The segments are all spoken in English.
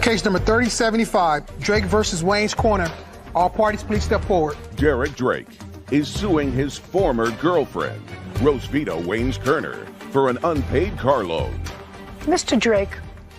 Case number 3075, Drake versus Wayne's Corner. All parties, please step forward. Derek Drake is suing his former girlfriend, Rosvita Waynes Kerner, for an unpaid car loan. Mr. Drake.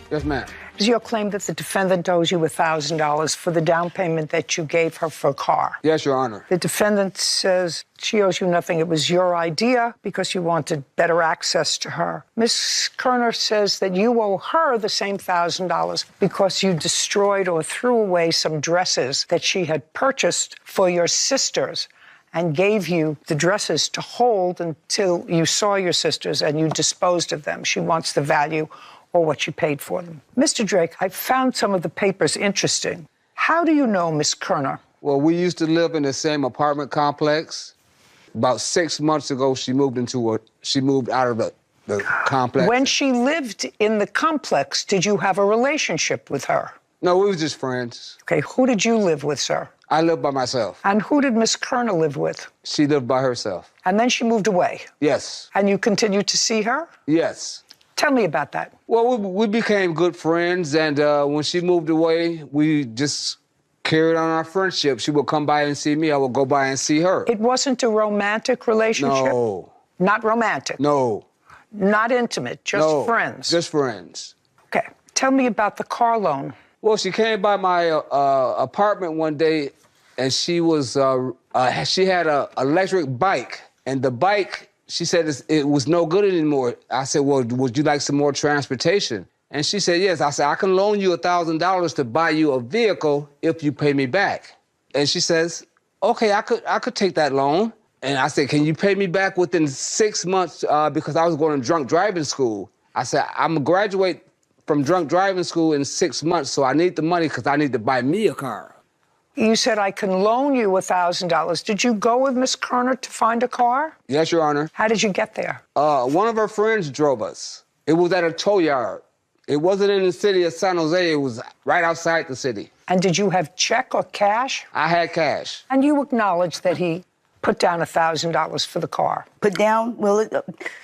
Yes, ma'am. Is your claim that the defendant owes you $1,000 for the down payment that you gave her for a car? Yes, Your Honor. The defendant says she owes you nothing. It was your idea because you wanted better access to her. Ms. Kerner says that you owe her the same $1,000 because you destroyed or threw away some dresses that she had purchased for your sisters and gave you the dresses to hold until you saw your sisters and you disposed of them. She wants the value or what you paid for them. Mr. Drake, I found some of the papers interesting. How do you know Miss Kerner? Well, we used to live in the same apartment complex. About 6 months ago, she moved out of the complex. When she lived in the complex, did you have a relationship with her? No, we were just friends. Okay, who did you live with, sir? I lived by myself. And who did Miss Kerner live with? She lived by herself. And then she moved away? Yes. And you continued to see her? Yes. Tell me about that. Well, we became good friends, and when she moved away, we just carried on our friendship. She would come by and see me. I would go by and see her. It wasn't a romantic relationship? No. Not romantic? No. Not intimate, just friends? Just friends. Okay. Tell me about the car loan. Well, she came by my apartment one day, and she had an electric bike, and the bike, she said it was no good anymore. I said, well, would you like some more transportation? And she said, yes. I said, I can loan you $1,000 to buy you a vehicle if you pay me back. And she says, okay, I could take that loan. And I said, can you pay me back within 6 months because I was going to drunk driving school? I said, I'm going to graduate from drunk driving school in 6 months, so I need the money because I need to buy me a car. You said I can loan you $1,000. Did you go with Miss Kerner to find a car? Yes, Your Honor. How did you get there? One of her friends drove us. It was at a tow yard. It wasn't in the city of San Jose. It was right outside the city. And did you have check or cash? I had cash. And you acknowledged that he put down $1,000 for the car? Put down? Well,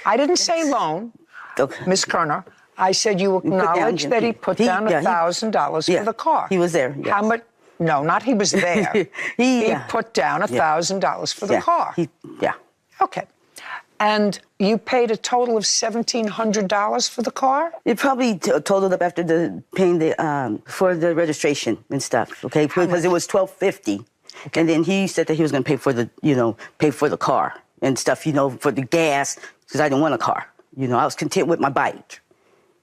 I didn't say loan, okay. Miss Kerner. I said you acknowledged that he put down $1,000 for the car. He was there, yes. How much? No, not he was there. he put down $1,000 for the car. Okay. And you paid a total of $1,700 for the car? It probably totaled up after paying for the registration and stuff, okay? Because it was $1,250. Okay. And then he said that he was going to pay for the car and stuff, for the gas, because I didn't want a car. I was content with my bike,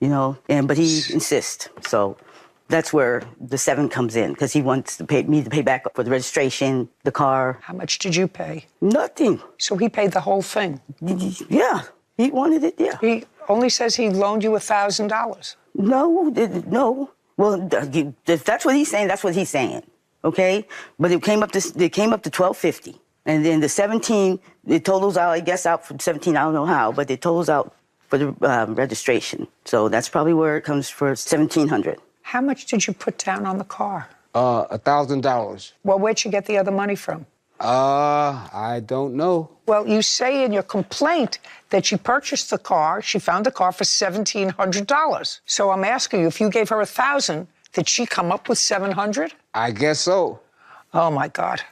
but he insists. So that's where the 7 comes in, because he wants me to pay back for the registration, the car. How much did you pay? Nothing. So he paid the whole thing? Yeah, he wanted it, yeah. He only says he loaned you $1,000. No. Well, if that's what he's saying, that's what he's saying, okay? But it came up to $1,250. And then the 17, it totals out, I guess, out for 17, I don't know how, but it totals out for the registration. So that's probably where it comes for $1,700. How much did you put down on the car? $1,000. Well, where'd you get the other money from? I don't know. Well, you say in your complaint that she purchased the car, she found the car for $1,700. So I'm asking you, if you gave her $1,000, did she come up with $700? I guess so. Oh, my God.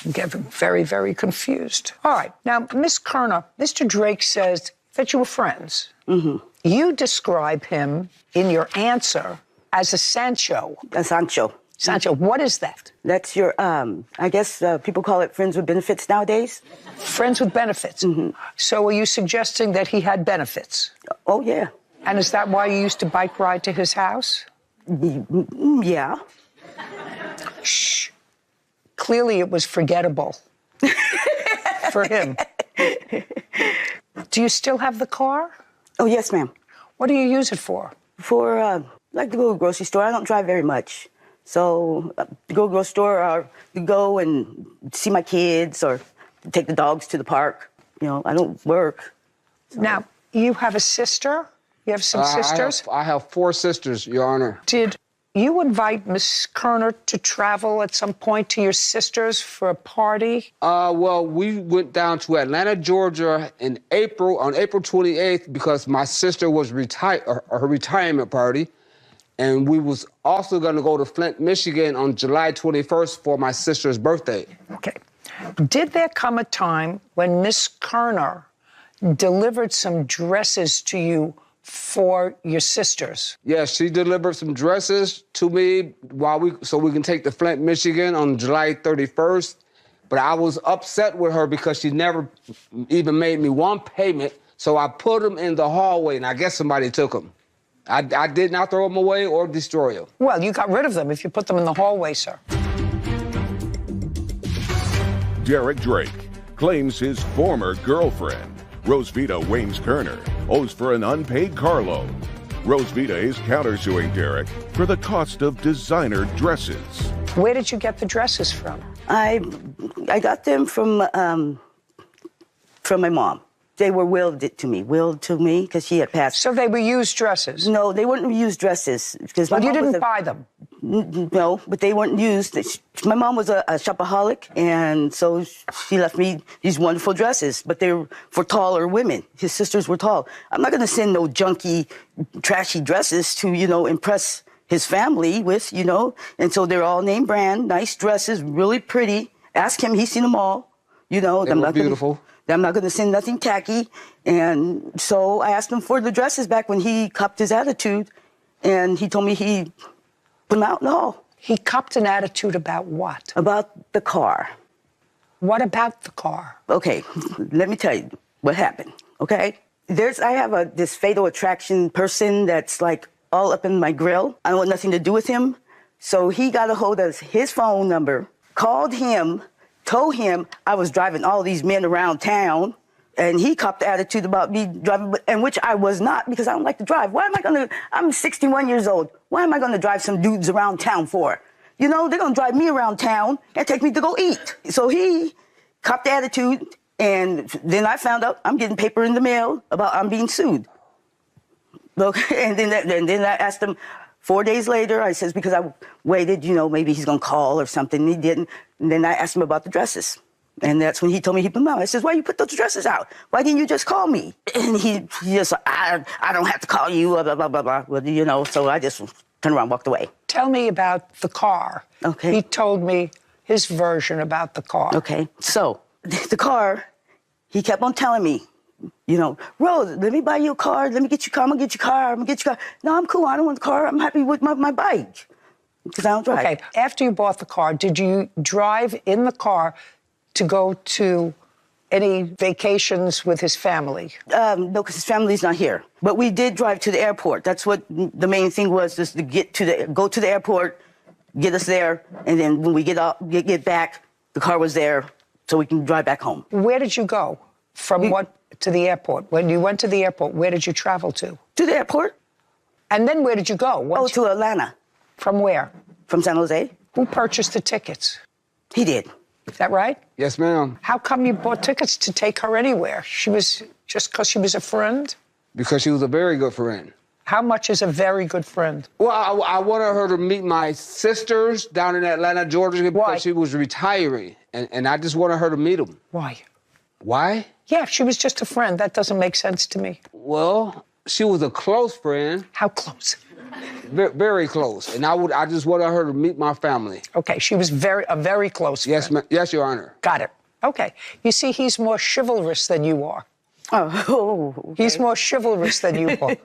I'm getting very, very confused. All right. Now, Miss Kerner, Mr. Drake says that you were friends. Mm-hmm. You describe him in your answer as a Sancho. A Sancho. Sancho, what is that? That's your, I guess people call it friends with benefits nowadays. Friends with benefits? Mm-hmm. So are you suggesting that he had benefits? Oh, yeah. And is that why you used to bike ride to his house? Yeah. Shh. Clearly it was forgettable for him. Do you still have the car? Oh, yes, ma'am. What do you use it for? For, like to go to the grocery store. I don't drive very much. So to go to the grocery store or to go and see my kids or take the dogs to the park. I don't work. So. Now, you have a sister? You have some sisters? I have 4 sisters, Your Honor. Did you invite Miss Kerner to travel at some point to your sisters for a party? Well, we went down to Atlanta, Georgia on April 28th because my sister was her retirement party. And we was also gonna go to Flint, Michigan on July 21st for my sister's birthday. Okay. Did there come a time when Miss Kerner delivered some dresses to you for your sisters? Yes, she delivered some dresses to me so we can take to Flint, Michigan on July 31st. But I was upset with her because she never even made me one payment. So I put them in the hallway, and I guess somebody took them. I did not throw them away or destroy them. Well, you got rid of them if you put them in the hallway, sir. Derek Drake claims his former girlfriend, Rosevita Waynes Kerner, owes for an unpaid car loan. Rosevita is countersuing Derek for the cost of designer dresses. Where did you get the dresses from? I got them from my mom. They were willed to me because she had passed. So they were used dresses? No, they weren't used dresses. Because But you didn't buy them? No, but they weren't used. My mom was a shopaholic, and so she left me these wonderful dresses, but they were for taller women. His sisters were tall. I'm not going to send no junky, trashy dresses to, impress his family with, And so they're all name brand, nice dresses, really pretty. Ask him, he's seen them all, They were beautiful. I'm not going to send nothing tacky. And so I asked him for the dresses back when he copped his attitude. And he told me he put them out in the hall. He copped an attitude about what? About the car. What about the car? Okay, let me tell you what happened, okay? I have this fatal attraction person that's like all up in my grill. I want nothing to do with him. So he got a hold of his phone number, called him, told him I was driving all these men around town, and he copped the attitude about me driving, and which I was not because I don't like to drive. I'm 61 years old. Why am I gonna drive some dudes around town for? They're gonna drive me around town and take me to go eat. So he copped the attitude, and then I found out I'm getting paper in the mail about I'm being sued. Okay, and then I asked him 4 days later, I says, because I waited, maybe he's gonna call or something, and he didn't. And then I asked him about the dresses. And that's when he told me he put them out. I says, why you put those dresses out? Why didn't you just call me? And he just, I don't have to call you, blah, blah, blah, blah. Well, so I just turned around and walked away. Tell me about the car. Okay. He told me his version about the car. Okay, so the car, he kept on telling me, Rose, let me buy you a car. Let me get you a car. I'm going to get you a car. I'm going to get you a car. No, I'm cool. I don't want the car. I'm happy with my bike because I don't drive. Okay, after you bought the car, did you drive in the car to go to any vacations with his family? No, because his family's not here. But we did drive to the airport. That's what the main thing was, just to go to the airport, get us there, and then when we get back, the car was there, so we can drive back home. Where did you go? From what to the airport? When you went to the airport, where did you travel to? To the airport. And then where did you go? To Atlanta. From where? From San Jose. Who purchased the tickets? He did. Is that right? Yes, ma'am. How come you bought tickets to take her anywhere? Just because she was a friend? Because she was a very good friend. How much is a very good friend? Well, I wanted her to meet my sisters down in Atlanta, Georgia, because Why? she was retiring, and I just wanted her to meet them. Why? Why? Yeah, if she was just a friend, that doesn't make sense to me. Well, she was a close friend. How close? Very close, and I just wanted her to meet my family. Okay, she was a very close friend. Yes, yes, Your Honor. Got it. Okay. You see, he's more chivalrous than you are. Oh, okay. He's more chivalrous than you are.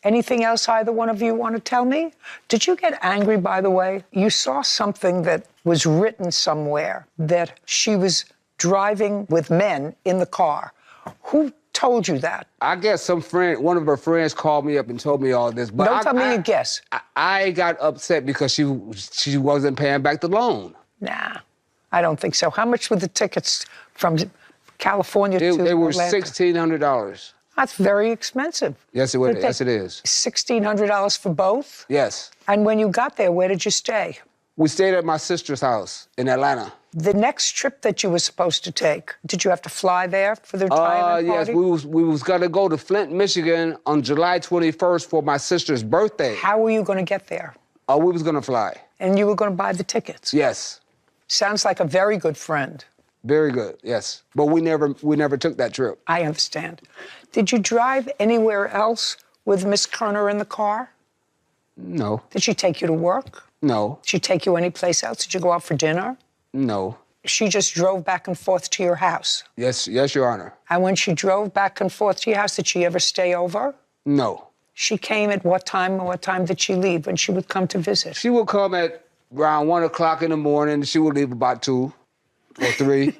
Anything else either one of you want to tell me? Did you get angry, by the way? You saw something that was written somewhere that she was driving with men in the car. Who told you that? I guess one of her friends called me up and told me all this. But Don't tell me you guess. I got upset because she wasn't paying back the loan. Nah, I don't think so. How much were the tickets from California to They were Atlanta? $1,600. That's very expensive. Yes, yes, it is. $1,600 for both? Yes. And when you got there, where did you stay? We stayed at my sister's house in Atlanta. The next trip that you were supposed to take, did you have to fly there for the retirement party? Yes, we was gonna go to Flint, Michigan on July 21st for my sister's birthday. How were you going to get there? We was gonna fly. And you were going to buy the tickets? Yes. Sounds like a very good friend. Very good, yes. But we never took that trip. I understand. Did you drive anywhere else with Miss Kerner in the car? No. Did she take you to work? No. Did she take you anyplace else? Did you go out for dinner? No. She just drove back and forth to your house? Yes, Your Honor. And when she drove back and forth to your house, did she ever stay over? No. She came at what time, and what time did she leave when she would come to visit? She would come at around 1 o'clock in the morning. She would leave about 2 or 3.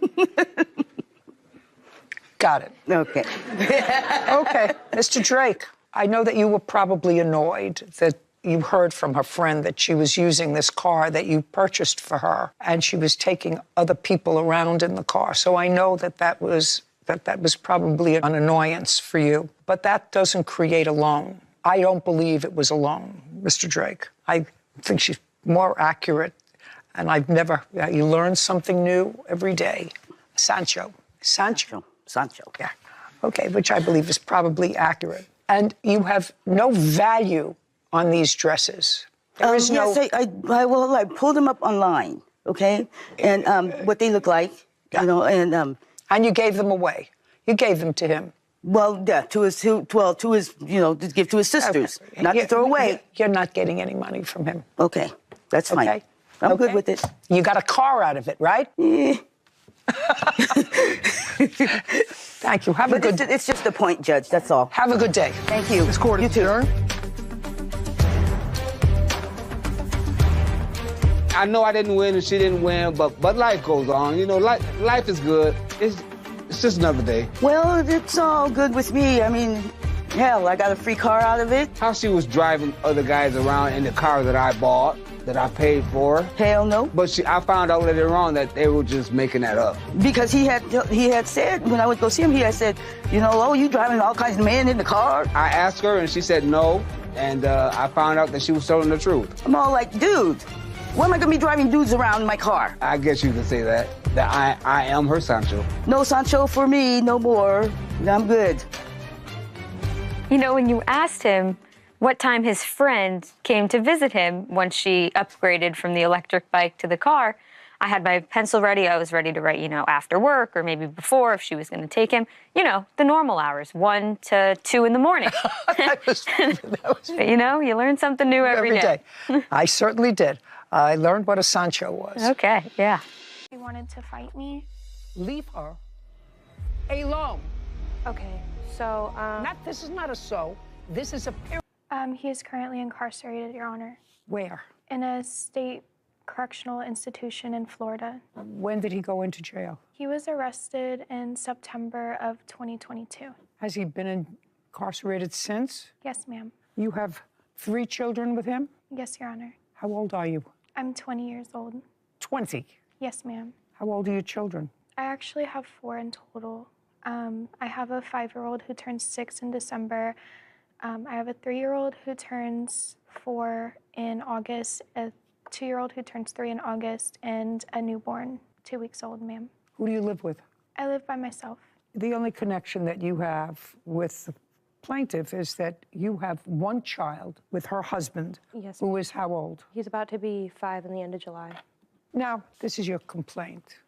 Got it. Okay. Okay. Mr. Drake, I know that you were probably annoyed that you heard from her friend that she was using this car that you purchased for her, and she was taking other people around in the car. So I know that was probably an annoyance for you. But that doesn't create a loan. I don't believe it was a loan, Mr. Drake. I think she's more accurate, and you learn something new every day. Sancho. Yeah. Okay, which I believe is probably accurate. And you have no value on these dresses. There is no... Yes, I pulled them up online, okay? And what they look like, you know, and... And you gave them away. You gave them to him. Well, yeah, to his, you know, to give to his sisters, not to throw away. You're not getting any money from him. Okay, that's fine. Okay. I'm good with it. You got a car out of it, right? Yeah. Thank you. Have a good day. It's just a point, Judge, that's all. Have a good day. Thank you. This court is adjourned. I know I didn't win and she didn't win, but life goes on. You know, life is good. It's just another day. Well, it's all good with me. I mean, hell, I got a free car out of it. How she was driving other guys around in the car that I bought, that I paid for. Hell no. But I found out later on that they were just making that up. Because he had said, when I would go see him, he had said, you know, oh, you driving all kinds of men in the car? I asked her and she said no, and I found out that she was telling the truth. I'm all like, dude, why am I gonna be driving dudes around in my car? I guess you could say that I am her Sancho. No Sancho for me, no more. I'm good. You know, when you asked him what time his friend came to visit him once she upgraded from the electric bike to the car, I had my pencil ready. I was ready to write, you know, after work or maybe before if she was going to take him. You know, the normal hours, 1 to 2 in the morning. That was But, you know, you learn something new every day. I certainly did. I learned what a Sancho was. Okay, yeah. He wanted to fight me. Leave her alone. Okay, so, This is not a so. This is a period. he is currently incarcerated, Your Honor, Where? in a state correctional institution in Florida. When did he go into jail? He was arrested in September of 2022. Has he been incarcerated since? Yes, ma'am. You have 3 children with him? Yes, Your Honor. How old are you? I'm 20 years old. 20. Yes, ma'am. How old are your children? I actually have 4 in total. I have a 5-year-old who turns 6 in December. I have a 3-year-old who turns 4 in August, a 2-year-old who turns 3 in August, and a newborn, 2 weeks old, ma'am. Who do you live with? I live by myself. The only connection that you have with the plaintiff is that you have one child with her husband, Yes. who is how old? He's about to be 5 in the end of July. Now, this is your complaint.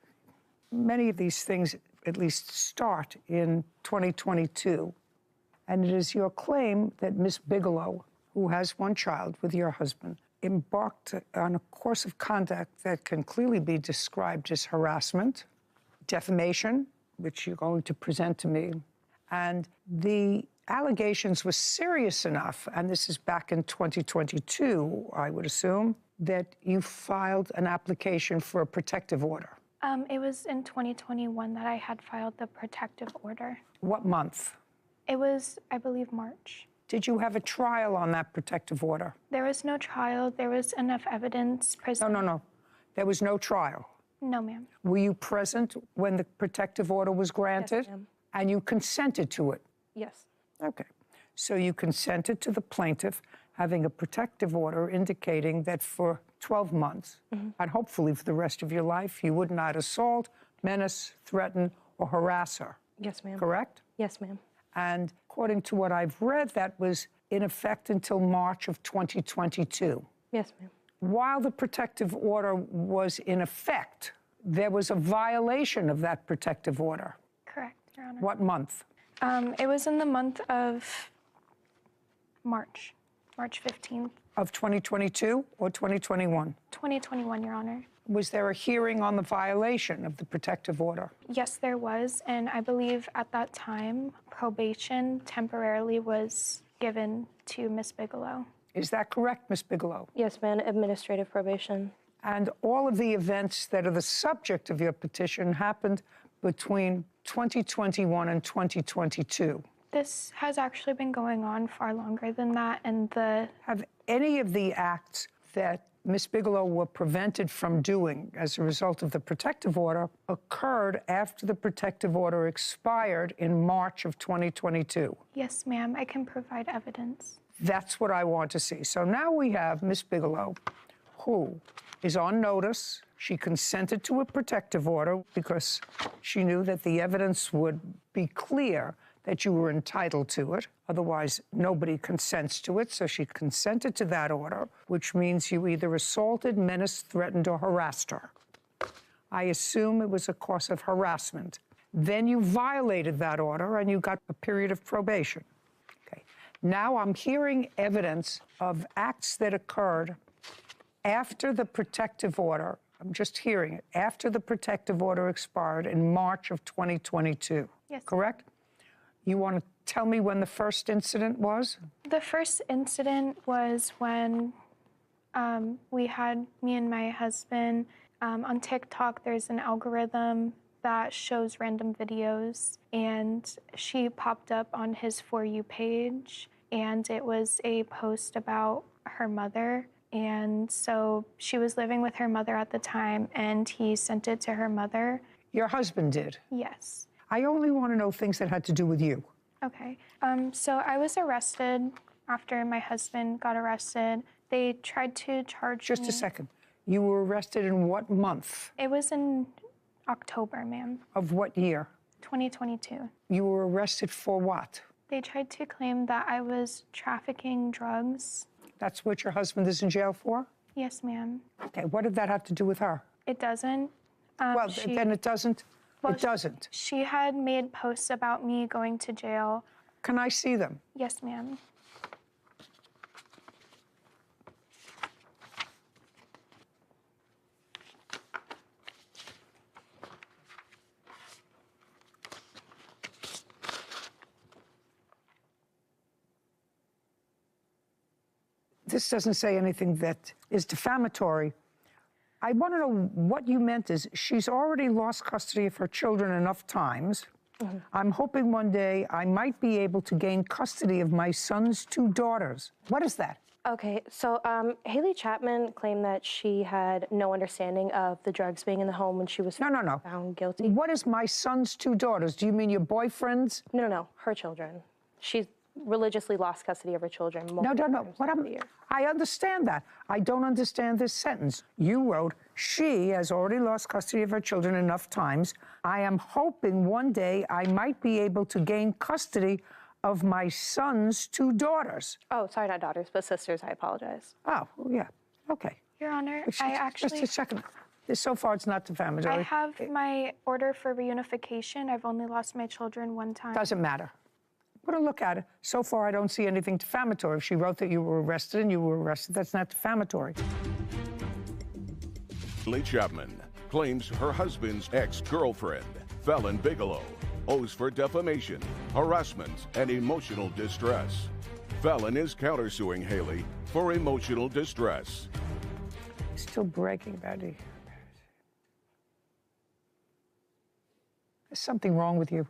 Many of these things at least start in 2022, and it is your claim that Miss Bigelow, who has one child with your husband, embarked on a course of conduct that can clearly be described as harassment, defamation, which you're going to present to me, and the allegations were serious enough, and this is back in 2022, I would assume, that you filed an application for a protective order. It was in 2021 that I had filed the protective order. What month? It was, I believe, March. Did you have a trial on that protective order? There was no trial. There was enough evidence presented. No. There was no trial. No, ma'am. Were you present when the protective order was granted? Yes, ma'am. And you consented to it? Yes. Okay. So you consented to the plaintiff having a protective order indicating that for 12 months, and hopefully for the rest of your life, you would not assault, menace, threaten, or harass her. Yes, ma'am. Correct? Yes, ma'am. And according to what I've read, that was in effect until March of 2022. Yes, ma'am. While the protective order was in effect, there was a violation of that protective order. Correct, Your Honor. What month? It was in the month of March. March 15th. Of 2022 or 2021? 2021, Your Honor. Was there a hearing on the violation of the protective order? Yes, there was, and I believe at that time, probation temporarily was given to Miss Bigelow. Is that correct, Ms. Bigelow? Yes, ma'am. Administrative probation. And all of the events that are the subject of your petition happened between 2021 and 2022. This has actually been going on far longer than that, and Have any of the acts that Ms. Bigelow were prevented from doing as a result of the protective order occurred after the protective order expired in March of 2022? Yes, ma'am, I can provide evidence. That's what I want to see. So now we have Ms. Bigelow, who is on notice. She consented to a protective order because she knew that the evidence would be clear that you were entitled to it. Otherwise, nobody consents to it. So she consented to that order, which means you either assaulted, menaced, threatened, or harassed her. I assume it was a cause of harassment. Then you violated that order and you got a period of probation. Okay. Now I'm hearing evidence of acts that occurred after the protective order. I'm just hearing it. After the protective order expired in March of 2022. Yes. Correct? You want to tell me when the first incident was? The first incident was when me and my husband, on TikTok, there's an algorithm that shows random videos, and she popped up on his For You page, and it was a post about her mother. And so she was living with her mother at the time, and he sent it to her mother. Your husband did? Yes. I only want to know things that had to do with you. Okay. So I was arrested after my husband got arrested. They tried to charge me. Just a second. You were arrested in what month? It was in October, ma'am. Of what year? 2022. You were arrested for what? They tried to claim that I was trafficking drugs. That's what your husband is in jail for? Yes, ma'am. Okay, what did that have to do with her? It doesn't. Well, then it doesn't. Well, it doesn't. She had made posts about me going to jail. Can I see them? Yes, ma'am. This doesn't say anything that is defamatory. I want to know what you meant is she's already lost custody of her children enough times. Mm-hmm. I'm hoping one day I might be able to gain custody of my son's 2 daughters. What is that? Okay, so Haley Chapman claimed that she had no understanding of the drugs being in the home when she was found guilty. What is my son's 2 daughters? Do you mean your boyfriend's? No, her children. She's religiously lost custody of her children. No. I understand that. I don't understand this sentence. You wrote, she has already lost custody of her children enough times. I am hoping one day I might be able to gain custody of my son's 2 daughters. Oh, sorry, not daughters, but sisters. I apologize. Oh, yeah. Okay. Your Honor, Just a second. So far, it's not defamatory. I have my order for reunification. I've only lost my children 1 time. Doesn't matter. Put a look at it. So far, I don't see anything defamatory. If she wrote that you were arrested and you were arrested, that's not defamatory. Haley Chapman claims her husband's ex-girlfriend, Fallon Bigelow, owes for defamation, harassment, and emotional distress. Fallon is countersuing Haley for emotional distress. Still breaking, Betty. There's something wrong with you.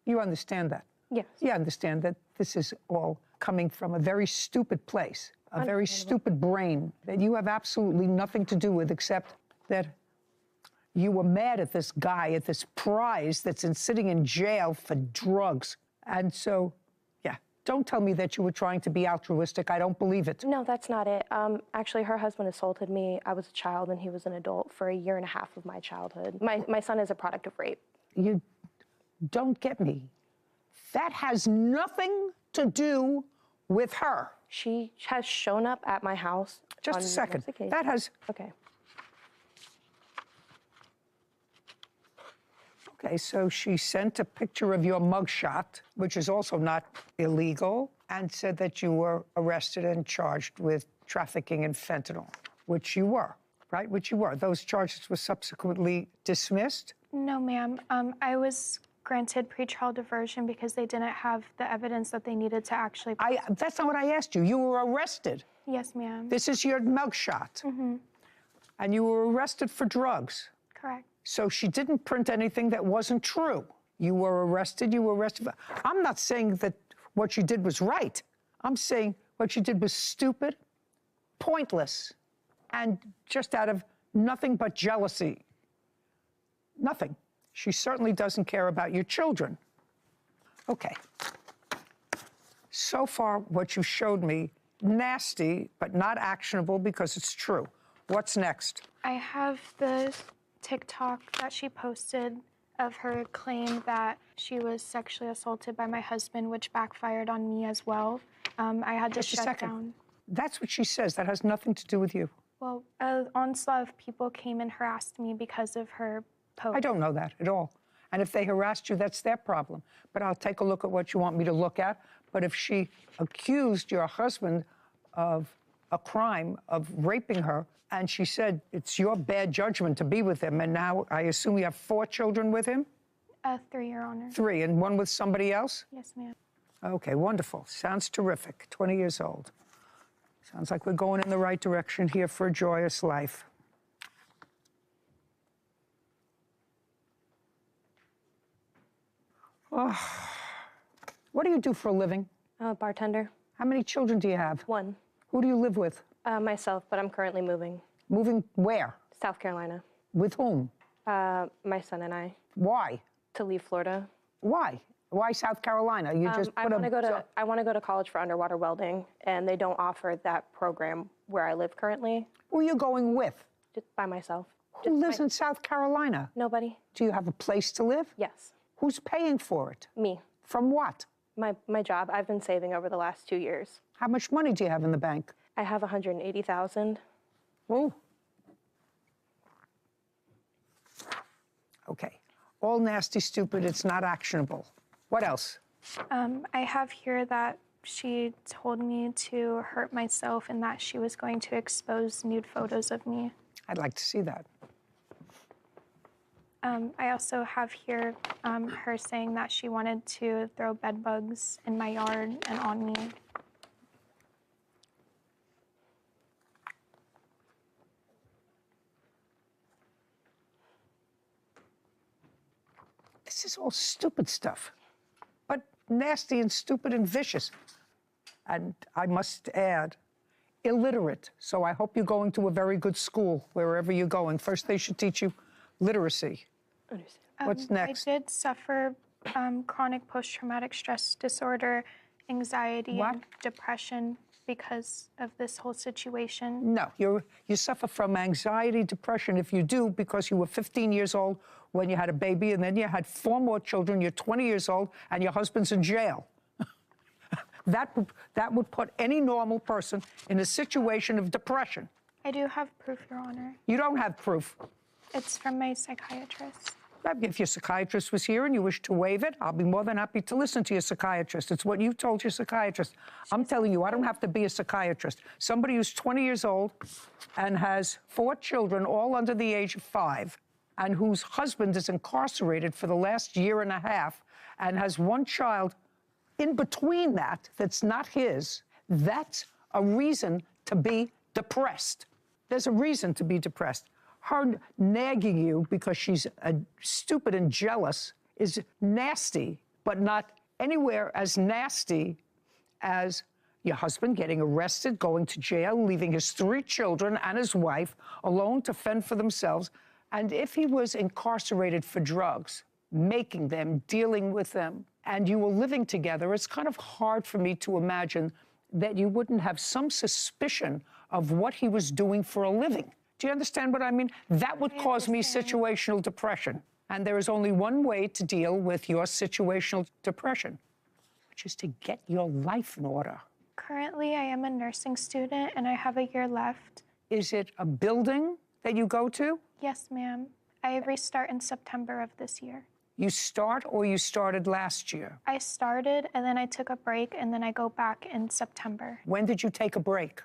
You understand that? Yes. You understand that this is all coming from a very stupid place, a very stupid brain that you have absolutely nothing to do with except that you were mad at this guy, at this prize that's sitting in jail for drugs. And so, yeah, don't tell me that you were trying to be altruistic. I don't believe it. No, that's not it. Actually, her husband assaulted me. I was a child and he was an adult for 1.5 years of my childhood. My son is a product of rape. You don't get me. That has nothing to do with her. She has shown up at my house. Just a second. That has... Okay. Okay, so she sent a picture of your mugshot, which is also not illegal, and said that you were arrested and charged with trafficking in fentanyl, which you were, right? Which you were. Those charges were subsequently dismissed? No, ma'am. I was granted pretrial diversion because they didn't have the evidence that they needed to actually... That's not what I asked you. You were arrested. Yes, ma'am. This is your mugshot. Mm-hmm. And you were arrested for drugs. Correct. So she didn't print anything that wasn't true. You were arrested. I'm not saying that what she did was right. I'm saying what she did was stupid, pointless, and just out of nothing but jealousy. Nothing. She certainly doesn't care about your children. Okay. So far, what you showed me, nasty, but not actionable because it's true. What's next? I have the TikTok that she posted of her claim that she was sexually assaulted by my husband, which backfired on me as well. I had to shut down. That's what she says. That has nothing to do with you. Well, an onslaught of people came and harassed me because of her post. I don't know that at all. And if they harassed you, that's their problem. But I'll take a look at what you want me to look at. But if she accused your husband of a crime of raping her, and she said it's your bad judgment to be with him, and now I assume you have 4 children with him? 3, Your Honor. 3, and 1 with somebody else? Yes, ma'am. Okay, wonderful. Sounds terrific. 20 years old. Sounds like we're going in the right direction here for a joyous life. Oh. What do you do for a living? Bartender. How many children do you have? 1. Who do you live with? Myself, but I'm currently moving. Moving where? South Carolina. With whom? My son and I. Why? To leave Florida. Why? Why South Carolina? You just I want to go to college for underwater welding, and they don't offer that program where I live currently. Who are you going with? Just by myself. Who lives in South Carolina? Nobody. Do you have a place to live? Yes. Who's paying for it? Me. From what? My job. I've been saving over the last 2 years. How much money do you have in the bank? I have $180,000. Oh. Okay. All nasty, stupid. It's not actionable. What else? I have here that she told me to hurt myself and that she was going to expose nude photos of me. I'd like to see that. I also have here her saying that she wanted to throw bed bugs in my yard and on me. This is all stupid stuff, but nasty and stupid and vicious. And I must add, illiterate. So I hope you're going to a very good school wherever you're going. First, they should teach you literacy. Understand. What's next? I did suffer chronic post-traumatic stress disorder, anxiety, and depression because of this whole situation. No, you suffer from anxiety, depression, if you do, because you were 15 years old when you had a baby, and then you had 4 more children, you're 20 years old, and your husband's in jail. That would put any normal person in a situation of depression. I do have proof, Your Honor. You don't have proof. It's from my psychiatrist. If your psychiatrist was here and you wish to waive it, I'll be more than happy to listen to your psychiatrist. It's what you told your psychiatrist. I'm telling you, I don't have to be a psychiatrist. Somebody who's 20 years old and has 4 children, all under the age of 5, and whose husband is incarcerated for the last year and a half and has 1 child in between that's not his, that's a reason to be depressed. There's a reason to be depressed. Her nagging you because she's stupid and jealous is nasty, but not anywhere as nasty as your husband getting arrested, going to jail, leaving his 3 children and his wife alone to fend for themselves. And if he was incarcerated for drugs, making them, dealing with them, and you were living together, it's kind of hard for me to imagine that you wouldn't have some suspicion of what he was doing for a living. Do you understand what I mean? That would cause me situational depression. And there is only one way to deal with your situational depression, which is to get your life in order. Currently, I am a nursing student and I have a year left. Is it a building that you go to? Yes, ma'am. I restart in September of this year. You start or you started last year? I started and then I took a break and then I go back in September. When did you take a break?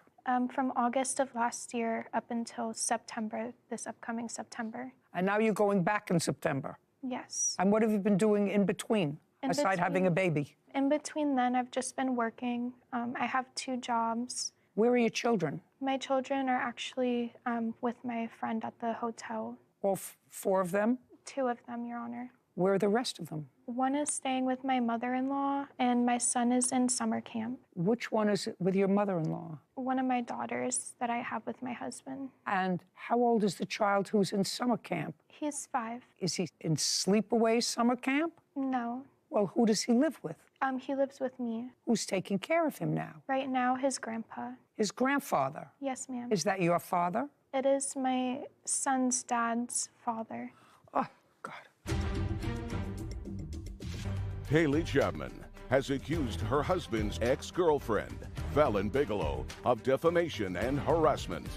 From August of last year up until September, this upcoming September. And now you're going back in September? Yes. And what have you been doing in between, aside having a baby? In between then, I've just been working. I have 2 jobs. Where are your children? My children are actually with my friend at the hotel. All 4 of them? 2 of them, Your Honor. Where are the rest of them? One is staying with my mother-in-law, and my son is in summer camp. Which one is with your mother-in-law? One of my daughters that I have with my husband. And how old is the child who's in summer camp? He's 5. Is he in sleepaway summer camp? No. Well, who does he live with? He lives with me. Who's taking care of him now? Right now, his grandpa. His grandfather? Yes, ma'am. Is that your father? It is my son's dad's father. Oh, God. Haley Chapman has accused her husband's ex-girlfriend, Fallon Bigelow, of defamation and harassment.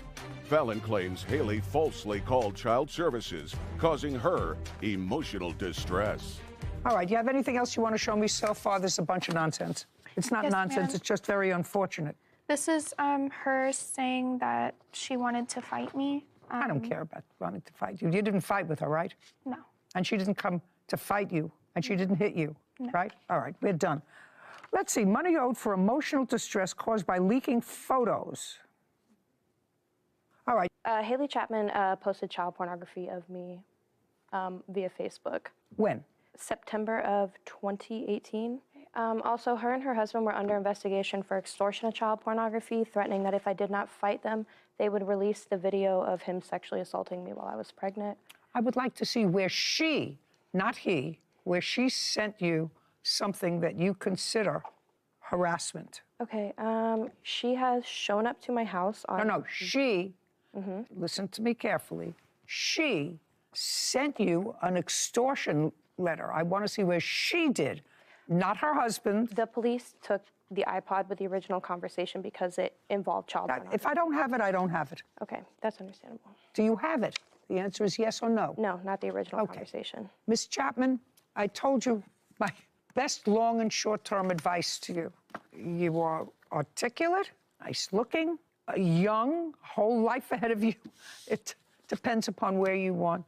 Fallon claims Haley falsely called child services, causing her emotional distress. All right, you have anything else you want to show me so far? There's a bunch of nonsense. It's not Yes, nonsense, ma'am. it's just very unfortunate. This is her saying that she wanted to fight me. I don't care about wanting to fight you. You didn't fight with her, right? No. And she didn't come to fight you, and she didn't hit you, right? All right, we're done. Let's see, money owed for emotional distress caused by leaking photos. All right. Haley Chapman posted child pornography of me via Facebook. When? September of 2018. Also, her and her husband were under investigation for extortion of child pornography, threatening that if I did not fight them, they would release the video of him sexually assaulting me while I was pregnant. I would like to see where she, not he, where she sent you something that you consider harassment. Okay, she has shown up to my house on... No, she, listen to me carefully, she sent you an extortion letter. I want to see where she did, not her husband. The police took the iPod with the original conversation because it involved child pornography. If I don't have it, I don't have it. Okay, that's understandable. Do you have it? The answer is yes or no. No, not the original conversation. Ms. Chapman, I told you my best long and short-term advice to you. You are articulate, nice-looking, young, whole life ahead of you. It depends upon where you want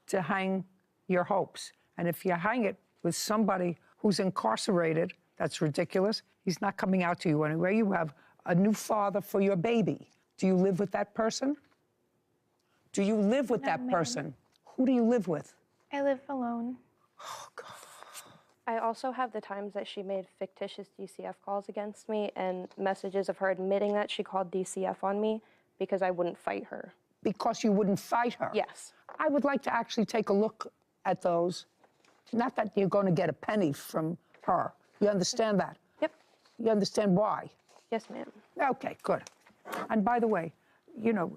to hang your hopes. And if you hang it with somebody who's incarcerated, that's ridiculous. He's not coming out to you anyway. You have a new father for your baby. Do you live with that person? Do you live with that person? Who do you live with? I live alone. Oh, God. I also have the times that she made fictitious DCF calls against me and messages of her admitting that she called DCF on me because I wouldn't fight her. Because you wouldn't fight her? Yes. I would like to actually take a look at those. Not that you're going to get a penny from her. You understand that? Yep. You understand why? Yes, ma'am. Okay, good. And by the way, you know,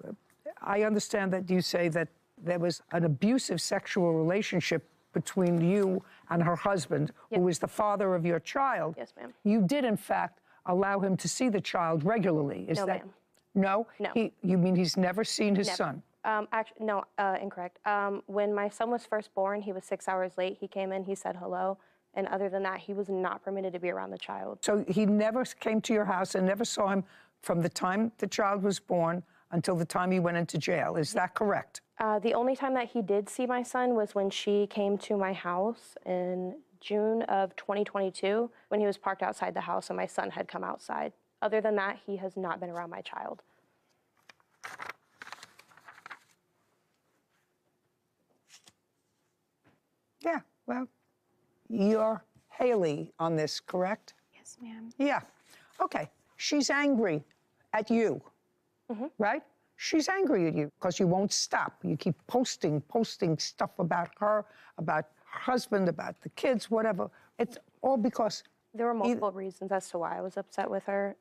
I understand that you say that there was an abusive sexual relationship between you and her husband, who is the father of your child. Yes, ma'am. You did, in fact, allow him to see the child regularly. Is No, that? ma'am. No? No. You mean he's never seen his son? Actually, no, incorrect. When my son was first born, he was 6 hours late. He came in, he said hello. And other than that, he was not permitted to be around the child. So he never came to your house and never saw him from the time the child was born until the time he went into jail. Is that correct? The only time that he did see my son was when she came to my house in June of 2022, when he was parked outside the house and my son had come outside. Other than that, he has not been around my child. Yeah, well, you're Haley on this, correct? Yes, ma'am. Yeah. Okay. She's angry at you, right? She's angry at you because you won't stop. You keep posting stuff about her, about her husband, about the kids, whatever. It's all because... There were multiple reasons as to why I was upset with her.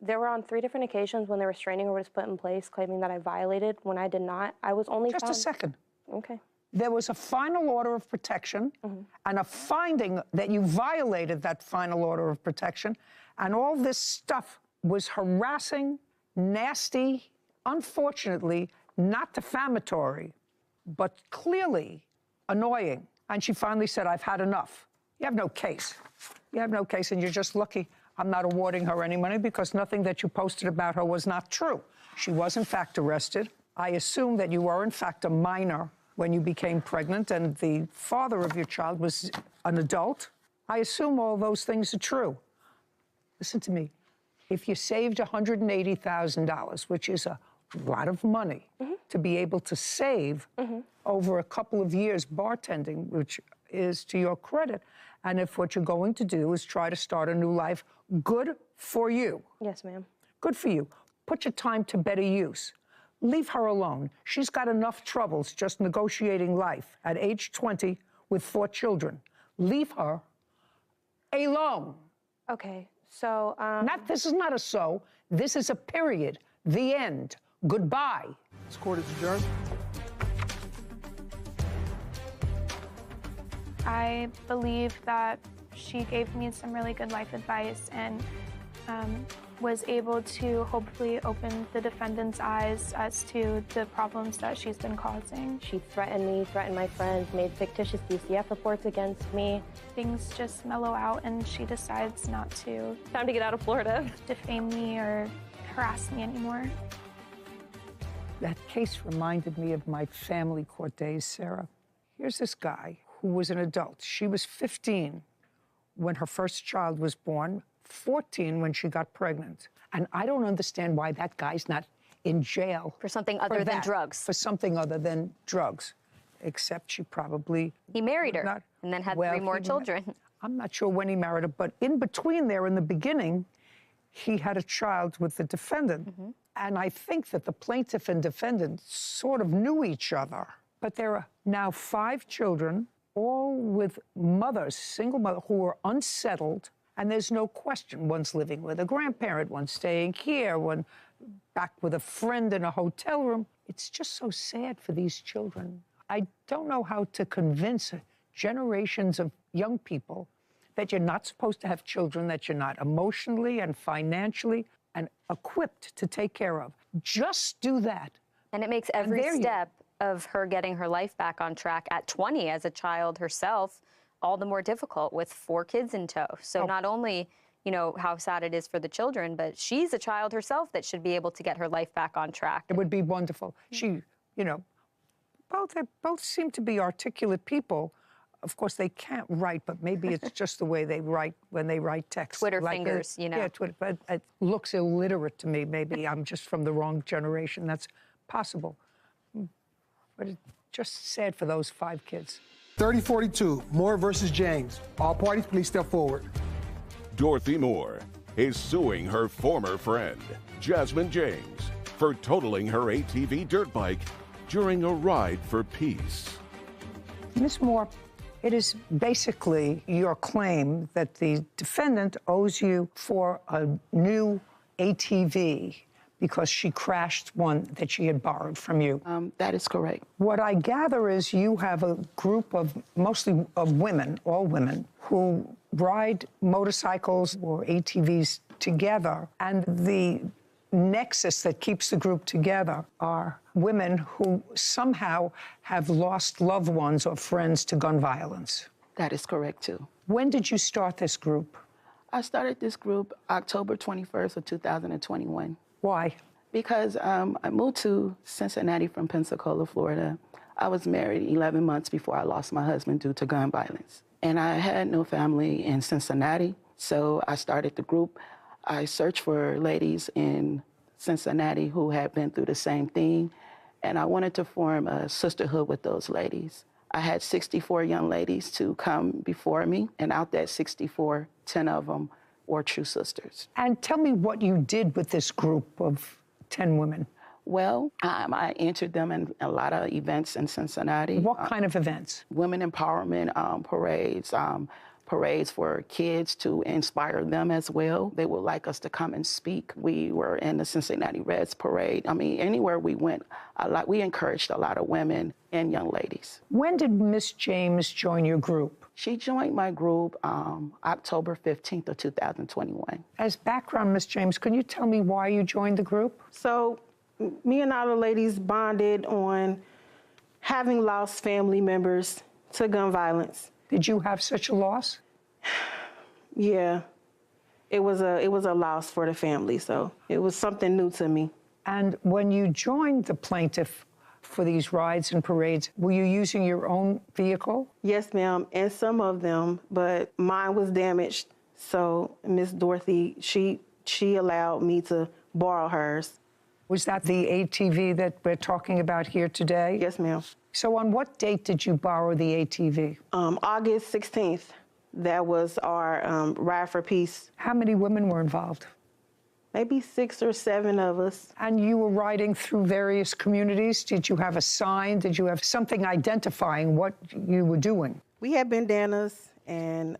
There were on 3 different occasions when the restraining order was put in place, claiming that I violated when I did not. I was only Just a second. Okay. There was a final order of protection and a finding that you violated that final order of protection, and all this stuff was harassing, nasty, unfortunately not defamatory, but clearly annoying. And she finally said, I've had enough. You have no case. You have no case, and you're just lucky I'm not awarding her any money because nothing that you posted about her was not true. She was, in fact, arrested. I assume that you were, in fact, a minor when you became pregnant and the father of your child was an adult. I assume all those things are true. Listen to me. If you saved $180,000, which is a lot of money to be able to save over a couple of years bartending, which is to your credit, and if what you're going to do is try to start a new life, good for you. Yes, ma'am. Good for you. Put your time to better use. Leave her alone. She's got enough troubles just negotiating life at age 20 with 4 children. Leave her alone. Okay, so... This is not a so. This is a period. The end. Goodbye. This court is adjourned. I believe that she gave me some really good life advice and was able to hopefully open the defendant's eyes as to the problems that she's been causing. She threatened me, threatened my friends, made fictitious DCF reports against me. Things just mellow out and she decides not to Time to get out of Florida. defame me or harass me anymore. That case reminded me of my family court days, Sarah. Here's this guy who was an adult. She was 15 when her first child was born, 14 when she got pregnant. And I don't understand why that guy's not in jail. For something other than that, drugs. For something other than drugs. Except she probably... He married her not- and then had well, 3 more he- children. I'm not sure when he married her, but in between there, in the beginning, he had a child with the defendant. And I think that the plaintiff and defendant sort of knew each other. But there are now 5 children, all with mothers, single mothers, who are unsettled. And there's no question, one's living with a grandparent, one's staying here, one back with a friend in a hotel room. It's just so sad for these children. I don't know how to convince generations of young people that you're not supposed to have children, that you're not emotionally and financially and equipped to take care of. Just do that. And it makes every there you- step of her getting her life back on track at 20 as a child herself all the more difficult with 4 kids in tow. So not only, you know, how sad it is for the children, but she's a child herself that should be able to get her life back on track. It would be wonderful. She, you know, they both seem to be articulate people. Of course, they can't write, but maybe it's just the way they write when they write text. Twitter fingers, you know. Yeah, Twitter. But it looks illiterate to me. Maybe I'm just from the wrong generation. That's possible. But it's just sad for those 5 kids. 3042, Moore versus James. All parties, please step forward. Dorothy Moore is suing her former friend, Jasmine James, for totaling her ATV dirt bike during a ride for peace. Ms. Moore, it is basically your claim that the defendant owes you for a new ATV because she crashed one that she had borrowed from you. That is correct. What I gather is you have a group of mostly of women, all women, who ride motorcycles or ATVs together, and the nexus that keeps the group together are women who somehow have lost loved ones or friends to gun violence. That is correct, too. When did you start this group? I started this group October 21st of 2021. Why? Because I moved to Cincinnati from Pensacola, Florida. I was married 11 months before I lost my husband due to gun violence. And I had no family in Cincinnati, so I started the group. I searched for ladies in Cincinnati who had been through the same thing, and I wanted to form a sisterhood with those ladies. I had 64 young ladies to come before me, and out that 64, 10 of them were true sisters. And tell me what you did with this group of 10 women. Well, I entered them in a lot of events in Cincinnati. What kind of events? Women empowerment parades, parades for kids to inspire them as well. They would like us to come and speak. We were in the Cincinnati Reds parade. I mean, anywhere we went, we encouraged a lot of women and young ladies. When did Miss James join your group? She joined my group October 15th of 2021. As background, Miss James, can you tell me why you joined the group? So me and all the ladies bonded on having lost family members to gun violence. Did you have such a loss? Yeah, it was a loss for the family, so it was something new to me. And when you joined the plaintiff for these rides and parades, were you using your own vehicle? Yes, ma'am, and some of them, but mine was damaged. So Miss Dorothy, she allowed me to borrow hers. Was that the ATV that we're talking about here today? Yes, ma'am. So on what date did you borrow the ATV? August 16th. That was our Ride for Peace. How many women were involved? Maybe 6 or 7 of us. And you were riding through various communities? Did you have a sign? Did you have something identifying what you were doing? We had bandanas, and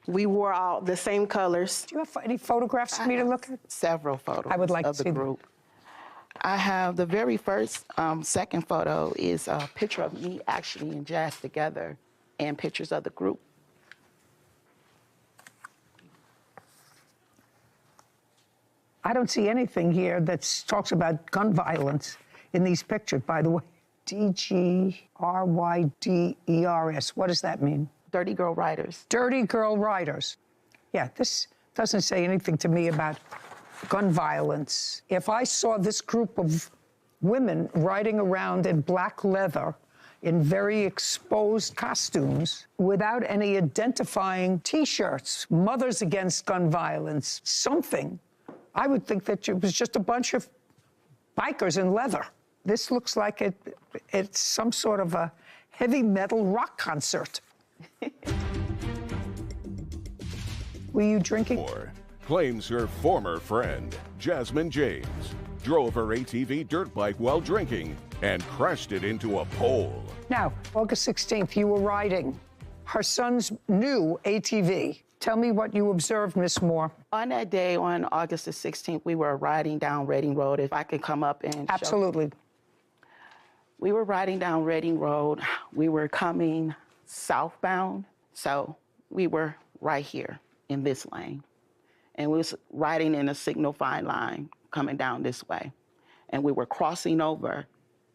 we wore all the same colors. Do you have any photographs for me to look at? Several photos I would like of to the see group. I have the very first, second photo is a picture of me actually and Jazz together, and pictures of the group. I don't see anything here that talks about gun violence in these pictures, by the way. DGRYDERS, what does that mean? Dirty Girl Riders. Dirty Girl Riders. Yeah, this doesn't say anything to me about gun violence. If I saw this group of women riding around in black leather in very exposed costumes without any identifying T-shirts, Mothers Against Gun Violence, something, I would think that it was just a bunch of bikers in leather. This looks like it's some sort of a heavy metal rock concert. Were you drinking? Claims her former friend, Jasmine James, drove her ATV dirt bike while drinking and crashed it into a pole. Now, August 16th, you were riding her son's new ATV. Tell me what you observed, Miss Moore. On that day, on August the 16th, we were riding down Reading Road. If I could come up and Absolutely. We were riding down Reading Road. We were coming southbound, so we were right here in this lane. And we was riding in a signal fine line coming down this way. And we were crossing over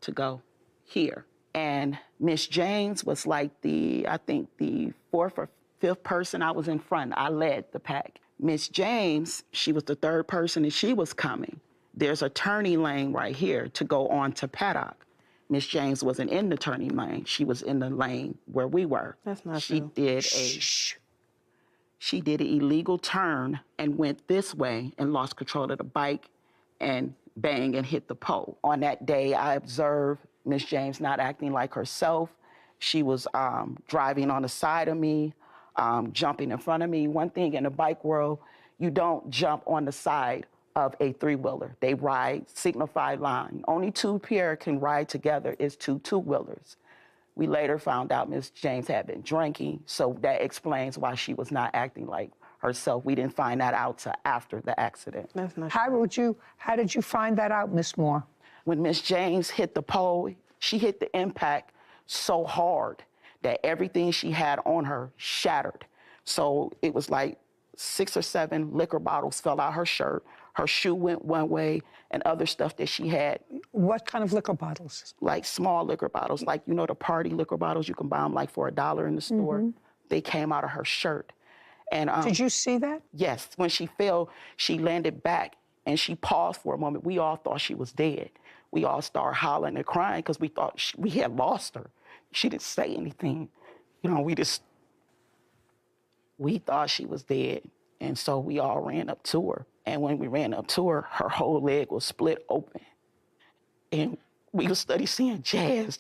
to go here. And Miss James was like I think the 4th or 5th person. I was in front. I led the pack. Miss James, she was the 3rd person and she was coming. There's a turning lane right here to go on to Paddock. Miss James wasn't in the turning lane. She was in the lane where we were. That's not she true. She did an illegal turn and went this way and lost control of the bike and bang and hit the pole. On that day, I observed Miss James not acting like herself. She was driving on the side of me, jumping in front of me. One thing in the bike world, you don't jump on the side of a 3-wheeler. They ride signified line. Only 2 pair can ride together is 2 2-wheelers. We later found out Miss James had been drinking, so that explains why she was not acting like herself. We didn't find that out till after the accident. That's not How did you find that out, Miss Moore? When Miss James hit the pole, she hit the impact so hard that everything she had on her shattered. So it was like 6 or 7 liquor bottles fell out her shirt. Her shoe went one way and other stuff that she had. What kind of liquor bottles? Like small liquor bottles, like, you know, the party liquor bottles, you can buy them like for $1 in the store. Mm-hmm. They came out of her shirt. And did you see that? Yes. When she fell, she landed back and she paused for a moment. We all thought she was dead. We all started hollering and crying because we thought we had lost her. She didn't say anything. You know, we thought she was dead. And so we all ran up to her. And when we ran up to her, her whole leg was split open. And we could study seeing Jazz.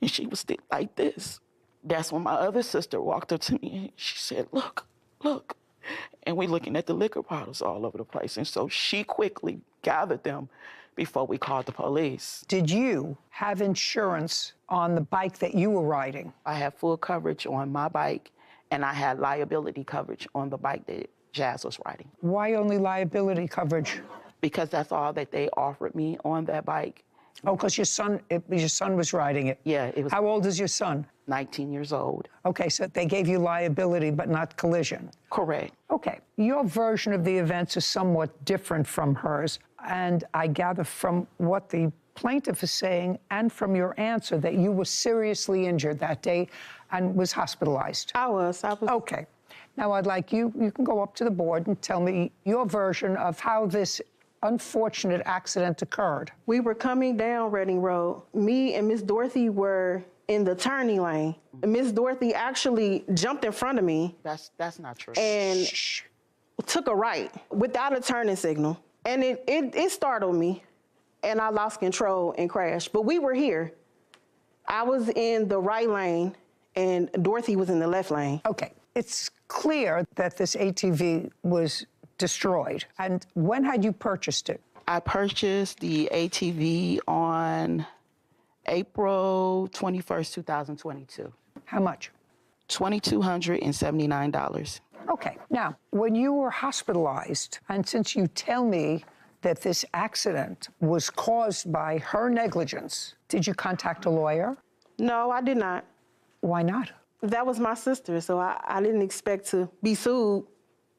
And she was still like this. That's when my other sister walked up to me and she said, look. And we looking at the liquor bottles all over the place. And so she quickly gathered them before we called the police. Did you have insurance on the bike that you were riding? I had full coverage on my bike, and I had liability coverage on the bike that Jazz was riding. Why only liability coverage? Because that's all that they offered me on that bike. Oh, because your son was riding it? Yeah, it was. How old is your son? 19 years old. Okay, so they gave you liability but not collision. Correct. Okay, your version of the events is somewhat different from hers. And I gather from what the plaintiff is saying and from your answer that you were seriously injured that day and was hospitalized. I was. Okay. Now I'd like you can go up to the board and tell me your version of how this unfortunate accident occurred. We were coming down Reading Road. Me and Miss Dorothy were in the turning lane. Miss Dorothy actually jumped in front of me. That's not true. And took a right without a turning signal. And it startled me, and I lost control and crashed. But we were here. I was in the right lane, and Dorothy was in the left lane. Okay. It's clear that this ATV was destroyed. And when had you purchased it? I purchased the ATV on April 21st, 2022. How much? $2,279. Okay. Now, when you were hospitalized, and since you tell me that this accident was caused by her negligence, did you contact a lawyer? No, I did not. Why not? That was my sister, so I didn't expect to be sued.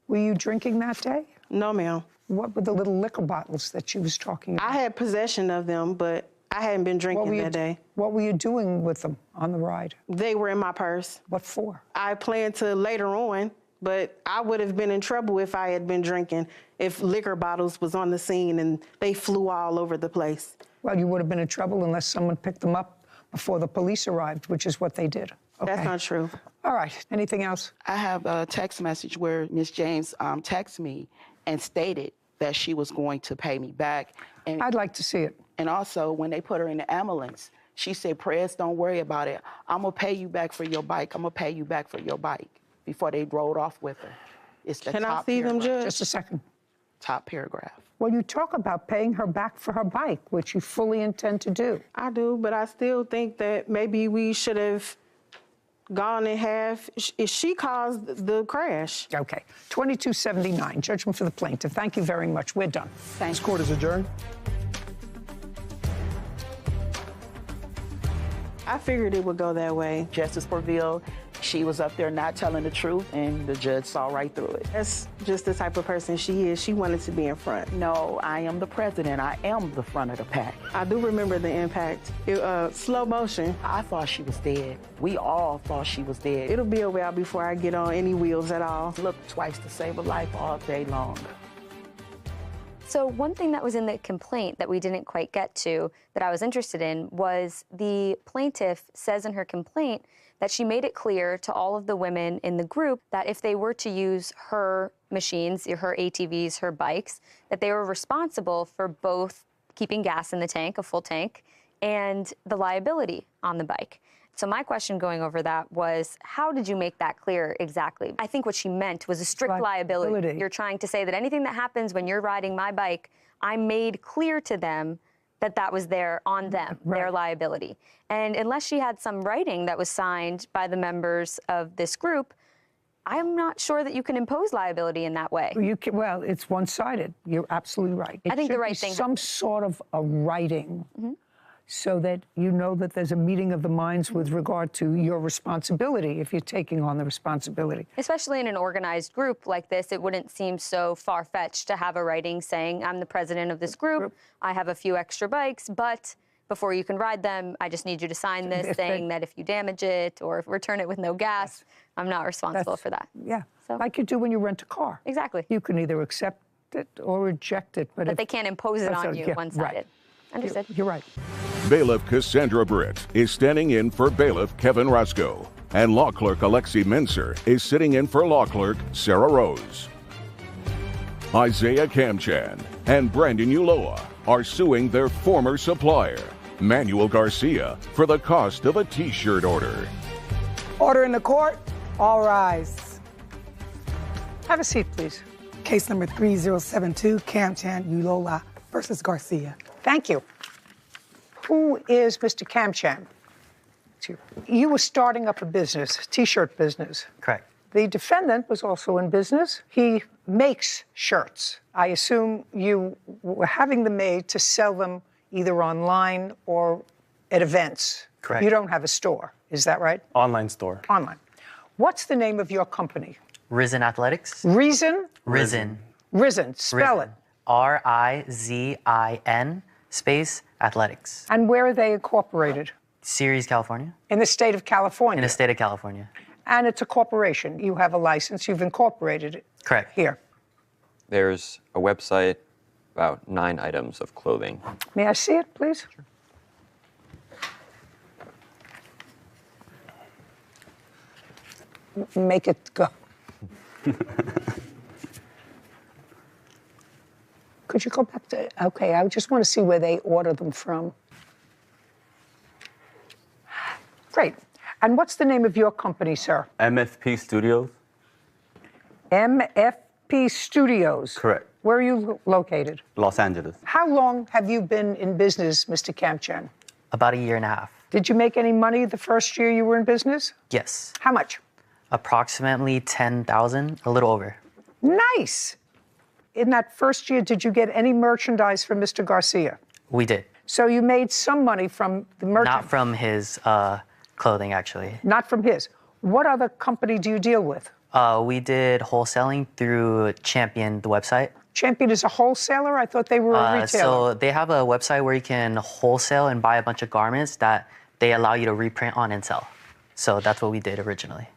Were you drinking that day? No, ma'am. What were the little liquor bottles that she was talking about? I had possession of them, but I hadn't been drinking that day. What were you doing with them on the ride? They were in my purse. What for? I planned to later on, but I would have been in trouble if I had been drinking, if liquor bottles was on the scene and they flew all over the place. Well, you would have been in trouble unless someone picked them up before the police arrived, which is what they did. Okay. That's not true. All right. Anything else? I have a text message where Miss James texted me and stated that she was going to pay me back. And I'd like to see it. And also, when they put her in the ambulance, she said, "Press, don't worry about it. I'm going to pay you back for your bike. I'm going to pay you back for your bike," before they rode off with her. It's the Can I top see them, paragraph. Judge? Just a second. Top paragraph. Well, you talk about paying her back for her bike, which you fully intend to do. I do, but I still think that maybe we should have gone and she caused the crash. Okay. 2279, judgment for the plaintiff. Thank you very much. We're done. This court is adjourned. I figured it would go that way. Justice Porville, she was up there not telling the truth, and the judge saw right through it. That's just the type of person she is. She wanted to be in front. No, I am the president. I am the front of the pack. I do remember the impact. Slow motion. I thought she was dead. We all thought she was dead. It'll be a while before I get on any wheels at all. Look twice to save a life all day long. So one thing that was in the complaint that we didn't quite get to that I was interested in was the plaintiff says in her complaint that she made it clear to all of the women in the group that if they were to use her machines, her ATVs, her bikes, that they were responsible for both keeping gas in the tank, a full tank, and the liability on the bike. So my question going over that was, how did you make that clear exactly? I think what she meant was a strict liability. You're trying to say that anything that happens when you're riding my bike, I made clear to them that that was on them, their liability. And unless she had some writing that was signed by the members of this group, I'm not sure that you can impose liability in that way. Well, it's one-sided. You're absolutely right. I think the right thing. Some sort of a writing. So that you know that there's a meeting of the minds with regard to your responsibility if you're taking on the responsibility. Especially in an organized group like this, it wouldn't seem so far-fetched to have a writing saying, I'm the president of this group, I have a few extra bikes, but before you can ride them, I just need you to sign this saying that if you damage it or return it with no gas, I'm not responsible for that. Yeah, like you do when you rent a car. Exactly. You can either accept it or reject it. But they can't impose it on you one-sided. Right. Understood. You're right. Bailiff Cassandra Britt is standing in for Bailiff Kevin Roscoe, and Law Clerk Alexi Mincer is sitting in for Law Clerk Sarah Rose. Isaiah Kamchan and Brandon Uloa are suing their former supplier, Manuel Garcia, for the cost of a T-shirt order. Order in the court. All rise. Have a seat, please. Case number 3072, Kamchan Ulola versus Garcia. Thank you. Who is Mr. Kamchan? You were starting up a business, T-shirt business. Correct. The defendant was also in business. He makes shirts. I assume you were having them made to sell them either online or at events. Correct. You don't have a store, is that right? Online store. Online. What's the name of your company? Risen Athletics. Reason? Risen. Risen. Spell it. RIZIN space athletics. And where are they incorporated? Ceres, California. In the state of California? In the state of California. And it's a corporation. You have a license. You've incorporated it. Correct. Here. There's a website, about 9 items of clothing. May I see it, please? Sure. Make it go. Could you go back to, okay, I just want to see where they order them from. Great. And what's the name of your company, sir? MFP Studios. MFP Studios. Correct. Where are you located? Los Angeles. How long have you been in business, Mr. Kamchan? About a year and a half. Did you make any money the first year you were in business? Yes. How much? Approximately 10,000, a little over. Nice. In that first year, did you get any merchandise from Mr. Garcia? We did. So you made some money from the merchandise? Not from his clothing, actually. Not from his. What other company do you deal with? We did wholesaling through Champion, the website. Champion is a wholesaler? I thought they were a retailer. So they have a website where you can wholesale and buy a bunch of garments that they allow you to reprint on and sell. So that's what we did originally.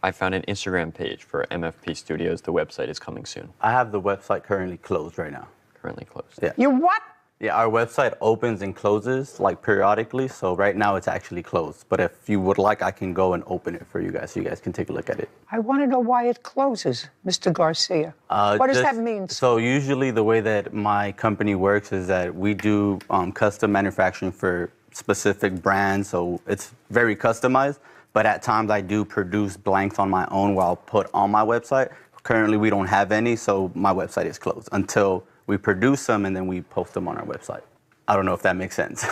I found an Instagram page for MFP Studios. The website is coming soon. I have the website currently closed right now. Currently closed. Yeah. You what? Yeah, our website opens and closes like periodically. So right now it's actually closed. But if you would like, I can go and open it for you guys so you guys can take a look at it. I want to know why it closes, Mr. Garcia. What does that mean? So usually the way that my company works is that we do custom manufacturing for specific brands. So it's very customized. But at times I do produce blanks on my own where I'll put on my website. Currently we don't have any, so my website is closed until we produce them and then we post them on our website. I don't know if that makes sense.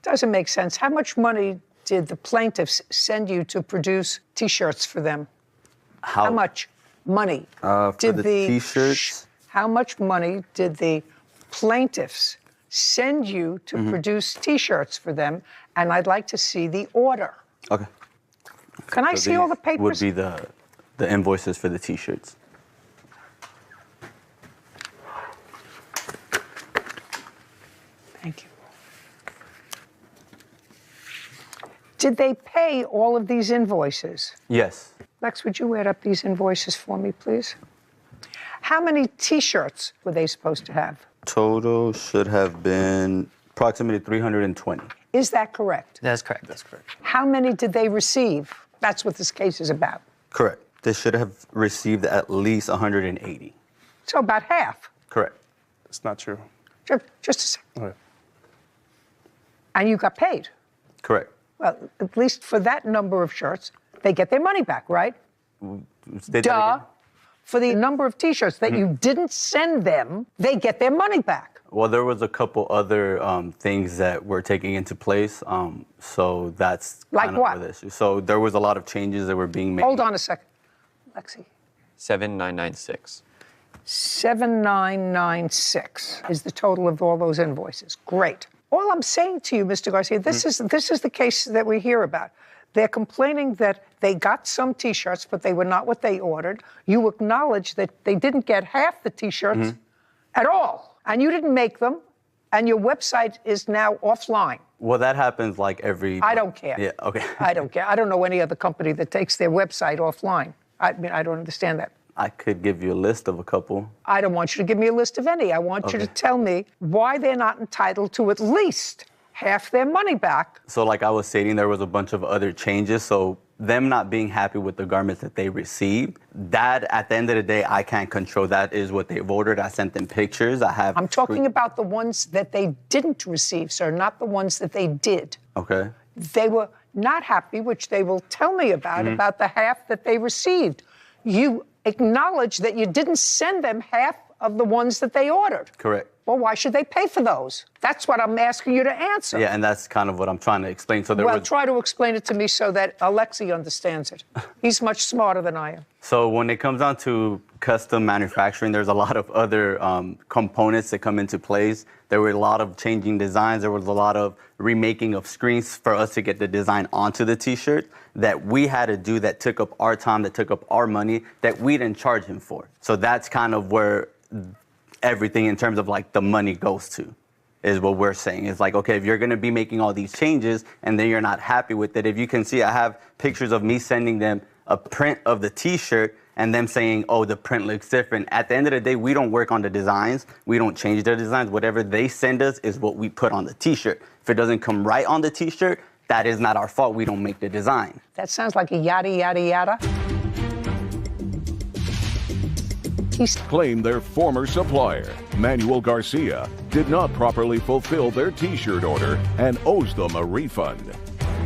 Doesn't make sense. How much money did the plaintiffs send you to produce T-shirts for them? How much money for did the T-shirts? How much money did the plaintiffs send you to produce T-shirts for them? And I'd like to see the order. Okay. Can I see all the papers? Would be the invoices for the T-shirts. Thank you. Did they pay all of these invoices? Yes. Lex, would you add up these invoices for me, please? How many T-shirts were they supposed to have? Total should have been approximately 320. Is that correct? That's correct. That's correct. How many did they receive? That's what this case is about. Correct. They should have received at least 180. So about half. Correct. It's not true. Just a second. Okay. And you got paid. Correct. Well, at least for that number of shirts, they get their money back, right? Duh. For the number of T-shirts that you didn't send them, they get their money back. Well, there was a couple other things that were taking into place, so that's like kind of what? the issue. So there was a lot of changes that were being made. Hold on a second, Lexi. 7996. 7996 is the total of all those invoices. Great. All I'm saying to you, Mr. Garcia, this is the case that we hear about. They're complaining that they got some T-shirts, but they were not what they ordered. You acknowledge that they didn't get half the T-shirts at all, and you didn't make them, and your website is now offline. Well, that happens like every... I don't care. Yeah, okay. I don't care. I don't know any other company that takes their website offline. I mean, I don't understand that. I could give you a list of a couple. I don't want you to give me a list of any. I want you to tell me why they're not entitled to at least half their money back. So like I was stating, there was a bunch of other changes. So them not being happy with the garments that they received, that at the end of the day, I can't control. That is what they've ordered. I sent them pictures. I'm talking about the ones that they didn't receive, sir, not the ones that they did. Okay. They were not happy, which they will tell me about the half that they received. You acknowledge that you didn't send them half of the ones that they ordered. Correct. Well, why should they pay for those? That's what I'm asking you to answer. Yeah, and that's kind of what I'm trying to explain. So try to explain it to me so that Alexi understands it. He's much smarter than I am. So when it comes down to custom manufacturing, there's a lot of other components that come into place. There were a lot of changing designs. There was a lot of remaking of screens for us to get the design onto the T-shirt that we had to do, that took up our time, that took up our money, that we didn't charge him for. So that's kind of where everything in terms of like the money goes to, is what we're saying. It's like, okay, if you're gonna be making all these changes and then you're not happy with it, if you can see, I have pictures of me sending them a print of the t-shirt and them saying, oh, the print looks different. At the end of the day, we don't work on the designs. We don't change their designs. Whatever they send us is what we put on the t-shirt. If it doesn't come right on the t-shirt, that is not our fault. We don't make the design. That sounds like a yada, yada, yada. Claim their former supplier, Manuel Garcia, did not properly fulfill their t-shirt order and owes them a refund.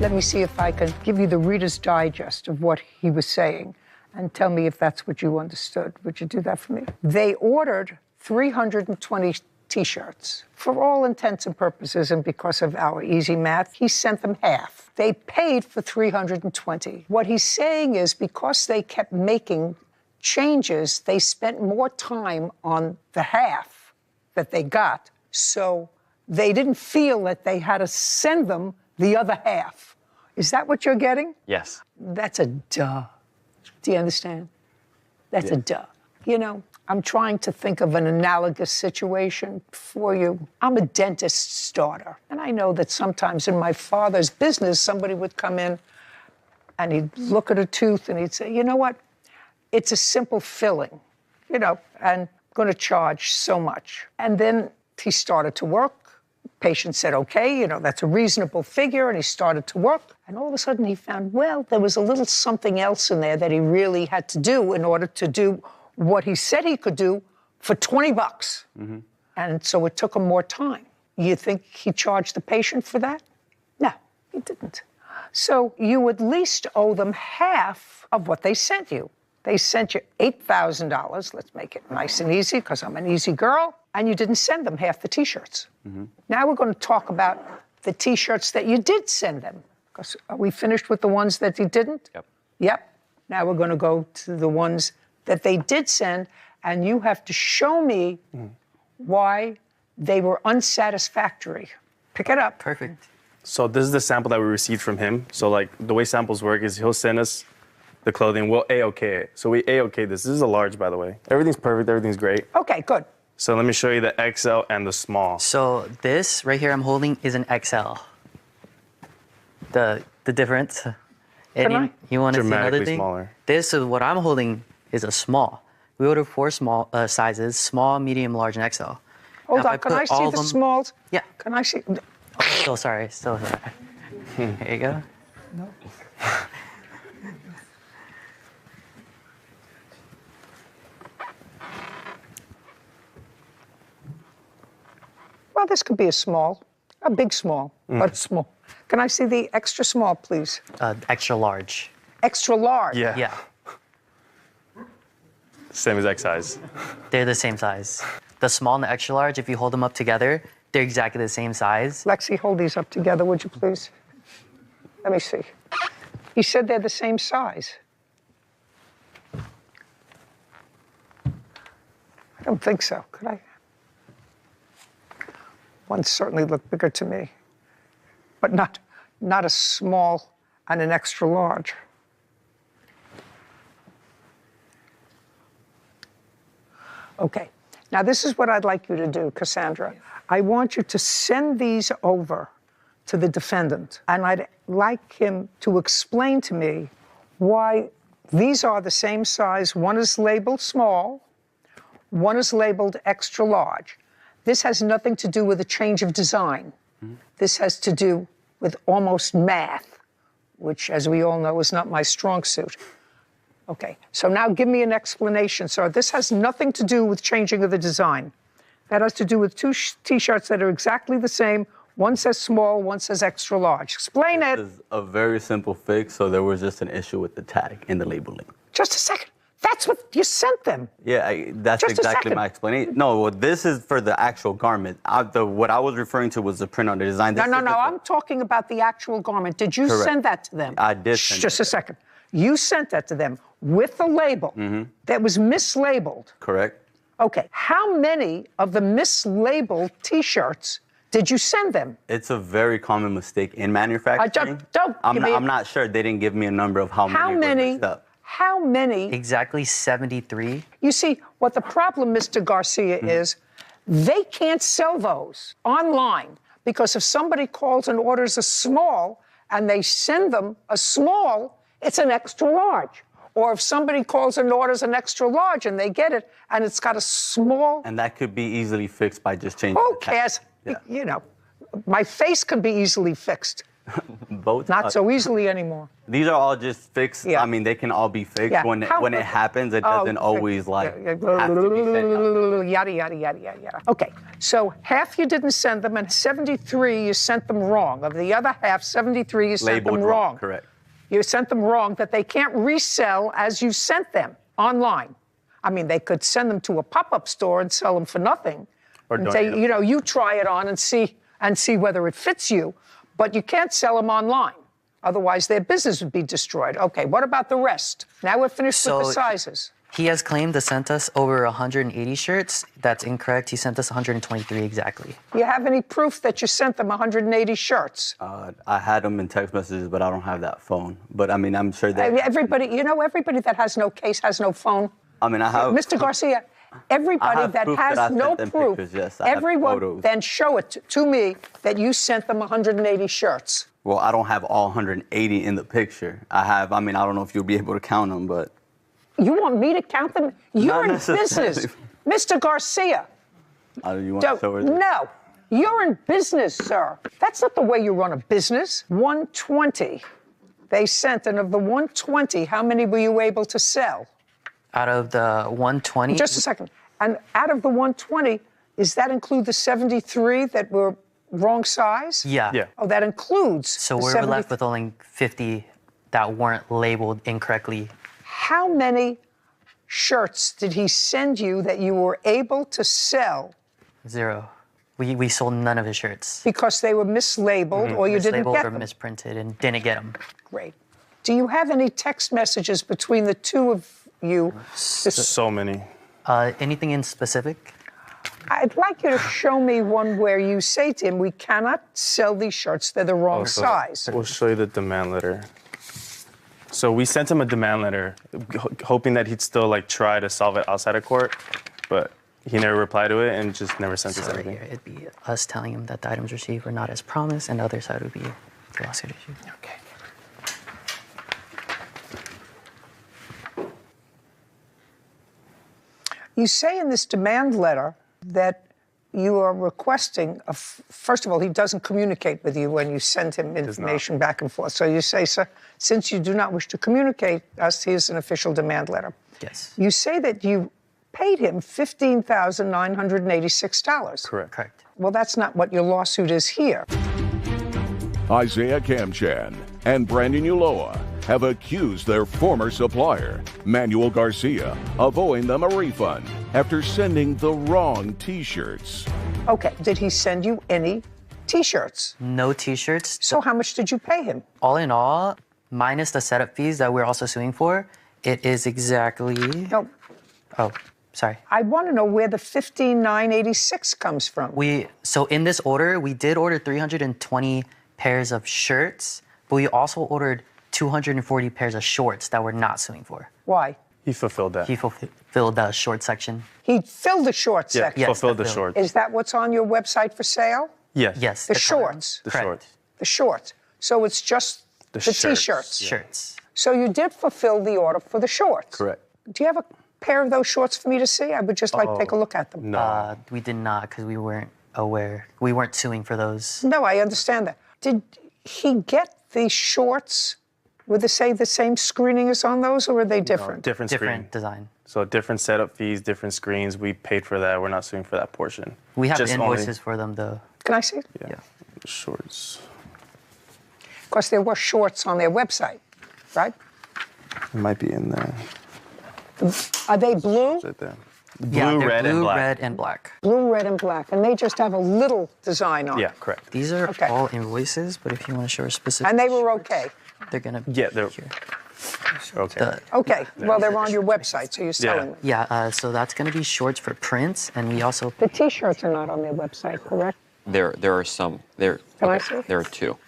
Let me see if I can give you the Reader's Digest of what he was saying and tell me if that's what you understood. Would you do that for me? They ordered 320 T-shirts. For all intents and purposes, and because of our easy math, he sent them half. They paid for 320. What he's saying is because they kept making changes, they spent more time on the half that they got. So they didn't feel that they had to send them the other half. Is that what you're getting? Yes. That's a duh. Do you understand? That's a duh. You know, I'm trying to think of an analogous situation for you. I'm a dentist's daughter, and I know that sometimes in my father's business, somebody would come in and he'd look at a tooth and he'd say, you know what? It's a simple filling, you know, and I'm going to charge so much. And then he started to work. Patient said, okay, you know, that's a reasonable figure, and he started to work. And all of a sudden he found, well, there was a little something else in there that he really had to do in order to do what he said he could do for 20 bucks. Mm-hmm. And so it took him more time. You think he charged the patient for that? No, he didn't. So you at least owe them half of what they sent you. They sent you $8,000. Let's make it nice and easy because I'm an easy girl. And you didn't send them half the T-shirts. Mm-hmm. Now we're going to talk about the T-shirts that you did send them. Because are we finished with the ones that you didn't? Yep. Yep. Now we're going to go to the ones that they did send, and you have to show me why they were unsatisfactory. Pick it up. Perfect. So this is the sample that we received from him. So like the way samples work is he'll send us the clothing, we'll A-OK it. So we A-OK this. This is a large, by the way. Everything's perfect, everything's great. Okay, good. So let me show you the XL and the small. So this right here I'm holding is an XL. The difference. And you want to see another thing? Smaller. This is what I'm holding is a small. We ordered 4 small sizes: small, medium, large, and XL. Hold on, can I see the smalls? Yeah. Can I see? Still sorry. Here you go. No. Well, this could be a small, a big small, but small. Can I see the extra small, please? Extra large. Extra large? Yeah. Yeah. Same exact size. They're the same size. The small and the extra large, if you hold them up together, they're exactly the same size. Lexi, hold these up together, would you please? Let me see. He said they're the same size. I don't think so. Could I? One certainly looked bigger to me, but not a small and an extra large. Okay, now this is what I'd like you to do, Cassandra. I want you to send these over to the defendant, and I'd like him to explain to me why these are the same size. One is labeled small, one is labeled extra large. This has nothing to do with a change of design. Mm-hmm. This has to do with almost math, which, as we all know, is not my strong suit. Okay, so now give me an explanation, sir. This has nothing to do with changing of the design. That has to do with 2 T-shirts that are exactly the same. One says small, one says extra large. Explain it. This is a very simple fix, so there was just an issue with the tag in the labeling. Just a second. That's what you sent them. Yeah, that's Just exactly my explanation. No, well, this is for the actual garment. What I was referring to was the print on the design. No, I'm talking about the actual garment. Did you send that to them? I did send Just a second. You sent that to them with the label that was mislabeled. Correct. Okay, how many of the mislabeled T-shirts did you send them? It's a very common mistake in manufacturing. I'm not sure. They didn't give me a number of how many were mixed up. How many? Exactly 73. You see, what the problem, Mr. Garcia, is They can't sell those online because if somebody calls and orders a small and they send them a small, it's an extra large. Or if somebody calls and orders an extra large and they get it and it's got a small. And that could be easily fixed by just changing Who the tag. cares? You know, my face can be easily fixed. Both. Not so easily anymore. These are all just fixed. Yeah. I mean, they can all be fixed. Yeah. When it happens, it doesn't always like have to be sent out. Yada, yada, yada, yada, yada. Okay, so half you didn't send them and 73 you sent them wrong. Of the other half, 73 you sent Labeled them wrong. Correct. You sent them wrong that they can't resell as you sent them online. I mean, they could send them to a pop-up store and sell them for nothing. Or and donate say, them. you know, you try it on and see whether it fits you. But you can't sell them online. Otherwise, their business would be destroyed. Okay, what about the rest? Now we're finished with the sizes. He has claimed to sent us over 180 shirts. That's incorrect. He sent us 123 exactly. Do you have any proof that you sent them 180 shirts? I had them in text messages, but I don't have that phone. But I mean, I'm sure that Everybody that has no case has no phone. I mean, I have. Mr. Garcia, everybody that has no proof, pictures, yes, I have everyone photos. then show it to me that you sent them 180 shirts. Well, I don't have all 180 in the picture. I don't know if you'll be able to count them, but. You want me to count them? You're in necessarily. business. Mr. Garcia. You want to show her? No, you're in business, sir. That's not the way you run a business. 120 they sent, and of the 120, how many were you able to sell? Out of the 120? Just a second. And out of the 120, does that include the 73 that were wrong size? Yeah. Oh, that includes. So the we're 70 left with only 50 that weren't labeled incorrectly. How many shirts did he send you that you were able to sell? 0. We sold none of his shirts. Because they were mislabeled or you didn't Mislabeled get or them? misprinted and didn't get them. Great. Do you have any text messages between the two of you? So many. Anything in specific? I'd like you to show me one where you say to him, we cannot sell these shirts, they're the wrong size. We'll show you the demand letter. So we sent him a demand letter, hoping that he'd still try to solve it outside of court, but he never replied to it and just never sent us anything. Here, it'd be us telling him that the items received were not as promised, and the other side would be the lawsuit issue. Okay. You say in this demand letter that you are requesting, first of all, he doesn't communicate with you when you send him information back and forth. So you say, sir, since you do not wish to communicate us, here's an official demand letter. Yes. You say that you paid him $15,986. Correct. Well, that's not what your lawsuit is here. Isaiah Kamchan and Brandon Uloa have accused their former supplier, Manuel Garcia, of owing them a refund after sending the wrong T-shirts. Okay, did he send you any T-shirts? No T-shirts. So how much did you pay him? All in all, minus the setup fees that we're also suing for, it is exactly... No. Oh, sorry. I want to know where the $15,986 comes from. So in this order, we did order 320 pairs of shirts, but we also ordered 240 pairs of shorts that we're not suing for. Why? He fulfilled that. He fulfilled the short section. He filled the short section? Yes, fulfilled the shorts. Is that what's on your website for sale? Yes. Yes. The shorts? The shorts. The shorts. So it's just the T-shirts? Shirts. So you did fulfill the order for the shorts? Correct. Do you have a pair of those shorts for me to see? I would just like to take a look at them. No. We did not because we weren't aware. We weren't suing for those. No, I understand that. Did he get the shorts with the same screening as on those, or are they different? No, different design. So different setup fees, different screens. We paid for that. We're not suing for that portion. We have Just invoices only- for them, though. Can I see? Yeah. Shorts. Of course, there were shorts on their website, right? It might be in there. Are they blue? Right there. Yeah, Blue, they're red, and blue, black. red, and black. Blue, red, and black. And they just have a little design on Yeah, it. correct. These are Okay. all invoices, but if you want to show a specific... And they were okay? They're going to be Yeah, they're here. okay. Okay, well, they're on your website, so you're selling them. Yeah, so that's going to be shorts for prints, and we also... The T-shirts are not on their website, correct? There are some. There. Can I okay, see? There are 2.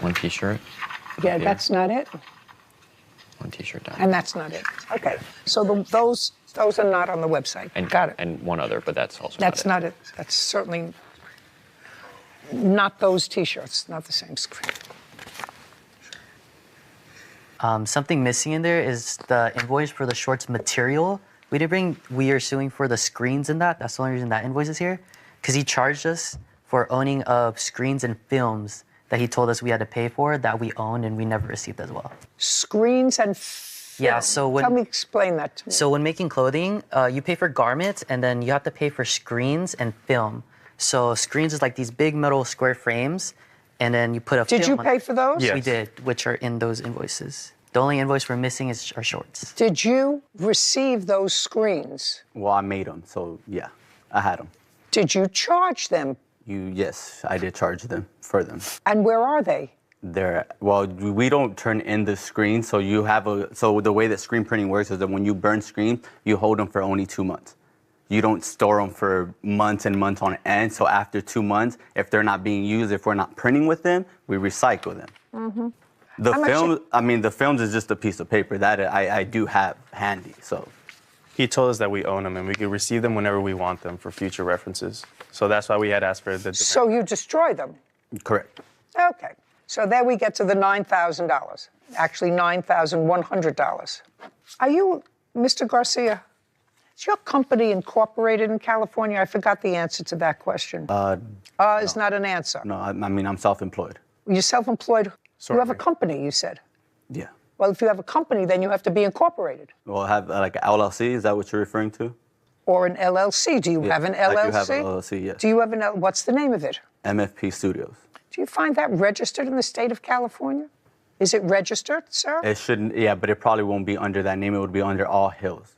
One T-shirt. Yeah, here, that's not it. One T-shirt down. And that's not it. Okay, so those Those are not on the website. And, Got it. And one other, but that's also That's not it. That's certainly not those T-shirts, not the same screen. Something missing in there is the invoice for the shorts material. We are suing for the screens in that. That's the only reason that invoice is here. Because he charged us for owning of screens and films that he told us we had to pay for that we owned and we never received as well. Screens and yeah, so when... Tell me, explain that to me. So when making clothing, you pay for garments and then you have to pay for screens and film. So screens is like these big metal square frames and then you put a Did film you pay for those? Yes. We did, which are in those invoices. The only invoice we're missing is our shorts. Did you receive those screens? Well, I made them, so yeah, I had them. Did you charge them? Yes, I did charge them for them. And where are they? Well, we don't turn in the screen, so so the way that screen printing works is that when you burn screen, you hold them for only 2 months. You don't store them for months and months on end, so after 2 months, if they're not being used, if we're not printing with them, we recycle them. Mm-hmm. The films is just a piece of paper that I do have handy, so. He told us that we own them and we could receive them whenever we want them for future references. So that's why we had asked for the... So you destroy them? Correct. Okay. So there we get to the $9,000. Actually, $9,100. Are you, Mr. Garcia, is your company incorporated in California? I forgot the answer to that question. Is not an answer. No, I mean, I'm self-employed. You're self-employed? Sorry. You have a company, you said? Yeah. Well, if you have a company, then you have to be incorporated. Well, have like an LLC, is that what you're referring to? Or an LLC. Do you have an LLC? I do have an LLC, yes. Do you have what's the name of it? MFP Studios. Do you find that registered in the state of California? Is it registered, sir? It shouldn't, yeah, but it probably won't be under that name. It would be under All Hills.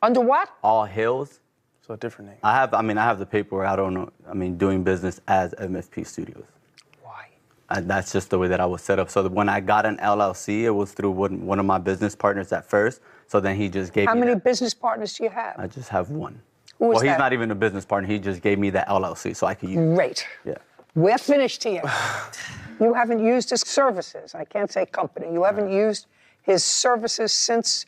Under what? All Hills. So a different name. I have the paperwork. I don't know. Doing business as MFP Studios. That's just the way that I was set up. So when I got an LLC, it was through one of my business partners at first. So then he just gave me How many business partners do you have? I just have one. Who is that? He's not even a business partner. He just gave me that LLC so I could use it. Great. Yeah. We're finished here. You haven't used his services. I can't say company. You haven't used his services since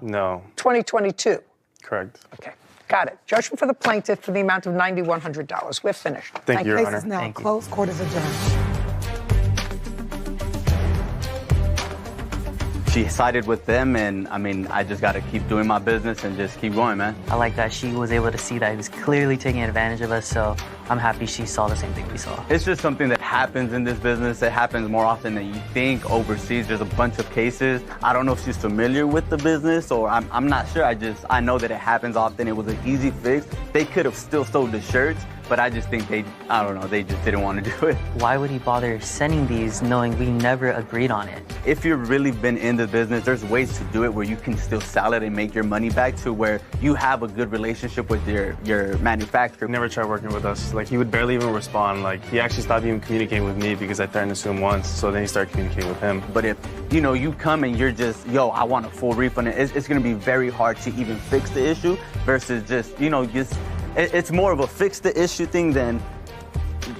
No. 2022. Correct. Okay. Got it. Judgment for the plaintiff for the amount of $9,100. We're finished. Thank you, Your Honor. Case is now Thank you. closed. Court is adjourned. She sided with them, and I just got to keep doing my business and just keep going, man. I like that she was able to see that he was clearly taking advantage of us, so I'm happy she saw the same thing we saw. It's just something that happens in this business. It happens more often than you think. Overseas, there's a bunch of cases. I don't know if she's familiar with the business, or I'm not sure. I know that it happens often. It was an easy fix. They could have still sold the shirts, but I just think they just didn't want to do it. Why would he bother sending these knowing we never agreed on it? If you've really been in the business, there's ways to do it where you can still sell it and make your money back to where you have a good relationship with your manufacturer. He never tried working with us. Like, he would barely even respond. Like, he actually stopped even communicating with me because I threatened to sue him once, so then he started communicating with him. But if, you come and you're just, I want a full refund, it's going to be very hard to even fix the issue versus just, it's more of a fix the issue thing than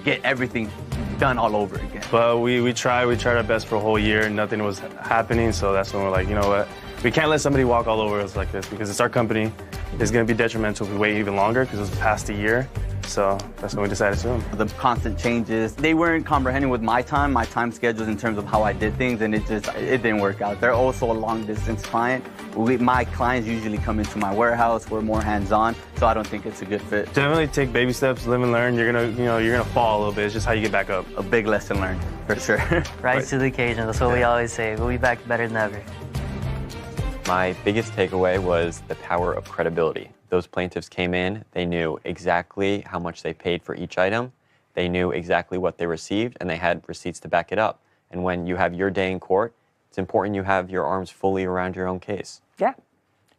get everything done all over again. But we tried our best for a whole year and nothing was happening, so that's when we're like, you know what? We can't let somebody walk all over us like this because it's our company. It's going to be detrimental if we wait even longer because it was past a year. So that's when we decided to sue him. The constant changes, they weren't comprehending with my time schedules in terms of how I did things, and it didn't work out. They're also a long distance client. My clients usually come into my warehouse. We're more hands-on, so I don't think it's a good fit. Definitely take baby steps, live and learn. You're gonna fall a little bit. It's just how you get back up. A big lesson learned, for sure. Rise to the occasion. That's what we always say. We'll be back better than ever. My biggest takeaway was the power of credibility. Those plaintiffs came in, they knew exactly how much they paid for each item, they knew exactly what they received, and they had receipts to back it up. And when you have your day in court, it's important you have your arms fully around your own case. Yeah.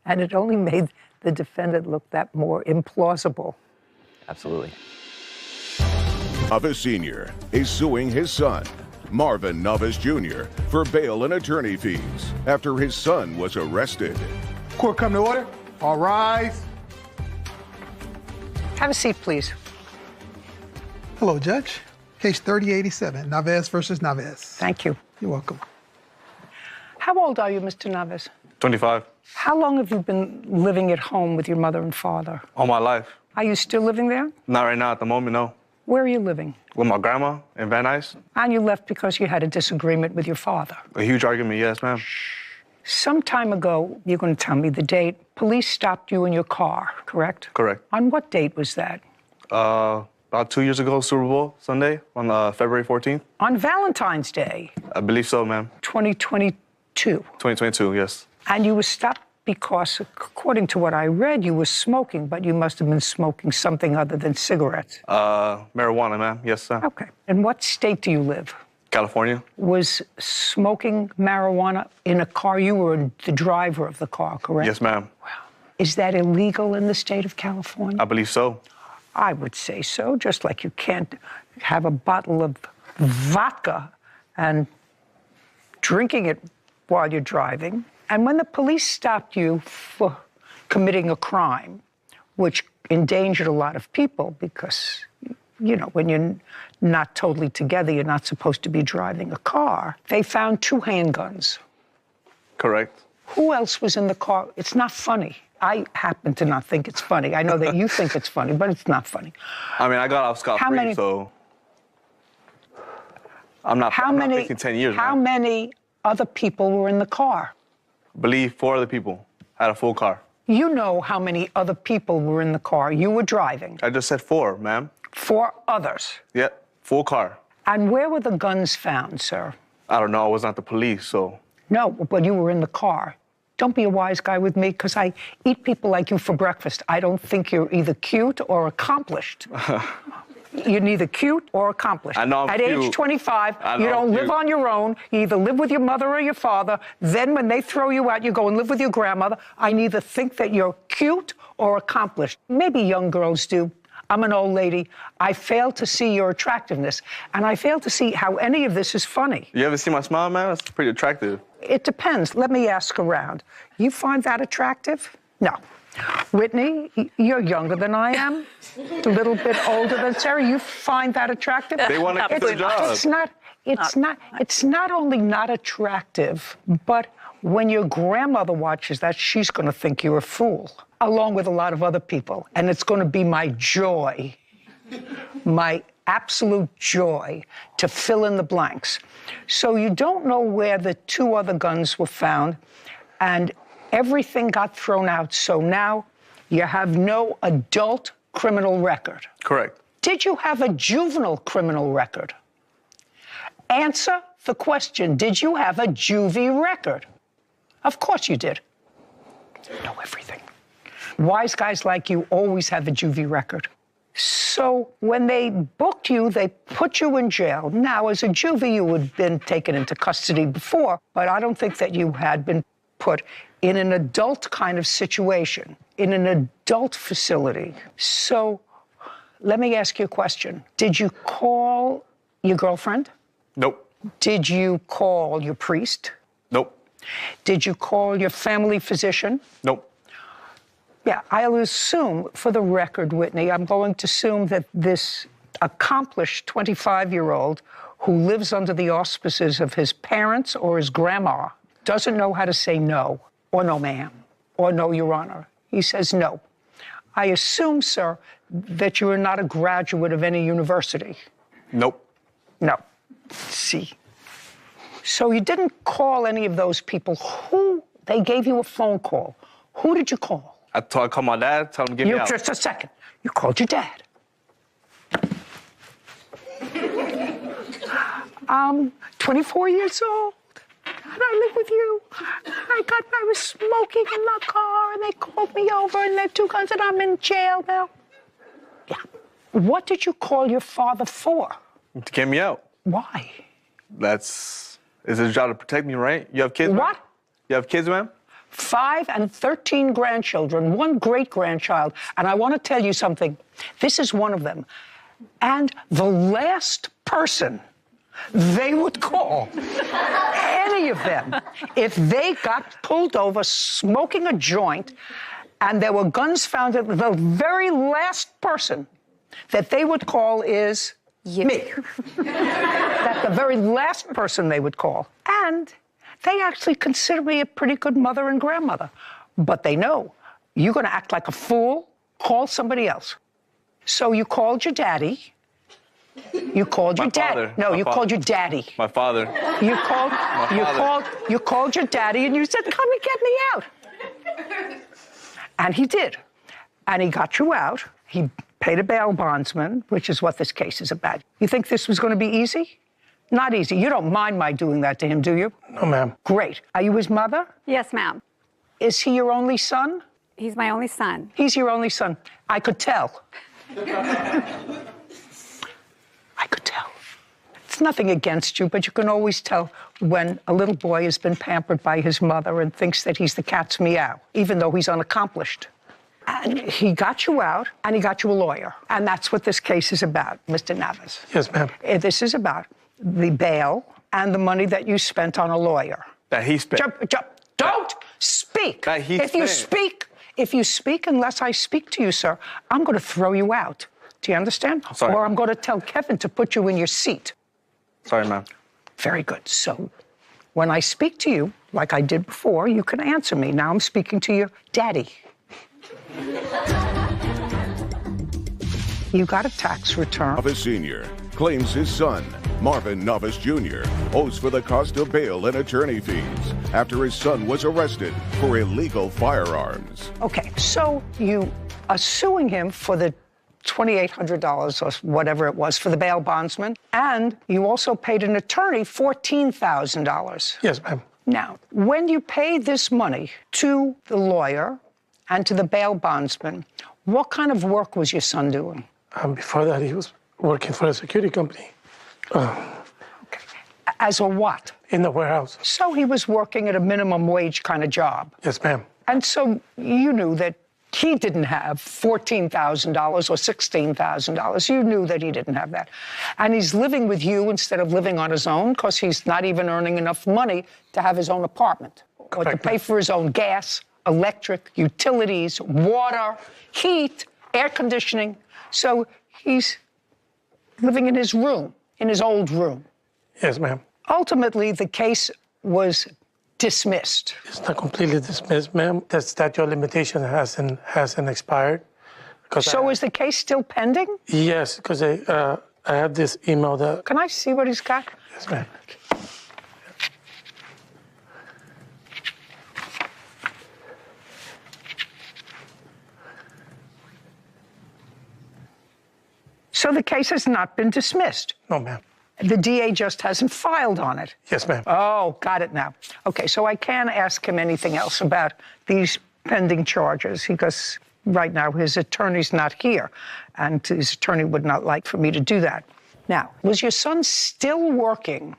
And it only made the defendant look that more implausible. Absolutely. Navas Sr. is suing his son, Marvin Navas Jr., for bail and attorney fees after his son was arrested. Court come to order. All rise. Have a seat, please. Hello, Judge. Case 3087, Navas versus Navas. Thank you. You're welcome. How old are you, Mr. Navas? 25. How long have you been living at home with your mother and father? All my life. Are you still living there? Not right now at the moment, no. Where are you living? With my grandma in Van Nuys. And you left because you had a disagreement with your father. A huge argument, yes, ma'am. Some time ago, you're going to tell me the date, police stopped you in your car, correct? Correct. On what date was that? About 2 years ago, Super Bowl Sunday, on February 14th. On Valentine's Day. I believe so, ma'am. 2022. 2022, yes. And you were stopped because, according to what I read, you were smoking, but you must have been smoking something other than cigarettes. Marijuana, ma'am. Yes, sir. Okay. In what state do you live? California. Was smoking marijuana in a car? You were the driver of the car, correct? Yes, ma'am. Wow. Is that illegal in the state of California? I believe so. I would say so, just like you can't have a bottle of vodka and drinking it while you're driving. And when the police stopped you for committing a crime, which endangered a lot of people because, you know, when you're not totally together, you're not supposed to be driving a car, they found 2 handguns. Correct. Who else was in the car? It's not funny. I happen to not think it's funny. I know that you think it's funny, but it's not funny. I mean, I got off scot-free, so I'm not facing 10 years. How many other people were in the car? I believe 4 other people had a full car. You know how many other people were in the car. You were driving. I just said 4, ma'am. 4 others. Yeah, full car. And where were the guns found, sir? I don't know. I was not the police, so. No, but you were in the car. Don't be a wise guy with me, because I eat people like you for breakfast. I don't think you're either cute or accomplished. You're neither cute or accomplished. I know I'm At cute. age 25, I know you don't I'm live cute. on your own. You either live with your mother or your father. Then when they throw you out, you go and live with your grandmother. I neither think that you're cute or accomplished. Maybe young girls do. I'm an old lady. I fail to see your attractiveness, and I fail to see how any of this is funny. You ever see my smile, man? It's pretty attractive. It depends. Let me ask around. You find that attractive? No. Whitney, you're younger than I am, a little bit older than Sarah. You find that attractive? They want to keep their job. It's not only not attractive, but when your grandmother watches that, she's going to think you're a fool, along with a lot of other people. And it's going to be my joy, my absolute joy, to fill in the blanks. So you don't know where the 2 other guns were found, and everything got thrown out. So now you have no adult criminal record. Correct. Did you have a juvenile criminal record? Answer the question. Did you have a juvie record? Of course you did. You know everything. Wise guys like you always have a juvie record. So when they booked you, they put you in jail. Now, as a juvie, you had been taken into custody before, but I don't think that you had been put in an adult kind of situation, in an adult facility. So let me ask you a question. Did you call your girlfriend? Nope. Did you call your priest? Nope. Did you call your family physician? Nope. Yeah, I'll assume, for the record, Whitney, I'm going to assume that this accomplished 25-year-old who lives under the auspices of his parents or his grandma doesn't know how to say no, or no, ma'am, or no, Your Honor. He says no. I assume, sir, that you are not a graduate of any university. Nope. No. See. So you didn't call any of those people. Who? They gave you a phone call. Who did you call? I called my dad, tell him to get me out. Just a second. You called your dad. I'm 24 years old, and I live with you. I was smoking in the car, and they called me over, and they had 2 guns, and I'm in jail now. Yeah. What did you call your father for? To get me out. Why? It's his job to protect me, right? You have kids? What? Ma'am? You have kids, ma'am? 5 and 13 grandchildren, 1 great-grandchild. And I want to tell you something. This is one of them. And the last person they would call, any of them, if they got pulled over smoking a joint and there were guns found, the very last person that they would call is me. That's the very last person they would call. And they actually consider me a pretty good mother and grandmother. but they know you're going to act like a fool, call somebody else. So you called your daddy. You called your daddy. No, you called your daddy. My father. You called your daddy and you said, come and get me out. And he did. And he got you out. He paid a bail bondsman, which is what this case is about. You think this was going to be easy? Not easy. You don't mind my doing that to him, do you? No, ma'am. Great. Are you his mother? Yes, ma'am. Is he your only son? He's my only son. He's your only son. I could tell. I could tell. It's nothing against you, but you can always tell when a little boy has been pampered by his mother and thinks that he's the cat's meow, even though he's unaccomplished. And he got you out, and he got you a lawyer. And that's what this case is about, Mr. Navas. Yes, ma'am. This is about the bail and the money that you spent on a lawyer. That he spent. Don't speak. That he If you speak, unless I speak to you, sir, I'm going to throw you out. Do you understand? Sorry. Or I'm going to tell Kevin to put you in your seat. Sorry, ma'am. Very good. So when I speak to you, like I did before, you can answer me. Now I'm speaking to your daddy. You got a tax return. Navas Sr. claims his son, Marvin Navas Jr., owes for the cost of bail and attorney fees after his son was arrested for illegal firearms. Okay, so you are suing him for the $2,800 or whatever it was for the bail bondsman, and you also paid an attorney $14,000. Yes, ma'am. Now, when you paid this money to the lawyer and to the bail bondsman, what kind of work was your son doing? Before that, he was working for a security company. Okay. As a what? In the warehouse. So he was working at a minimum wage kind of job. Yes, ma'am. And so you knew that he didn't have $14,000 or $16,000. You knew that he didn't have that. And he's living with you instead of living on his own because he's not even earning enough money to have his own apartment or to pay for his own gas, electric, utilities, water, heat, air conditioning. So he's living in his room, in his old room. Yes, ma'am. Ultimately, the case was dismissed. It's not completely dismissed, ma'am. The statute of limitation hasn't expired. So is the case still pending? Yes, because I have this email that... Can I see what he's got? Yes, ma'am. So the case has not been dismissed? No, ma'am. The DA just hasn't filed on it? Yes, ma'am. Oh, got it now. Okay, so I can't ask him anything else about these pending charges because right now his attorney's not here, and his attorney would not like for me to do that. Now, was your son still working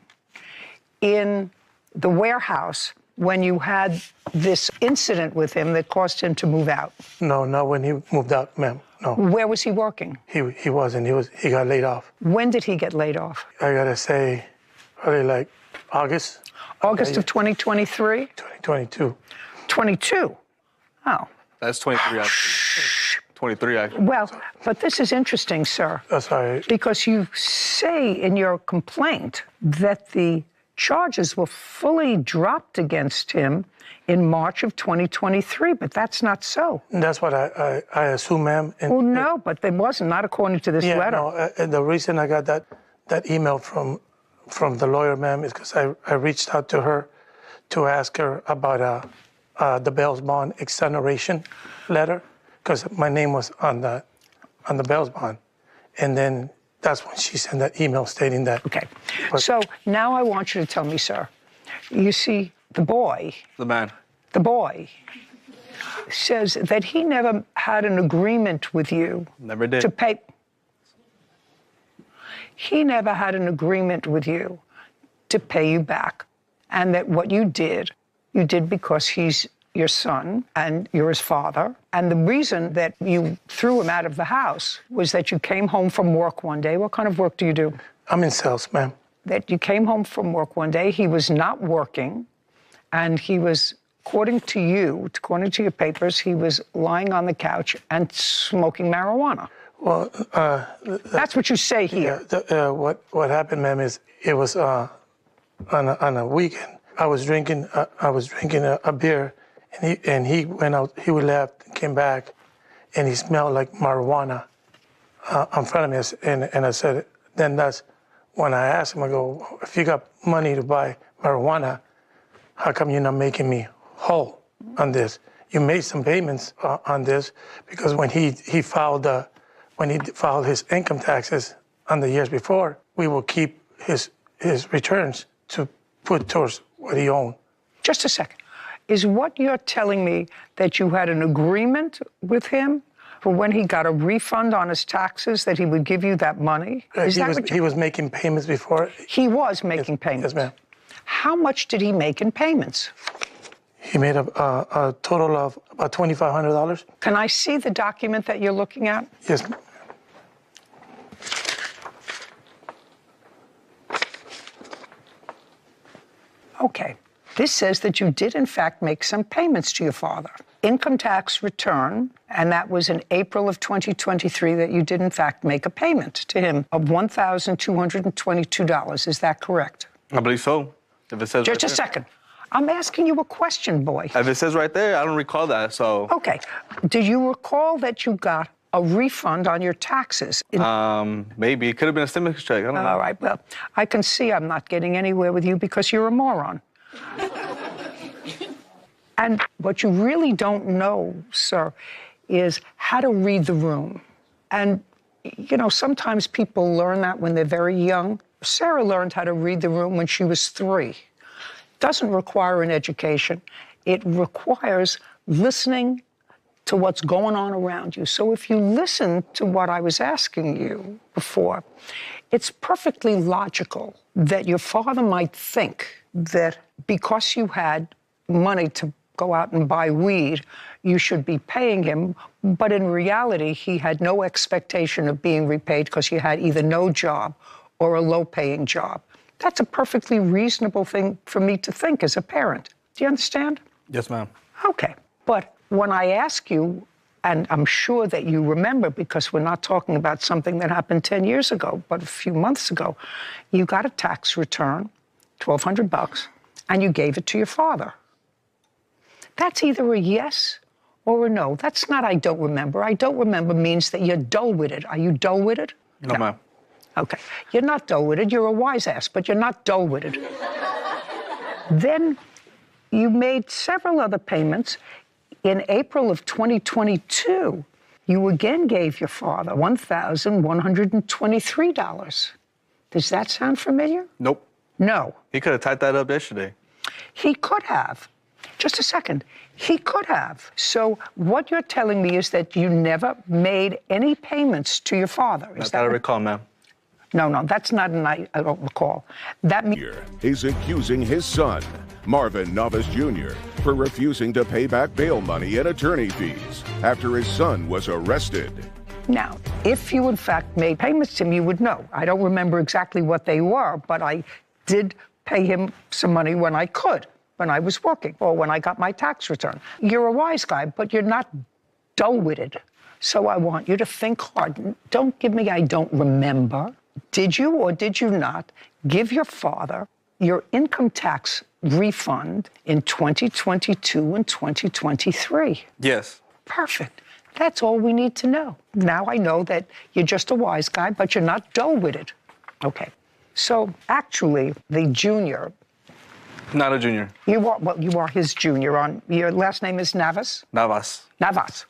in the warehouse when you had this incident with him that caused him to move out? No, not when he moved out, ma'am. No. Where was he working? He wasn't. He got laid off. When did he get laid off? I gotta say, probably like August. August of 2023? 2022. 22? Oh. That's 23, actually. 23, actually. Well, but this is interesting, sir. That's right. Because you say in your complaint that the charges were fully dropped against him in March of 2023, but that's not so. That's what I assume, ma'am. Well, no, but it wasn't, not according to this letter. No, the reason I got that email from the lawyer, ma'am, is because I reached out to her to ask her about the bail bond exoneration letter, because my name was on the bail bond, and then that's when she sent that email stating that. Okay, so now I want you to tell me, sir, you see, the boy says that he never had an agreement with you. Never did. To pay. He never had an agreement with you to pay you back. And that what you did because he's your son and you're his father. And the reason that you threw him out of the house was that you came home from work one day. What kind of work do you do? I'm in sales, ma'am. That you came home from work one day, he was not working, and he was, according to you, according to your papers, he was lying on the couch and smoking marijuana. Well, that's what you say here. Yeah, what happened, ma'am, is it was on a weekend. I was drinking a beer and he went out, he left, came back, and he smelled like marijuana in front of me. And I said, then that's when I asked him, I go, if you got money to buy marijuana, how come you're not making me whole on this? You made some payments on this, because when he filed his income taxes on the years before, we will keep his returns to put towards what he owned. Just a second. Is what you're telling me that you had an agreement with him for when he got a refund on his taxes that he would give you that money? He was making payments before. He was making payments? Yes, ma'am. How much did he make in payments? He made a total of about $2,500. Can I see the document that you're looking at? Yes. Okay. This says that you did, in fact, make some payments to your father. Income tax return, and that was in April of 2023 that you did, in fact, make a payment to him of $1,222. Is that correct? I believe so. If it says Just a second. I'm asking you a question, boy. If it says right there, I don't recall that, so. Okay. Do you recall that you got a refund on your taxes? Maybe. It could have been a stimulus check. I don't know. All right. Well, I can see I'm not getting anywhere with you because you're a moron. And what you really don't know, sir, is how to read the room. And, you know, sometimes people learn that when they're very young. Sarah learned how to read the room when she was 3. Doesn't require an education. It requires listening to what's going on around you. So if you listen to what I was asking you before, it's perfectly logical that your father might think that because you had money to go out and buy weed, you should be paying him. But in reality, he had no expectation of being repaid because you had either no job or a low-paying job. That's a perfectly reasonable thing for me to think as a parent. Do you understand? Yes, ma'am. Okay. But when I ask you, and I'm sure that you remember because we're not talking about something that happened 10 years ago, but a few months ago, you got a tax return, $1,200, and you gave it to your father. That's either a yes or a no. That's not I don't remember. I don't remember means that you're dull-witted. Are you dull-witted? No, ma'am. Okay. You're not dull-witted. You're a wise ass, but you're not dull-witted. Then you made several other payments. In April of 2022, you again gave your father $1,123. Does that sound familiar? Nope. No. He could have typed that up yesterday. He could have. Just a second. He could have. So what you're telling me is that you never made any payments to your father. Not that I recall, ma'am. No, that's not an I don't recall. That means he's accusing his son, Marvin Novice Jr., for refusing to pay back bail money and attorney fees after his son was arrested. Now, if you in fact made payments to him, you would know. I don't remember exactly what they were, but I did pay him some money when I could, when I was working, or when I got my tax return. You're a wise guy, but you're not dull-witted. So I want you to think hard. Don't give me I don't remember. Did you or did you not give your father your income tax refund in 2022 and 2023? Yes. Perfect. That's all we need to know. Now I know that you're just a wise guy, but you're not dull-witted. Okay. So actually, the junior. Not a junior. You are his junior. Your last name is Navas? Navas. Navas.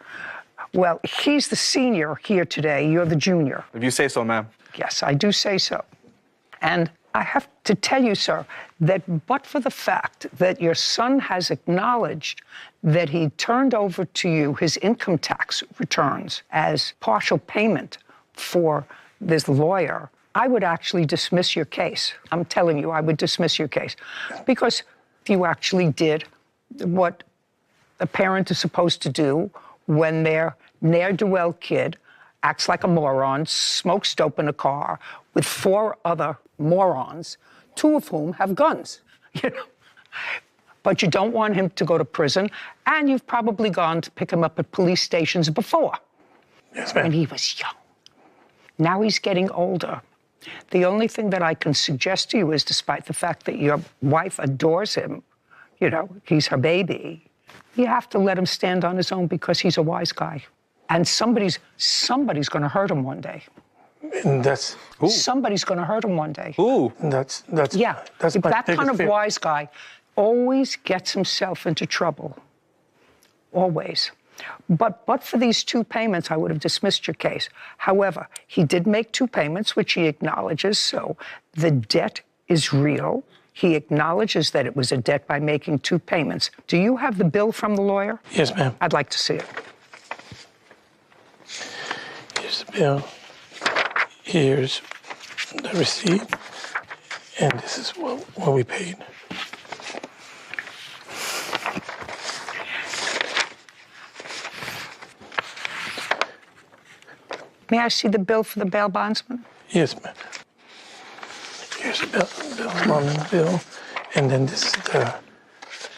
Well, he's the senior here today. You're the junior. If you say so, ma'am. Yes, I do say so. And I have to tell you, sir, that but for the fact that your son has acknowledged that he turned over to you his income tax returns as partial payment for this lawyer, I would actually dismiss your case. I'm telling you, I would dismiss your case. Because you actually did what a parent is supposed to do when their ne'er-do-well kid acts like a moron, smokes dope in a car with 4 other morons, 2 of whom have guns, you know. But you don't want him to go to prison, and you've probably gone to pick him up at police stations before. Yes, ma'am. When he was young. Now he's getting older. The only thing that I can suggest to you is, despite the fact that your wife adores him, you know, he's her baby, You have to let him stand on his own because he's a wise guy. And somebody's going to hurt him one day. And that's somebody's going to hurt him one day. Who? That's yeah. That's my that kind biggest of fear. wise guy always gets himself into trouble. Always. But for these 2 payments, I would have dismissed your case. However, he did make 2 payments, which he acknowledges. So the debt is real. He acknowledges that it was a debt by making 2 payments. Do you have the bill from the lawyer? Yes, ma'am. I'd like to see it. Here's the bill. Here's the receipt. And this is what we paid. May I see the bill for the bail bondsman? Yes, ma'am. Here's the bill, bill. And then this is the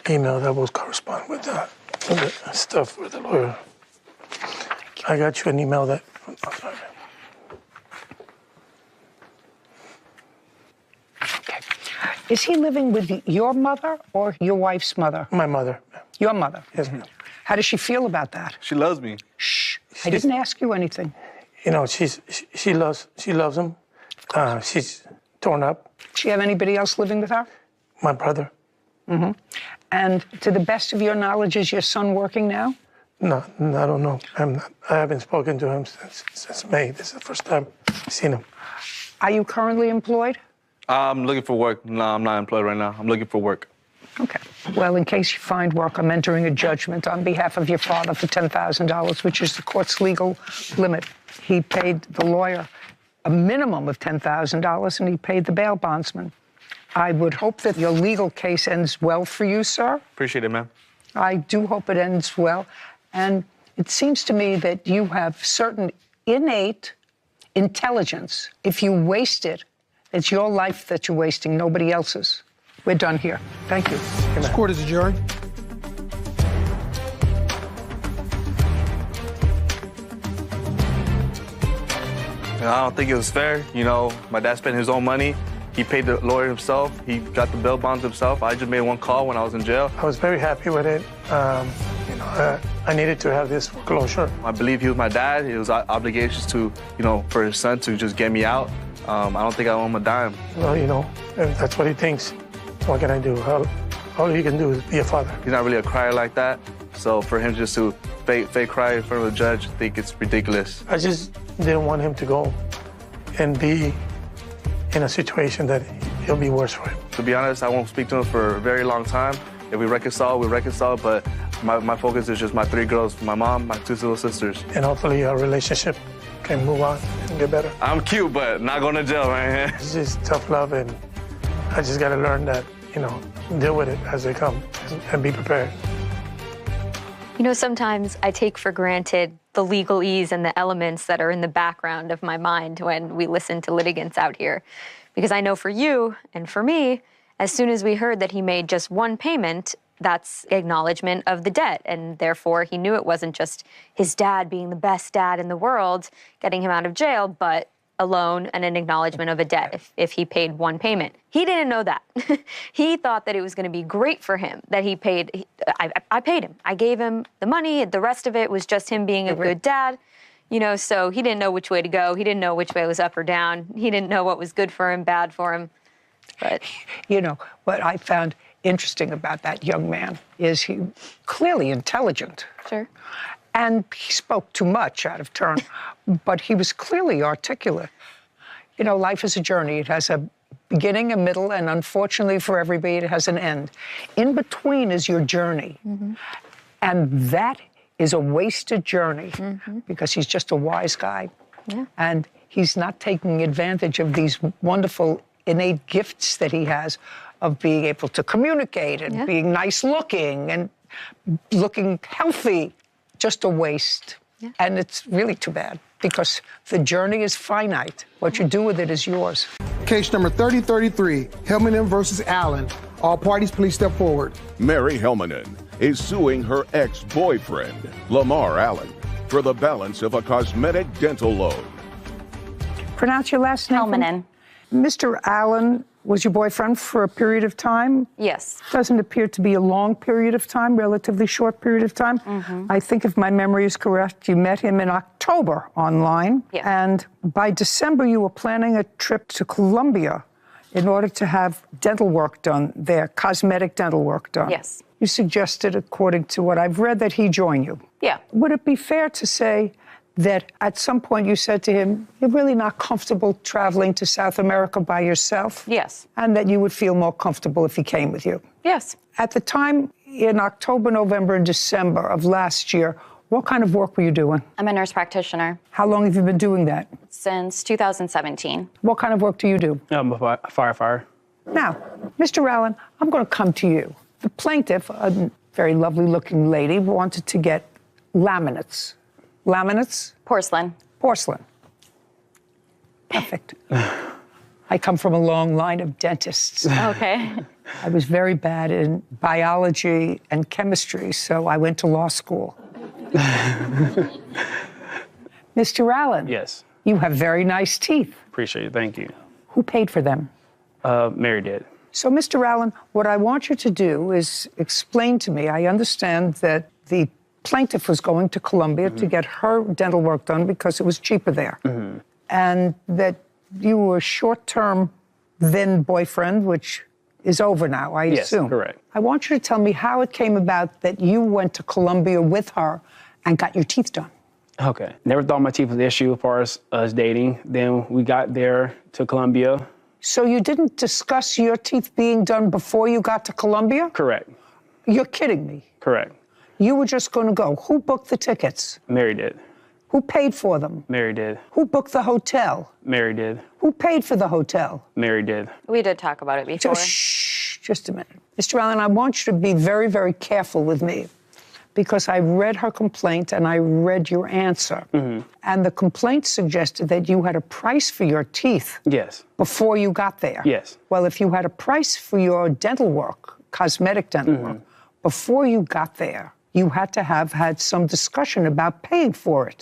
email that will correspond with the stuff for the lawyer. I got you an email that... Okay. Is he living with your mother or your wife's mother? My mother. Your mother? Yes, ma'am. How does she feel about that? She loves me. Shh. I didn't ask you anything. You know, she loves him. She's torn up. Does she have anybody else living with her? My brother. Mm-hmm. And to the best of your knowledge, is your son working now? No, I don't know. I haven't spoken to him since May. This is the first time I've seen him. Are you currently employed? I'm looking for work. No, I'm not employed right now. I'm looking for work. Okay. Well, in case you find work, I'm entering a judgment on behalf of your father for $10,000, which is the court's legal limit. He paid the lawyer a minimum of $10,000, and he paid the bail bondsman. I would hope that your legal case ends well for you, sir. Appreciate it, ma'am. I do hope it ends well. And it seems to me that you have certain innate intelligence. If you waste it, it's your life that you're wasting, nobody else's. We're done here. Thank you. This court is adjourned. I don't think it was fair. You know, my dad spent his own money. He paid the lawyer himself. He got the bail bonds himself. I just made one call when I was in jail. I was very happy with it. You know, I needed to have this foreclosure. I believe he was my dad. It was obligations to, you know, for his son to just get me out. I don't think I owe him a dime. Well, you know, if that's what he thinks. What can I do? All he can do is be a father. He's not really a crier like that. So for him just to fake cry in front of the judge, I think it's ridiculous. I just didn't want him to go and be in a situation that it'll be worse for him. To be honest, I won't speak to him for a very long time. If we reconcile, we reconcile, but my focus is just my 3 girls, my mom, my 2 little sisters. And hopefully our relationship can move on and get better. I'm cute, but not going to jail, man. It's just tough love, and I just got to learn that, you know, deal with it as they come and be prepared. You know, sometimes I take for granted the legalese and the elements that are in the background of my mind when we listen to litigants out here. Because I know for you and for me, as soon as we heard that he made just 1 payment, that's acknowledgement of the debt. And therefore, he knew it wasn't just his dad being the best dad in the world, getting him out of jail, but a loan and an acknowledgement of a debt if he paid 1 payment. He didn't know that. He thought that it was going to be great for him that he paid. I paid him. I gave him the money. The rest of it was just him being a good dad. You know, so he didn't know which way to go. He didn't know which way was up or down. He didn't know what was good for him, bad for him. But you know, what I found interesting about that young man is he clearly intelligent. Sure. And he spoke too much out of turn, but he was clearly articulate. You know, life is a journey. It has a beginning, a middle, and unfortunately for everybody, it has an end. In between is your journey. Mm-hmm. And that is a wasted journey because he's just a wise guy. Yeah. And he's not taking advantage of these wonderful innate gifts that he has of being able to communicate and being nice looking and looking healthy. Just a waste. Yeah. And it's really too bad because the journey is finite. What you do with it is yours. Case number 3033, Helmanen versus Allen. All parties, please step forward. Mary Helmanen is suing her ex-boyfriend, Lamar Allen, for the balance of a cosmetic dental loan. Pronounce your last name. Helmanen. Mr. Allen was your boyfriend for a period of time? Yes. Doesn't appear to be a long period of time, relatively short period of time. I think if my memory is correct, you met him in October online. Yes. And by December, you were planning a trip to Colombia in order to have dental work done there, cosmetic dental work done. Yes. You suggested, according to what I've read, that he join you. Yeah. Would it be fair to say that at some point you said to him, you're really not comfortable traveling to South America by yourself? Yes. And that you would feel more comfortable if he came with you? Yes. At the time, in October, November, and December of last year, what kind of work were you doing? I'm a nurse practitioner. How long have you been doing that? Since 2017. What kind of work do you do? I'm a firefighter. Now, Mr. Allen, I'm going to come to you. The plaintiff, a very lovely-looking lady, wanted to get laminates. Laminates? Porcelain. Porcelain. Perfect. I come from a long line of dentists. Okay. I was very bad in biology and chemistry, so I went to law school. Mr. Allen. Yes. You have very nice teeth. Appreciate it. Thank you. Who paid for them? Mary did. So, Mr. Allen, what I want you to do is explain to me, I understand that the plaintiff was going to Colombia to get her dental work done because it was cheaper there. And that you were short-term then boyfriend, which is over now, I assume. Yes, correct. I want you to tell me how it came about that you went to Colombia with her and got your teeth done. Okay. Never thought my teeth was the issue as far as us dating. Then we got there to Colombia. So you didn't discuss your teeth being done before you got to Colombia? Correct. You're kidding me. Correct. You were just going to go. Who booked the tickets? Mary did. Who paid for them? Mary did. Who booked the hotel? Mary did. Who paid for the hotel? Mary did. We did talk about it before. Just a minute. Mr. Allen, I want you to be very, very careful with me because I read her complaint and I read your answer. And the complaint suggested that you had a price for your teeth. Yes. Before you got there. Yes. Well, if you had a price for your dental work, cosmetic dental work, before you got there, you had to have had some discussion about paying for it.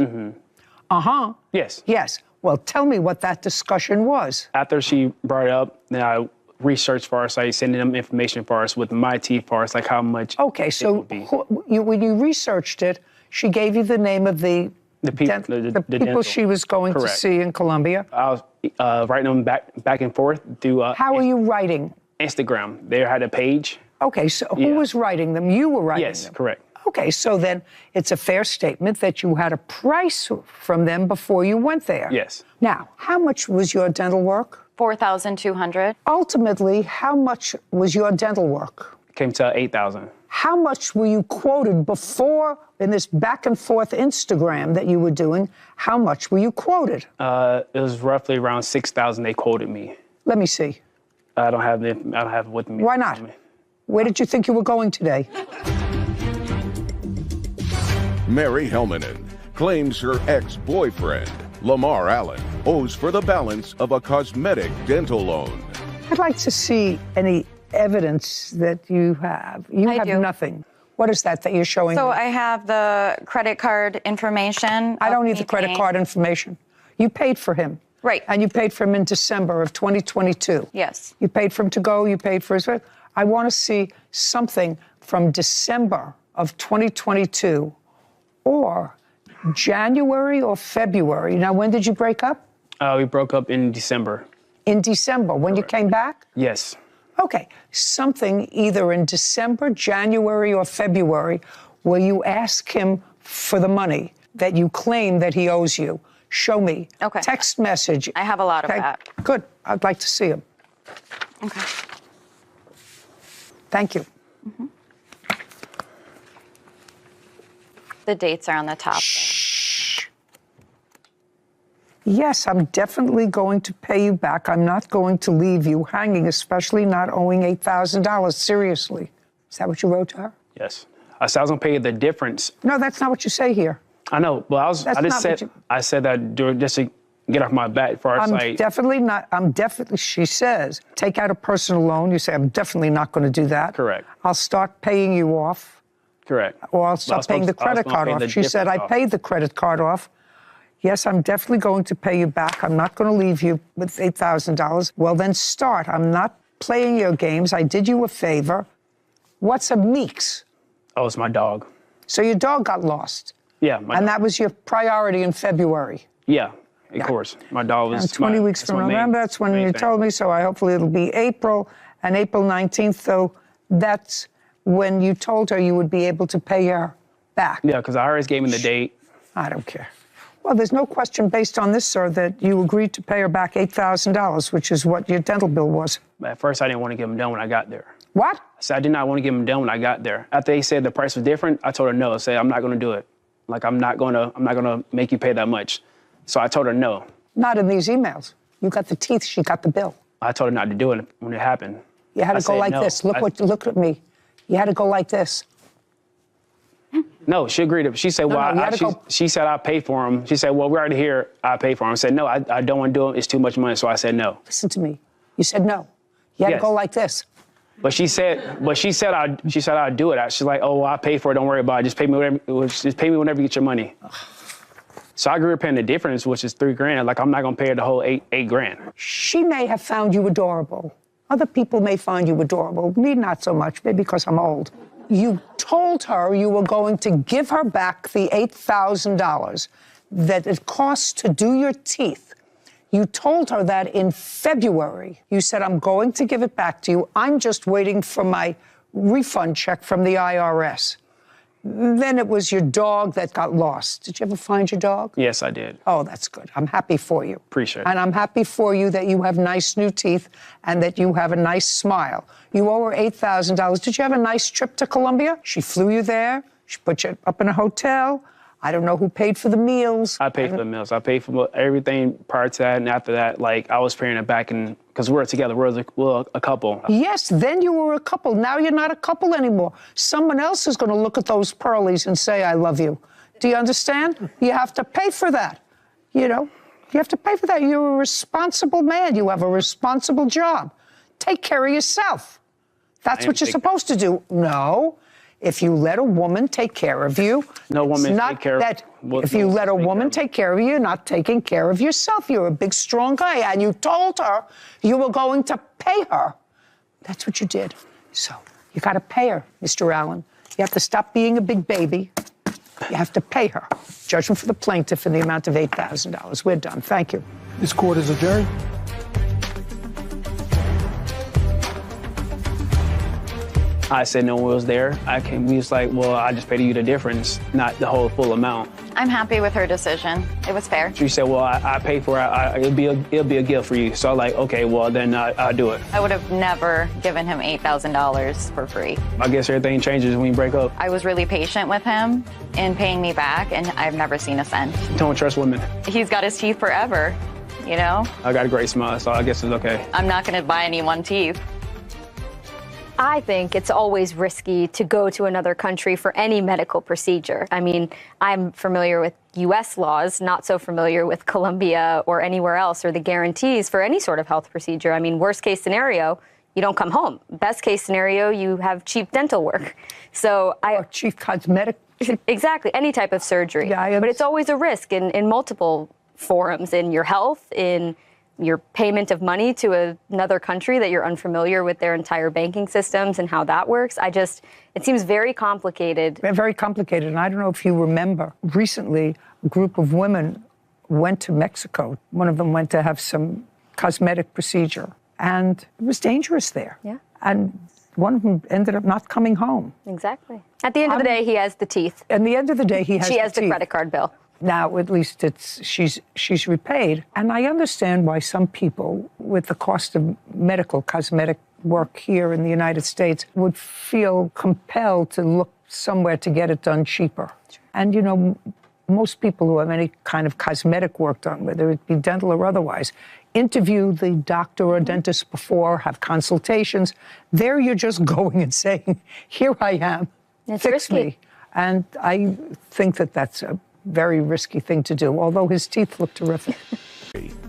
Yes. Yes. Well, tell me what that discussion was. After she brought it up, then I researched for us, like sending them information for us with my teeth for us, like how much. Okay, so when you researched it, she gave you the name of the people she was going to see in Colombia. I was writing them back and forth through. How are you writing? Instagram. They had a page. Okay, so who was writing them? You were writing them. Yes, correct. Okay, so then it's a fair statement that you had a price from them before you went there. Yes. Now, how much was your dental work? $4,200. Ultimately, how much was your dental work? Came to 8,000. How much were you quoted before in this back and forth Instagram that you were doing? How much were you quoted? It was roughly around 6,000 they quoted me. Let me see. I don't have it with me. Why not? Where did you think you were going today? Mary Helmanen claims her ex-boyfriend, Lamar Allen, owes for the balance of a cosmetic dental loan. I'd like to see any evidence that you have. I have nothing. What is that you're showing So me? I have the credit card information. I don't need the credit card information. You paid for him. Right. And you paid for him in December of 2022. Yes. You paid for him to go, you paid for his... I want to see something from December of 2022 or January or February. Now, when did you break up? We broke up in December. In December, when you came back? Yes. Okay, something either in December, January, or February where you ask him for the money that you claim that he owes you. Show me. Okay. Text message. I have a lot of that. Good. I'd like to see him. Okay. Thank you. The dates are on the top. Yes, I'm definitely going to pay you back. I'm not going to leave you hanging, especially not owing $8,000. Seriously. Is that what you wrote to her? Yes. I said I was going to pay you the difference. No, that's not what you say here. I know, but I said that just to get off my back for our site. She says, take out a personal loan. You say, I'm definitely not going to do that. Correct. I'll start paying you off. Correct. Or I'll start paying the credit card off. She said, I paid the credit card off. Yes, I'm definitely going to pay you back. I'm not going to leave you with $8,000. Well, then start. I'm not playing your games. I did you a favor. What's a Meeks? Oh, it's my dog. So your dog got lost. Yeah. And that was your priority in February. Yeah, of course. My dog was. And 20 weeks from November, that's when you told me, so hopefully it'll be April. And April 19th, so that's when you told her you would be able to pay her back. Yeah, because I always gave him the date. I don't care. Well, there's no question based on this, sir, that you agreed to pay her back $8,000, which is what your dental bill was. At first, I didn't want to get him done when I got there. What? I said I did not want to get him done when I got there. After they said the price was different, I told her no. I said I'm not going to do it. Like I'm not going to make you pay that much. So I told her no. Not in these emails. You got the teeth, she got the bill. I told her not to do it when it happened. You had to go like this. Look at me. You had to go like this. No, she agreed. She said, she said, I'll pay for him. She said, well, we're already here. I'll pay for him. I said, no, I don't want to do it. It's too much money. So I said, no. Listen to me. You said no. You had to go like this. But she said I'd do it. She's like, oh, well, I'll pay for it. Don't worry about it. Just pay me whenever you get your money. So I grew up paying the difference, which is $3,000. Like I'm not going to pay her the whole eight grand. She may have found you adorable. Other people may find you adorable. Me, not so much, maybe because I'm old. You told her you were going to give her back the $8,000 that it costs to do your teeth. You told her that in February. You said, I'm going to give it back to you. I'm just waiting for my refund check from the IRS. Then it was your dog that got lost. Did you ever find your dog? Yes, I did. Oh, that's good. I'm happy for you. Appreciate it. And I'm happy for you that you have nice new teeth and that you have a nice smile. You owe her $8,000. Did you have a nice trip to Colombia? She flew you there. She put you up in a hotel. I don't know who paid for the meals. I paid for the meals. I paid for everything prior to that, and after that, like, I was paying it back, because we're together. We're a couple. Yes, then you were a couple. Now you're not a couple anymore. Someone else is going to look at those pearlies and say, I love you. Do you understand? You have to pay for that. You know, you have to pay for that. You're a responsible man. You have a responsible job. Take care of yourself. That's what you're supposed to do. No. If you let a woman take care of you, no woman take care of if you let a woman take care of you, you're not taking care of yourself. You're a big, strong guy, and you told her you were going to pay her. That's what you did. So you got to pay her, Mr. Allen. You have to stop being a big baby. You have to pay her. Judgment for the plaintiff in the amount of $8,000. We're done. Thank you. This court is adjourned. I said no one was there. He was like, well, I just paid you the difference, not the whole full amount. I'm happy with her decision. It was fair. She said, well, I paid for it. It'll be a gift for you. So I'm like, okay, well, then I'll do it. I would have never given him $8,000 for free. I guess everything changes when you break up. I was really patient with him in paying me back, and I've never seen a cent. Don't trust women. He's got his teeth forever, you know? I got a great smile, so I guess it's okay. I'm not going to buy anyone teeth. I think it's always risky to go to another country for any medical procedure. I mean, I'm familiar with U.S. laws, not so familiar with Colombia or anywhere else, or the guarantees for any sort of health procedure. I mean, worst case scenario, you don't come home. Best case scenario, you have cheap dental work. So or cheap cosmetic. Exactly, any type of surgery. Yeah, but it's always a risk in multiple forums, in your health, in your payment of money to another country that you're unfamiliar with their entire banking systems and how that works. It seems very complicated. Very complicated. And I don't know if you remember, recently, a group of women went to Mexico. One of them went to have some cosmetic procedure. And it was dangerous there. Yeah. And one of them ended up not coming home. Exactly. At the end of the day, he has the teeth. At the end of the day, he has She has the teeth. credit card bill. Now, at least she's repaid. And I understand why some people, with the cost of medical cosmetic work here in the United States, would feel compelled to look somewhere to get it done cheaper. Sure. And, you know, most people who have any kind of cosmetic work done, whether it be dental or otherwise, interview the doctor or dentist before, have consultations. There you're just going and saying, here I am, it's fix risky. me. And I think that that's a very risky thing to do, although his teeth look terrific.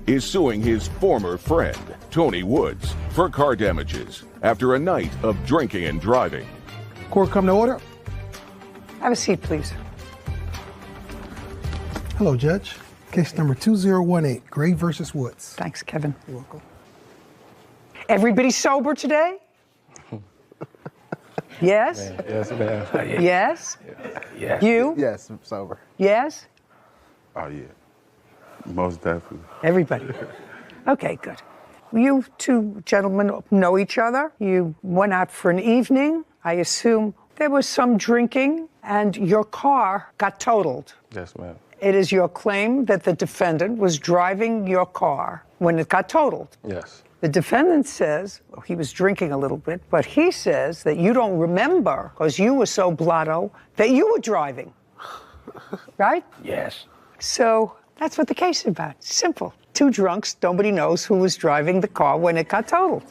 Is suing his former friend, Tony Woods, for car damages after a night of drinking and driving. Court come to order. Have a seat, please. Hello, Judge. Case number 2018, Gray versus Woods. Thanks, Kevin. You're welcome. Everybody sober today? Yes? Yes, ma'am. Yes? Yeah. You? Yes, I'm sober. Yes? Oh, yeah. Most definitely. Everybody. Okay, good. You two gentlemen know each other. You went out for an evening. I assume there was some drinking, and your car got totaled. Yes, ma'am. It is your claim that the defendant was driving your car when it got totaled. Yes. The defendant says he was drinking a little bit, but he says that you don't remember because you were so blotto that you were driving. Right? Yes. So that's what the case is about. Simple. Two drunks, nobody knows who was driving the car when it got totaled.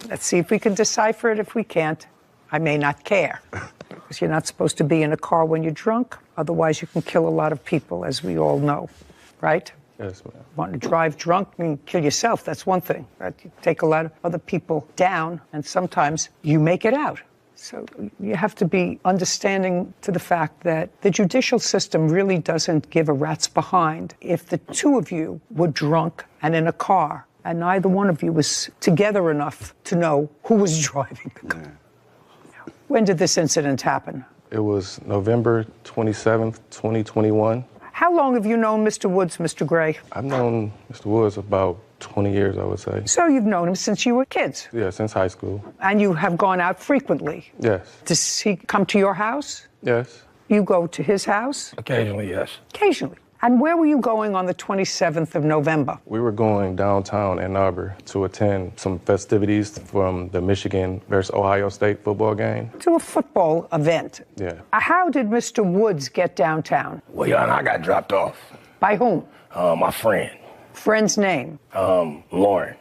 Let's see if we can decipher it. If we can't, I may not care. Because you're not supposed to be in a car when you're drunk. Otherwise, you can kill a lot of people, as we all know. Right? Yes, ma'am. Want to drive drunk and kill yourself, that's one thing. Right? You take a lot of other people down, and sometimes you make it out. So you have to be understanding to the fact that the judicial system really doesn't give a rat's behind if the two of you were drunk and in a car, and neither one of you was together enough to know who was driving the car. Yeah. When did this incident happen? It was November 27th, 2021. How long have you known Mr. Woods, Mr. Gray? I've known Mr. Woods about 20 years, I would say. So you've known him since you were kids? Yeah, since high school. And you have gone out frequently? Yes. Does he come to your house? Yes. You go to his house? Occasionally, yes. Occasionally. And where were you going on the 27th of November? We were going downtown Ann Arbor to attend some festivities from the Michigan versus Ohio State football game. To a football event. Yeah. How did Mr. Woods get downtown? Well, Your Honor, I got dropped off. By whom? My friend. Friend's name? Lauren.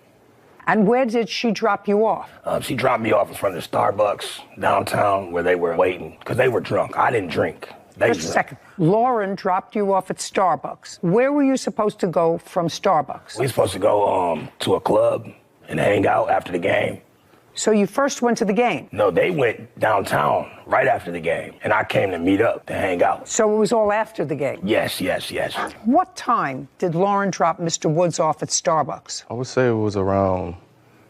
And where did she drop you off? She dropped me off in front of the Starbucks downtown where they were waiting because they were drunk. I didn't drink. Just a second. Lauren dropped you off at Starbucks. Where were you supposed to go from Starbucks? We were supposed to go to a club and hang out after the game. So you first went to the game? No, they went downtown right after the game, and I came to meet up to hang out. So it was all after the game? Yes. What time did Lauren drop Mr. Woods off at Starbucks? I would say it was around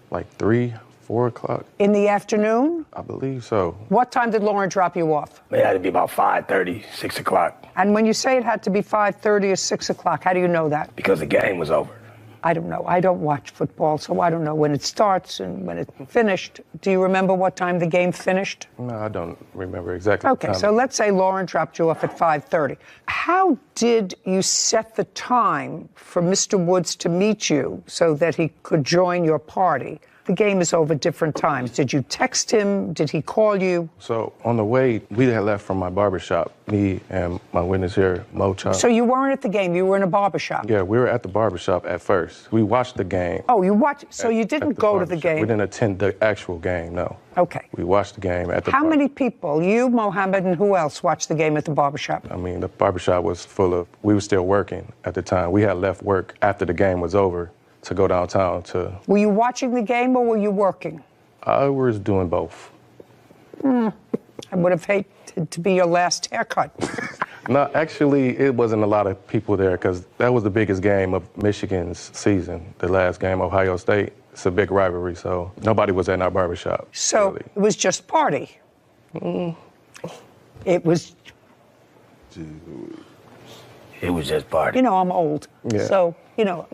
like 3, 4 o'clock. In the afternoon? I believe so. What time did Lauren drop you off? It had to be about 5:30, 6 o'clock. And when you say it had to be 5:30 or 6 o'clock, how do you know that? Because the game was over. I don't know. I don't watch football, so I don't know when it starts and when it finished. Do you remember what time the game finished? No, I don't remember exactly. Okay, so let's say Lauren dropped you off at 5:30. How did you set the time for Mr. Woods to meet you so that he could join your party? The game is over different times. Did you text him? Did he call you? So on the way, we had left from my barbershop, me and my witness here, Mo Chop. So you weren't at the game, you were in a barbershop? Yeah, we were at the barbershop at first. We watched the game. Oh, you watched, so you didn't go to the game? We didn't attend the actual game, no. Okay. We watched the game at the How many people, you, Mohammed, and who else watched the game at the barbershop? I mean, the barbershop was full of, we were still working at the time. We had left work after the game was over to go downtown to... Were you watching the game or were you working? I was doing both. I would have hated to be your last haircut. No, actually, it wasn't a lot of people there because that was the biggest game of Michigan's season, the last game, Ohio State. It's a big rivalry, so nobody was at our barbershop. So really. It was just party? It was... It was just party. You know, I'm old, Yeah. so, you know...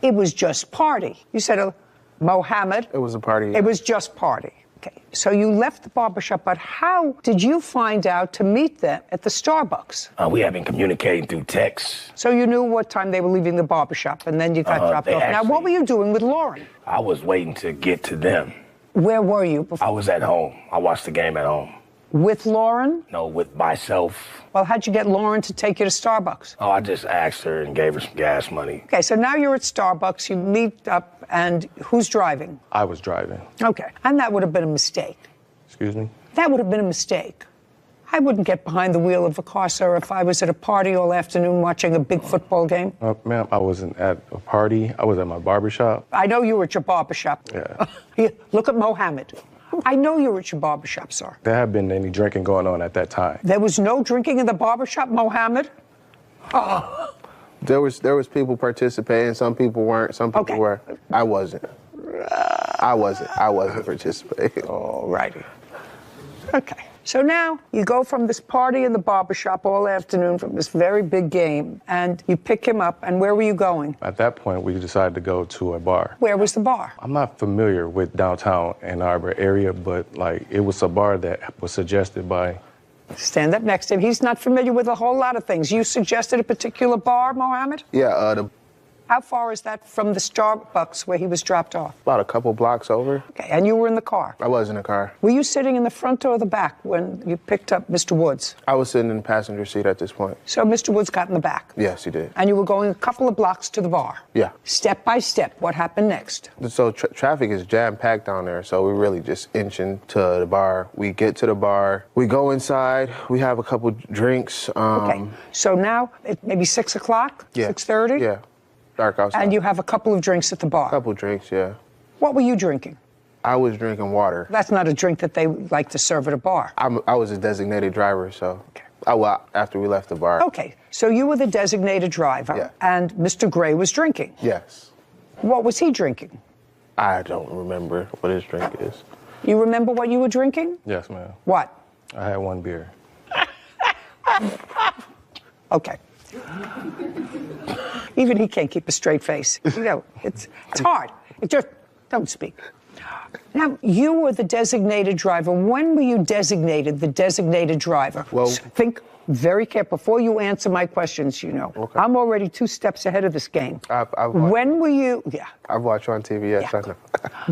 It was just party. You said, Mohammed? It was a party. It was just party. Okay. So you left the barbershop, but how did you find out to meet them at the Starbucks? We have been communicating through text. So you knew what time they were leaving the barbershop, and then you got dropped off. Now, what were you doing with Lauren? I was waiting to get to them. Where were you before? I was at home. I watched the game at home. With Lauren? No, with myself. Well, how'd you get Lauren to take you to Starbucks? Oh, I just asked her and gave her some gas money. Okay, so now you're at Starbucks, you meet up, and who's driving? I was driving. Okay, and that would have been a mistake. Excuse me? That would have been a mistake. I wouldn't get behind the wheel of a car, sir, if I was at a party all afternoon watching a big football game. Ma'am, I wasn't at a party. I was at my barbershop. I know you were at your barbershop. Yeah. Here, look at Mohammed. I know you were at your barbershop, sir. There had been any drinking going on at that time. There was no drinking in the barbershop, Mohammed? There was people participating. Some people weren't. Some people were. I wasn't. I wasn't participating. All righty. Okay. So now you go from this party in the barbershop all afternoon from this very big game, and you pick him up, and where were you going? At that point, we decided to go to a bar. Where was the bar? I'm not familiar with downtown Ann Arbor area, but like it was a bar that was suggested by. Stand up next to him. He's not familiar with a whole lot of things. You suggested a particular bar, Mohammed? Yeah, How far is that from the Starbucks where he was dropped off? about a couple blocks over. Okay, and you were in the car? I was in the car. Were you sitting in the front or the back when you picked up Mr. Woods? I was sitting in the passenger seat at this point. So Mr. Woods got in the back? Yes, he did. And you were going a couple of blocks to the bar? Yeah. Step by step, what happened next? So traffic is jam-packed down there, so we're really just inching to the bar. We get to the bar, we go inside, we have a couple drinks. Okay, so now it maybe 6 o'clock, Yeah. 6:30? Yeah, dark outside. And you have a couple of drinks at the bar? A couple drinks, yeah. What were you drinking? I was drinking water. That's not a drink that they like to serve at a bar. I was a designated driver, so. After we left the bar. Okay, so you were the designated driver, and Mr. Gray was drinking. Yes. What was he drinking? I don't remember what his drink is. You remember what you were drinking? Yes, ma'am. What? I had one beer. Okay. Even he can't keep a straight face. You know, it's hard. It just, don't speak. Now, you were the designated driver. When were you designated the designated driver? Well, think very careful. Before you answer my questions, you know. Okay. I'm already 2 steps ahead of this game. When were you, I've watched you on TV, yes, I know.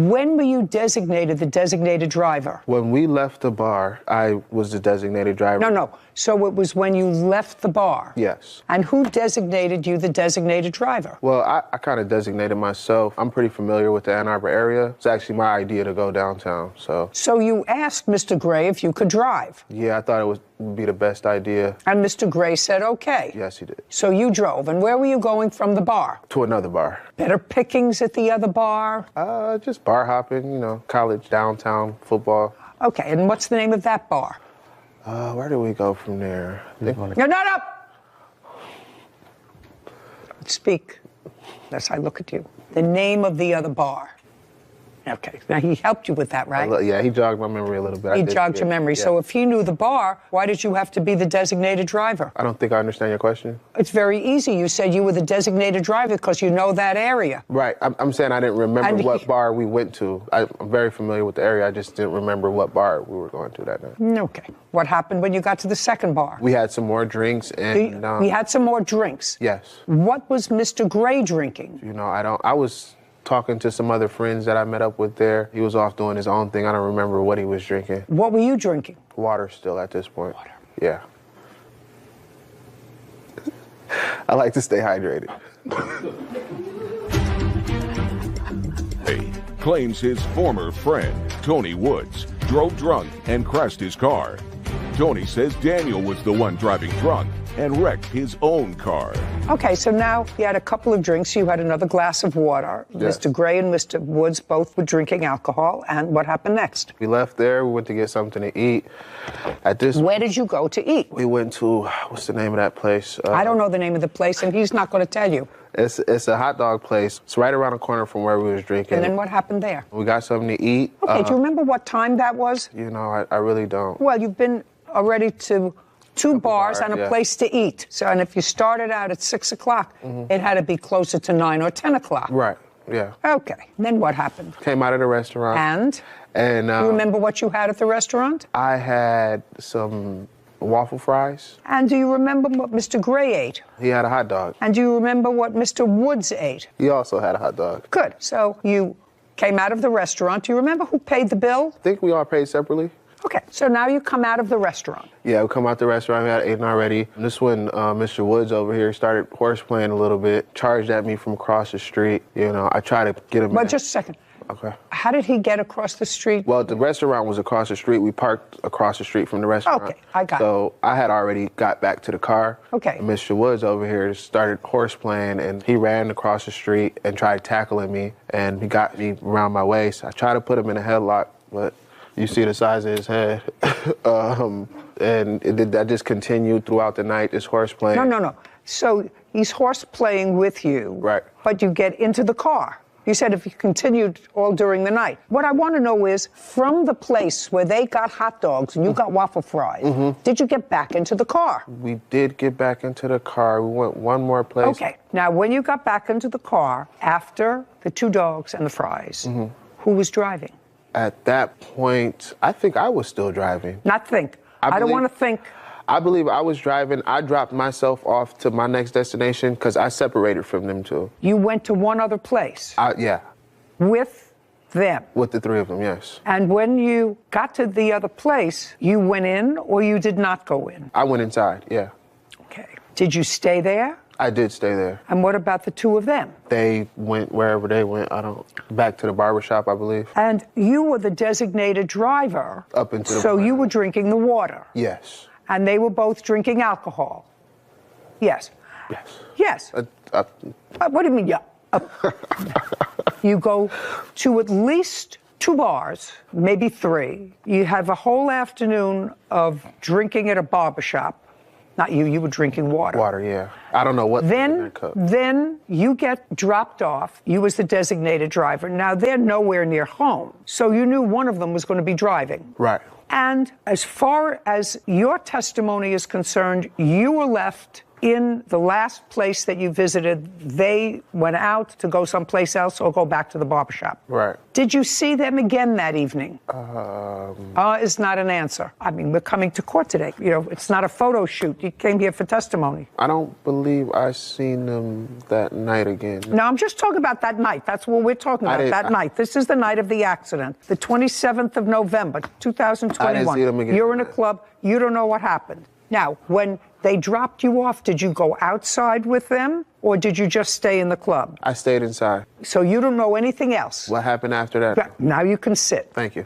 when were you designated the designated driver? When we left the bar, I was the designated driver. No. So it was when you left the bar? Yes. And who designated you the designated driver? Well, I kind of designated myself. I'm pretty familiar with the Ann Arbor area. It's actually my idea to go downtown, so. So you asked Mr. Gray if you could drive? Yeah, I thought it would be the best idea. And Mr. Gray said okay? Yes, he did. So you drove, and where were you going from the bar? To another bar. Better pickings at the other bar? Just bar hopping, you know, college, downtown, football. Okay, and what's the name of that bar? Where do we go from there? No! Speak, as I look at you. The name of the other bar. Okay, now he helped you with that, right? Yeah, he jogged my memory a little bit. He jogged your memory. Yeah. So if he knew the bar, why did you have to be the designated driver? I don't think I understand your question. It's very easy. You said you were the designated driver because you know that area. Right. I'm saying I didn't remember what bar we went to. I'm very familiar with the area. I just didn't remember what bar we were going to that night. Okay. What happened when you got to the second bar? We had some more drinks and... we had some more drinks? Yes. What was Mr. Gray drinking? You know, I was talking to some other friends that I met up with there. He was off doing his own thing. I don't remember what he was drinking. What were you drinking? Water still at this point. Water. Yeah. I like to stay hydrated. Claims his former friend, Tony Woods, drove drunk and crashed his car. Tony says Daniel was the one driving drunk and wrecked his own car. Okay, so now you had a couple of drinks. You had another glass of water. Yes. Mr. Gray and Mr. Woods both were drinking alcohol. And what happened next? We left there. We went to get something to eat. Where did you go to eat? We went to, what's the name of that place? I don't know the name of the place, and he's not going to tell you. It's a hot dog place. It's right around the corner from where we was drinking. And then what happened there? We got something to eat. Okay, do you remember what time that was? You know, I really don't. Well, you've been already to two bars and a place to eat. So, and if you started out at 6 o'clock, it had to be closer to 9 or 10 o'clock. Right, yeah. Okay, then what happened? Came out of the restaurant. And you remember what you had at the restaurant? I had some waffle fries. And do you remember what Mr. Gray ate? He had a hot dog. And do you remember what Mr. Woods ate? He also had a hot dog. Good. So you came out of the restaurant. Do you remember who paid the bill? I think we all paid separately. Okay, so now you come out of the restaurant. Yeah, we come out the restaurant, we had eaten already. And this when Mr. Woods over here started horseplaying a little bit, charged at me from across the street. You know, I tried to get him Well, just a second. Okay. How did he get across the street? Well, the restaurant was across the street. We parked across the street from the restaurant. Okay, I got it. So I had already got back to the car. Okay. And Mr. Woods over here started horseplaying, and he ran across the street and tried tackling me, and he got me around my waist. I tried to put him in a headlock, but you see the size of his head. And that just continued throughout the night, this horseplaying. No. So he's horseplaying with you. Right. But you get into the car. You said if you continued all during the night. What I want to know is, from the place where they got hot dogs and you got waffle fries, did you get back into the car? We did get back into the car. We went one more place. Okay. Now, when you got back into the car, after the 2 dogs and the fries, who was driving? At that point, I think I was still driving. Not think. I don't want to think. I believe I was driving. I dropped myself off to my next destination because I separated from them two. You went to one other place? Yeah. With them? With the 3 of them, yes. And when you got to the other place, you went in or you did not go in? I went inside, yeah. Okay. Did you stay there? I did stay there. And what about the 2 of them? They went wherever they went. Back to the barbershop, I believe. And you were the designated driver. Up into the So you were drinking the water. Yes. And they were both drinking alcohol. Yes. Yes. Yes. What do you mean, yeah? You go to at least 2 bars, maybe 3. You have a whole afternoon of drinking at a barbershop. Not you, you were drinking water. Water, yeah. I don't know what. Then you get dropped off. You was the designated driver. Now they're nowhere near home. So you knew one of them was going to be driving. Right. And as far as your testimony is concerned, you were left in the last place that you visited. They went out to go someplace else or go back to the barbershop. Right. Did you see them again that evening? Is not an answer. I mean, we're coming to court today. You know, it's not a photo shoot. You came here for testimony. I don't believe I seen them that night again. No, I'm just talking about that night. That's what we're talking about, that night. This is the night of the accident, the 27th of November, 2021. I didn't see them again. You're in a club. You don't know what happened. Now, when they dropped you off, did you go outside with them or did you just stay in the club? I stayed inside. So you don't know anything else? What happened after that? Now you can sit. Thank you.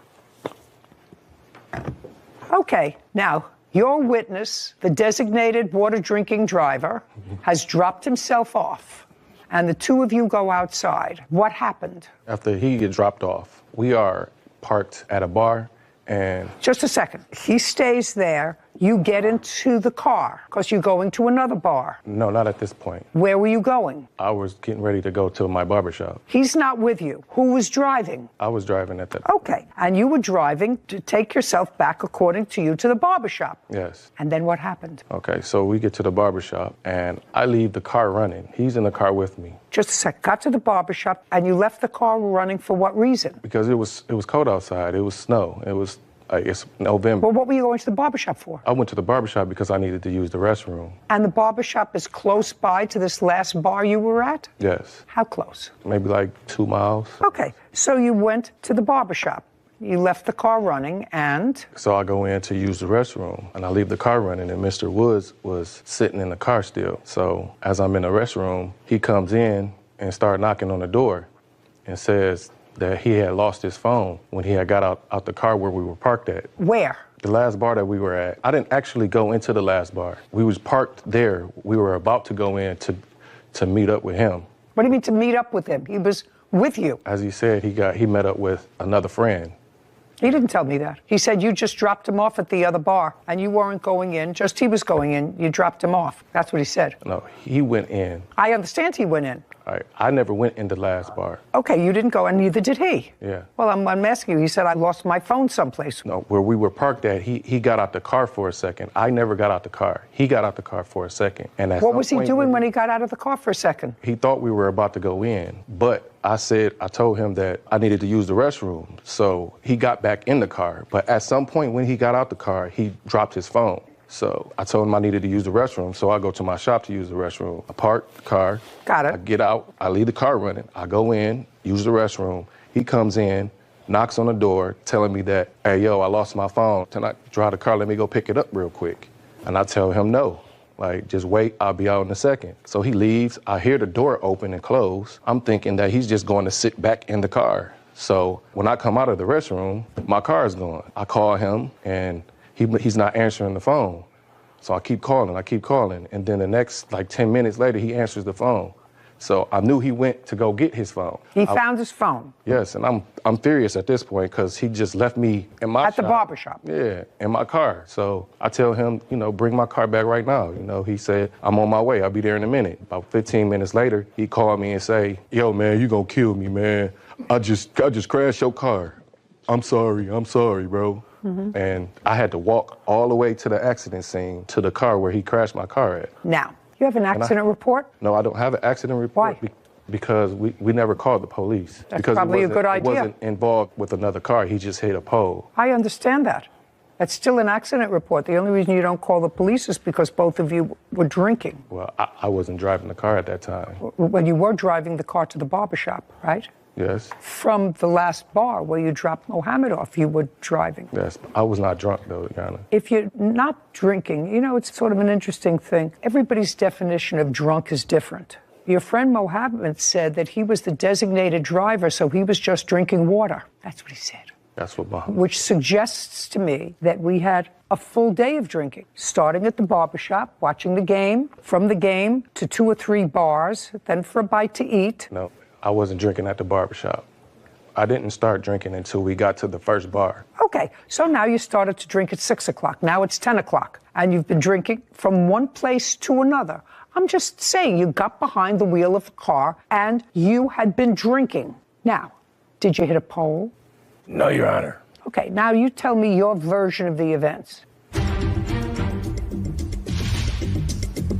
Okay, now your witness, the designated water drinking driver, has dropped himself off and the 2 of you go outside. What happened? After he gets dropped off, we are parked at a bar and... Just a second. He stays there. You get into the car because you're going to another bar. No, not at this point. Where were you going? I was getting ready to go to my barbershop. He's not with you. Who was driving? I was driving at that. Okay. And you were driving to take yourself back, according to you, to the barbershop. Yes. And then what happened? Okay, so we get to the barbershop and I leave the car running. He's in the car with me. Just a sec. Got to the barbershop and you left the car running for what reason? Because it was cold outside. It was snow. It was it's November. Well, what were you going to the barbershop for? I went to the barbershop because I needed to use the restroom. And the barbershop is close by to this last bar you were at? Yes. How close? Maybe like 2 miles. Okay, so you went to the barbershop. You left the car running and? So I go in to use the restroom and I leave the car running and Mr. Woods was sitting in the car still. So as I'm in the restroom, he comes in and started knocking on the door and says that he had lost his phone when he had got out the car where we were parked at. Where? The last bar that we were at. I didn't actually go into the last bar. We was parked there. We were about to go in to meet up with him. What do you mean to meet up with him? He was with you. As he said, he met up with another friend. He didn't tell me that. He said you just dropped him off at the other bar and you weren't going in, just he was going in, you dropped him off. That's what he said. No, he went in. I understand he went in. All right, I never went in the last bar. Okay, you didn't go and neither did he. Yeah. Well, I'm asking you, he said I lost my phone someplace. No, where we were parked at, he got out the car for a second. I never got out the car. He got out the car for a second. And what was he doing when he got out of the car for a second? He thought we were about to go in, but I told him that I needed to use the restroom. So he got back in the car. But at some point when he got out the car, he dropped his phone. So I told him I needed to use the restroom. So I go to my shop to use the restroom. I park the car. Got it. I get out. I leave the car running. I go in, use the restroom. He comes in, knocks on the door, telling me that, hey, yo, I lost my phone. Can I drive the car? Let me go pick it up real quick. And I tell him no. Like, just wait, I'll be out in a second. So he leaves. I hear the door open and close. I'm thinking that he's just going to sit back in the car. So when I come out of the restroom, my car is gone. I call him, and he's not answering the phone. So I keep calling. And then the next, 10 minutes later, he answers the phone. So I knew he went to go get his phone. He found his phone. Yes, and I'm furious at this point because he just left me in my At the barber shop. Yeah, in my car. So I tell him, bring my car back right now. He said, I'm on my way. I'll be there in a minute. About 15 minutes later, he called me and say, yo, man, you gonna kill me, man. I just crashed your car. I'm sorry, bro. Mm-hmm. And I had to walk all the way to the accident scene to the car where he crashed my car at. Now, you have an accident report? No, I don't have an accident report. Why? Because we never called the police. That's because probably a good It idea. wasn't involved with another car. He just hit a pole. I understand that. That's still an accident report. The only reason you don't call the police is because both of you were drinking. Well, I wasn't driving the car at that time. When you were driving the car to the barber shop, right? Yes. From the last bar where you dropped Mohammed off, you were driving. Yes. I was not drunk, though, Your Honor. If you're not drinking, it's sort of an interesting thing. Everybody's definition of drunk is different. Your friend Mohammed said that he was the designated driver, so he was just drinking water. That's what he said. That's what Mohammed. Which suggests to me that we had a full day of drinking, starting at the barbershop, watching the game, from the game to 2 or 3 bars, then for a bite to eat. No, I wasn't drinking at the barbershop. I didn't start drinking until we got to the first bar. Okay, so now you started to drink at 6 o'clock. Now it's 10 o'clock, and you've been drinking from one place to another. I'm just saying you got behind the wheel of the car and you had been drinking. Now, did you hit a pole? No, Your Honor. Okay, now you tell me your version of the events.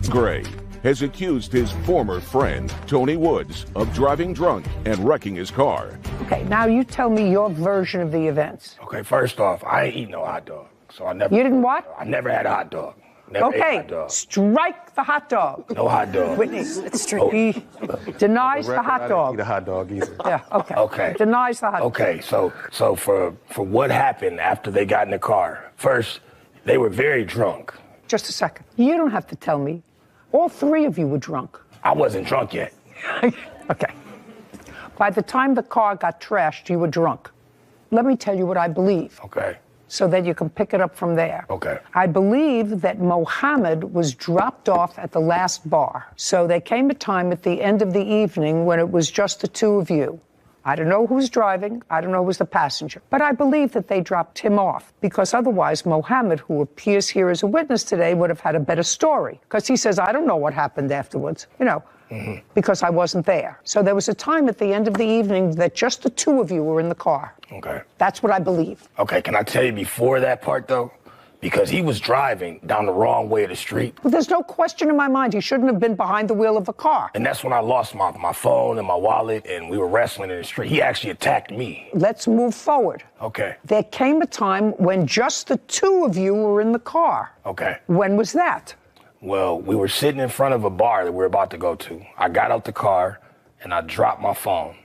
Gray has accused his former friend, Tony Woods, of driving drunk and wrecking his car. Okay, now you tell me your version of the events. Okay, first off, I ain't eat no hot dog. So I never. You didn't what? I never had a hot dog. Never ate a Okay, hot dog. strike the hot dog. No hot dog. Whitney, he denies the hot I didn't dog. eat a hot dog either. Yeah, okay. Okay. Denies the hot dog. Okay, so for what happened after they got in the car, first, they were very drunk. Just a second. You don't have to tell me. All 3 of you were drunk. I wasn't drunk yet. Okay. By the time the car got trashed, you were drunk. Let me tell you what I believe. Okay. So that you can pick it up from there. Okay. I believe that Mohammed was dropped off at the last bar. So there came a time at the end of the evening when it was just the 2 of you. I don't know who was driving. I don't know who was the passenger. But I believe that they dropped him off because otherwise Mohammed, who appears here as a witness today, would have had a better story. Because he says, I don't know what happened afterwards, because I wasn't there. So there was a time at the end of the evening that just the 2 of you were in the car. Okay. That's what I believe. Okay, can I tell you before that part, though? Because he was driving down the wrong way of the street. But there's no question in my mind he shouldn't have been behind the wheel of a car. And that's when I lost my phone and my wallet, and we were wrestling in the street. He actually attacked me. Let's move forward. Okay. There came a time when just the 2 of you were in the car. Okay. When was that? Well, we were sitting in front of a bar that we were about to go to. I got out the car, and I dropped my phone.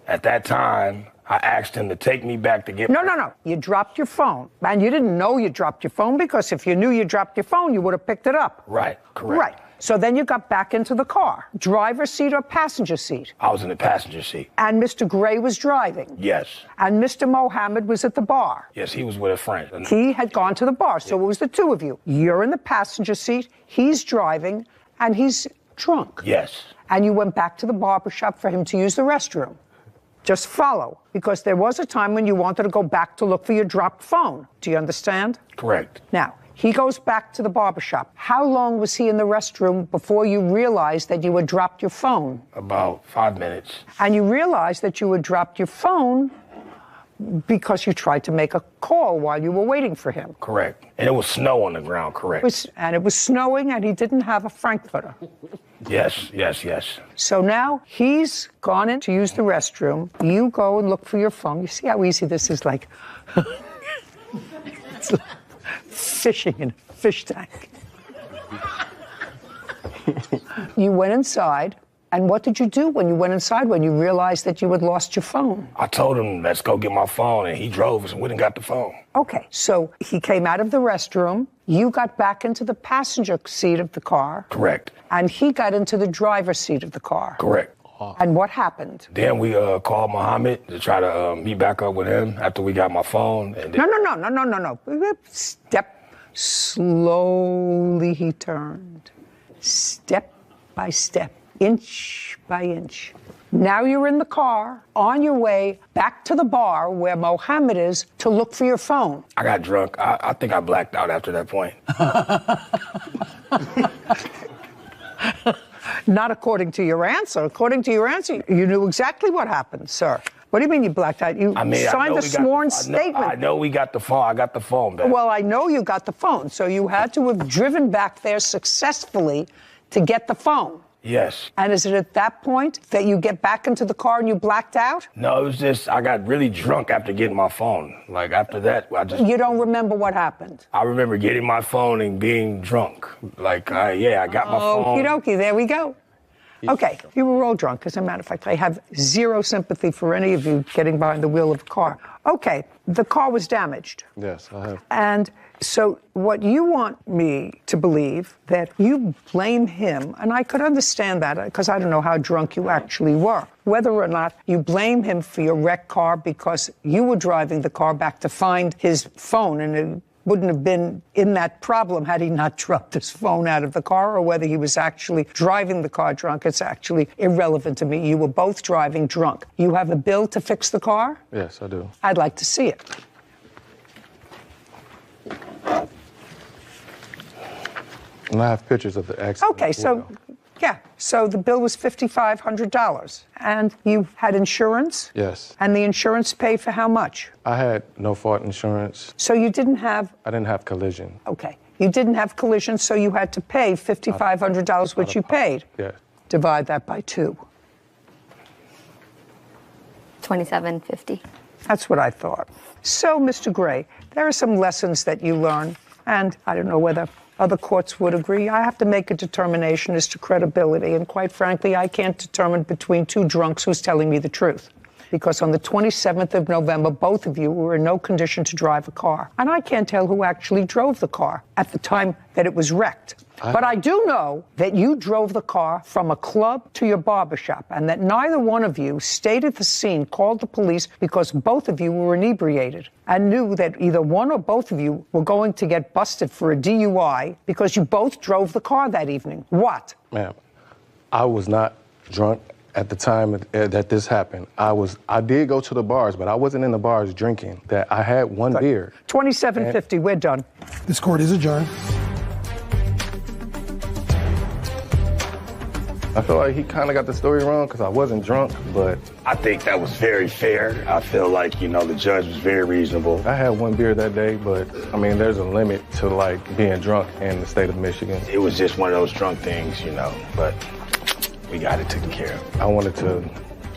At that time, I asked him to take me back to get No. You dropped your phone. And you didn't know you dropped your phone because if you knew you dropped your phone, you would have picked it up. Right, correct. Right. So then you got back into the car. Driver's seat or passenger seat? I was in the passenger seat. And Mr. Gray was driving? Yes. And Mr. Mohammed was at the bar? Yes, he was with a friend. He had gone to the bar, so it was the 2 of you. You're in the passenger seat, he's driving, and he's drunk. Yes. And you went back to the barber shop for him to use the restroom. Just follow, because there was a time when you wanted to go back to look for your dropped phone. Do you understand? Correct. Now, he goes back to the barbershop. How long was he in the restroom before you realized that you had dropped your phone? About 5 minutes. And you realized that you had dropped your phone because you tried to make a call while you were waiting for him. Correct. And it was snow on the ground, correct. It was snowing, and he didn't have a frankfurter. Yes. So now he's gone in to use the restroom. You go and look for your phone. You see how easy this is, like, it's like fishing in a fish tank. You went inside, and what did you do when you went inside when you realized that you had lost your phone? I told him, let's go get my phone, and he drove us and went and got the phone. Okay, so he came out of the restroom. You got back into the passenger seat of the car. Correct. And he got into the driver's seat of the car. Correct. And what happened? Then we called Mohammed to try to meet back up with him after we got my phone. And then... No. Step slowly he turned. Step by step. inch by inch. Now you're in the car, on your way back to the bar where Mohammed is to look for your phone. I got drunk. I think I blacked out after that point. Not according to your answer. According to your answer, you knew exactly what happened, sir. What do you mean you blacked out? You signed a sworn statement. I know we got the phone. I got the phone back. Well, I know you got the phone, so you had to have driven back there successfully to get the phone. Yes. And is it at that point that you get back into the car and you blacked out? No, it was just I got really drunk after getting my phone. Like after that, You don't remember what happened? I remember getting my phone and being drunk. Like, I got my phone. Okie dokie, there we go. Okay, you were all drunk. As a matter of fact, I have zero sympathy for any of you getting behind the wheel of a car. Okay, the car was damaged. Yes, I have. And so what you want me to believe that you blame him, and I could understand that because I don't know how drunk you actually were, whether or not you blame him for your wrecked car because you were driving the car back to find his phone and it wouldn't have been in that problem had he not dropped his phone out of the car, or whether he was actually driving the car drunk. It's actually irrelevant to me. You were both driving drunk. You have a bill to fix the car? Yes, I do. I'd like to see it. And I have pictures of the accident. Okay, so, yeah. So the bill was $5,500. And you had insurance? Yes. And the insurance paid for how much? I had no fault insurance. So you didn't have... I didn't have collision. Okay. You didn't have collision, so you had to pay $5,500, which you paid. Yeah. Divide that by 2. $27.50. That's what I thought. So, Mr. Gray, there are some lessons that you learn, and I don't know whether other courts would agree. I have to make a determination as to credibility, and quite frankly, I can't determine between two drunks who's telling me the truth. Because on the 27th of November, both of you were in no condition to drive a car. And I can't tell who actually drove the car at the time that it was wrecked. But I do know that you drove the car from a club to your barbershop, and that neither one of you stayed at the scene, called the police, because both of you were inebriated and knew that either one or both of you were going to get busted for a DUI because you both drove the car that evening. What? Ma'am, I was not drunk at the time that this happened. I did go to the bars, but I wasn't in the bars drinking. That I had one beer. $27.50, we're done. This court is adjourned. I feel like he kind of got the story wrong because I wasn't drunk, but... I think that was very fair. I feel like, the judge was very reasonable. I had one beer that day, but, there's a limit to, being drunk in the state of Michigan. It was just one of those drunk things, but we got it taken care of. I wanted to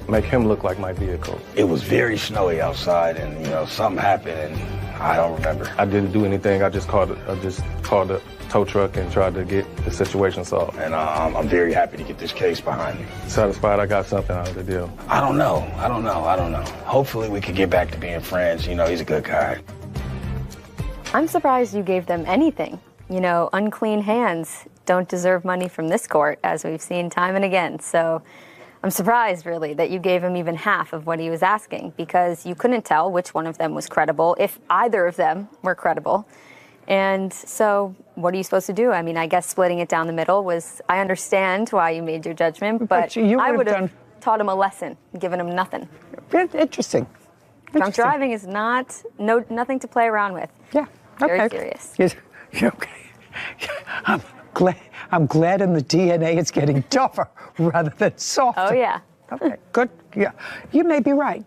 make him look like my vehicle. It was very snowy outside, and, something happened, and I don't remember. I didn't do anything. I just called a tow truck and tried to get the situation solved. And I'm very happy to get this case behind me. Satisfied I got something out of the deal. I don't know. Hopefully we could get back to being friends. He's a good guy. I'm surprised you gave them anything. Unclean hands don't deserve money from this court, as we've seen time and again. So I'm surprised, really, that you gave him even half of what he was asking, because you couldn't tell which one of them was credible, if either of them were credible. And so what are you supposed to do? I guess splitting it down the middle was, I understand why you made your judgment, but I would have taught him a lesson, given him nothing. Interesting. Drunk driving is nothing to play around with. Yeah. Very serious. Okay. I'm glad in the DNA it's getting tougher rather than softer. Oh, yeah. Okay, good. Yeah. You may be right.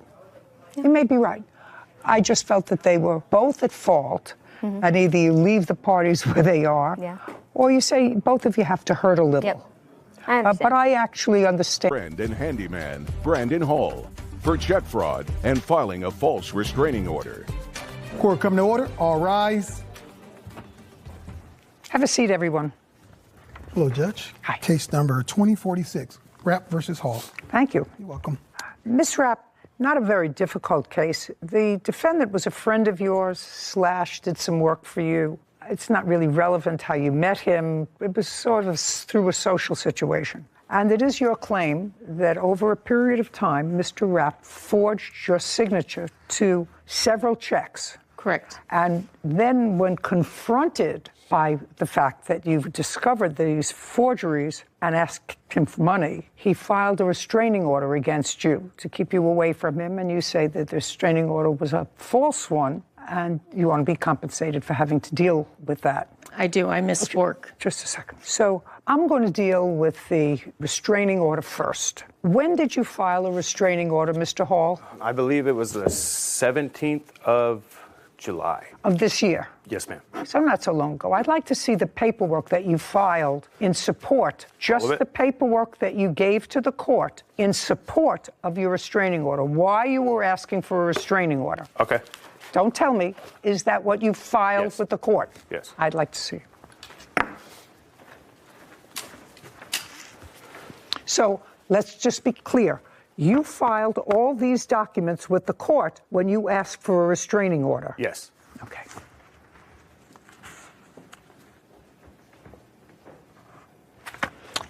You may be right. I just felt that they were both at fault. Mm-hmm. And either you leave the parties where they are, or you say both of you have to hurt a little. Yep. I understand. But I actually understand. Friend and handyman Brandon Hall for check fraud and filing a false restraining order. Court come to order. All rise. Have a seat, everyone. Hello, Judge. Hi. Case number 2046, Rapp versus Hall. Thank you. You're welcome. Ms. Rapp, not a very difficult case. The defendant was a friend of yours / did some work for you. It's not really relevant how you met him. It was sort of through a social situation. And it is your claim that over a period of time, Mr. Rapp forged your signature to several checks, Correct. And then when confronted by the fact that you've discovered these forgeries and asked him for money, he filed a restraining order against you to keep you away from him, and you say that the restraining order was a false one, and you want to be compensated for having to deal with that. I do. I missed work. Just a second. So I'm going to deal with the restraining order first. When did you file a restraining order, Mr. Hall? I believe it was the 17th of July. Of this year? Yes, ma'am. So not so long ago. I'd like to see the paperwork that you filed in support, just the paperwork that you gave to the court in support of your restraining order, why you were asking for a restraining order. Okay. Don't tell me, is that what you filed with the court? Yes. I'd like to see. So let's just be clear. You filed all these documents with the court when you asked for a restraining order? Yes. Okay.